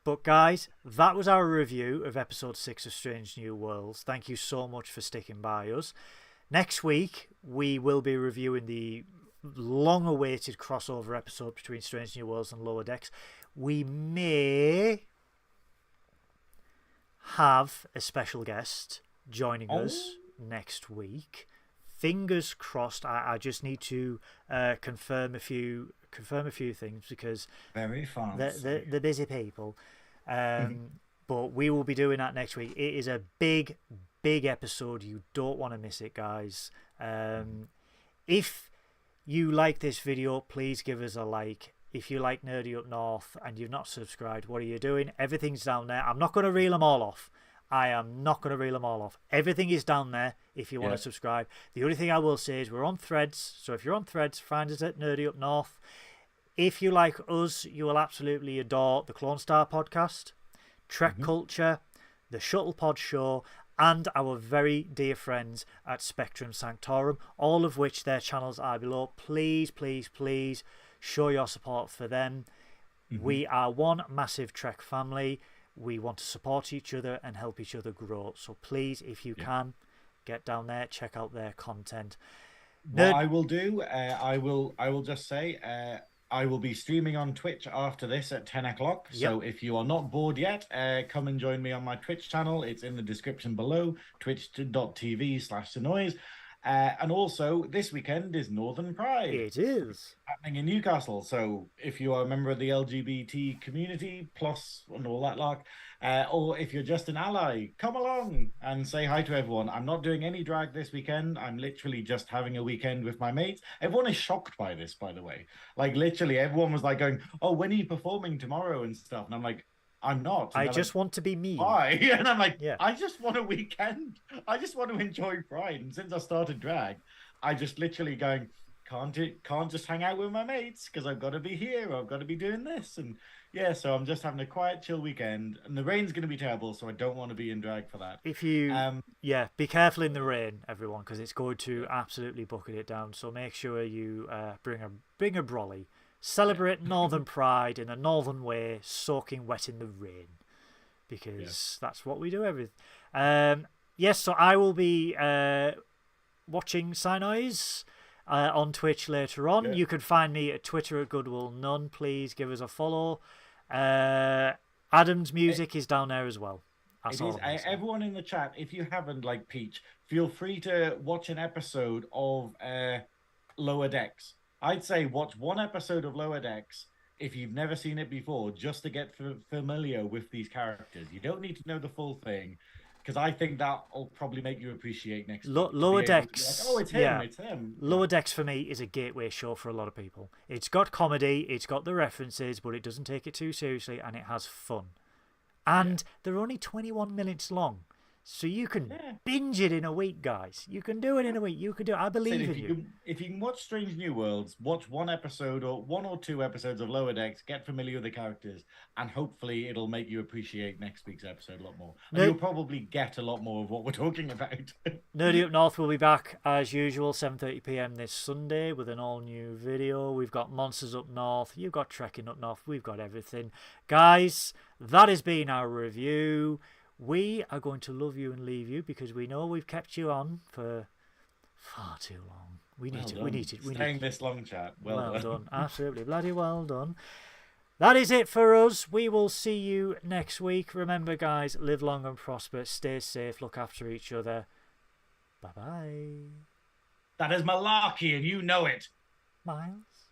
But guys, that was our review of episode 6 of Strange New Worlds. Thank you so much for sticking by us. Next week we will be reviewing the long-awaited crossover episode between Strange New Worlds and Lower Decks. We may have a special guest joining us next week. Fingers crossed. I just need to confirm a few things because very fancy. They're busy people. But we will be doing that next week. It is a big episode. You don't want to miss it, guys. If you like this video, please give us a like. If you like Nerdy Up North and you've not subscribed, what are you doing? Everything's down there. I'm not going to reel them all off. Everything is down there if you want to subscribe. The only thing I will say is we're on Threads. So if you're on Threads, find us at Nerdy Up North. If you like us, you will absolutely adore the Clone Star podcast, Trek Culture, the Shuttle Pod Show, and our very dear friends at Spectrum Sanctorum, all of which their channels are below. Please, please, please show your support for them. We are one massive Trek family. We want to support each other and help each other grow. So please, if you can, get down there, check out their content. What I will do, I will just say, I will be streaming on Twitch after this at 10 o'clock. So if you are not bored yet, come and join me on my Twitch channel. It's in the description below, twitch.tv/Synoiz. And also, this weekend is Northern Pride. It is. Happening in Newcastle. So if you are a member of the LGBT community, plus and all that lark, or if you're just an ally, come along and say hi to everyone. I'm not doing any drag this weekend. I'm literally just having a weekend with my mates. Everyone is shocked by this, by the way. Like, literally, everyone was like going, oh, when are you performing tomorrow and stuff? And I'm like, I'm not. I just want to be me. Why? And I'm like, I just want a weekend. I just want to enjoy Pride. And since I started drag, I just literally going, can't just hang out with my mates because I've got to be here. I've got to be doing this. And so I'm just having a quiet, chill weekend. And the rain's going to be terrible, so I don't want to be in drag for that. If you, be careful in the rain, everyone, because it's going to absolutely bucket it down. So make sure you bring a brolly. Celebrate Northern Pride in a northern way, soaking wet in the rain, because that's what we do. So I will be watching Synoiz on Twitch later on. You can find me at Twitter at Goodwill None. Please give us a follow. Adam's music is down there as well. It is. Everyone in the chat, if you haven't, like Peach, feel free to watch an episode of Lower Decks. I'd say watch one episode of Lower Decks if you've never seen it before, just to get familiar with these characters. You don't need to know the full thing, because I think that'll probably make you appreciate next week. Lower Decks. Like, oh, it's him, it's him. Lower Decks for me is a gateway show for a lot of people. It's got comedy, it's got the references, but it doesn't take it too seriously, and it has fun. And they're only 21 minutes long. So you can binge it in a week, guys. You can do it in a week. You can do it. I believe in you. If you can watch Strange New Worlds, watch one episode or one or two episodes of Lower Decks, get familiar with the characters, and hopefully it'll make you appreciate next week's episode a lot more. And you'll probably get a lot more of what we're talking about. Nerdy Up North will be back as usual, 7:30 p.m. this Sunday with an all-new video. We've got Monsters Up North. You've got Trekkin Up North. We've got everything. Guys, that has been our review. We are going to love you and leave you because we know we've kept you on for far too long. We need to. Staying this long, chat. Well done. Absolutely. Bloody well done. That is it for us. We will see you next week. Remember, guys, live long and prosper. Stay safe. Look after each other. Bye-bye. That is malarkey, and you know it. Miles?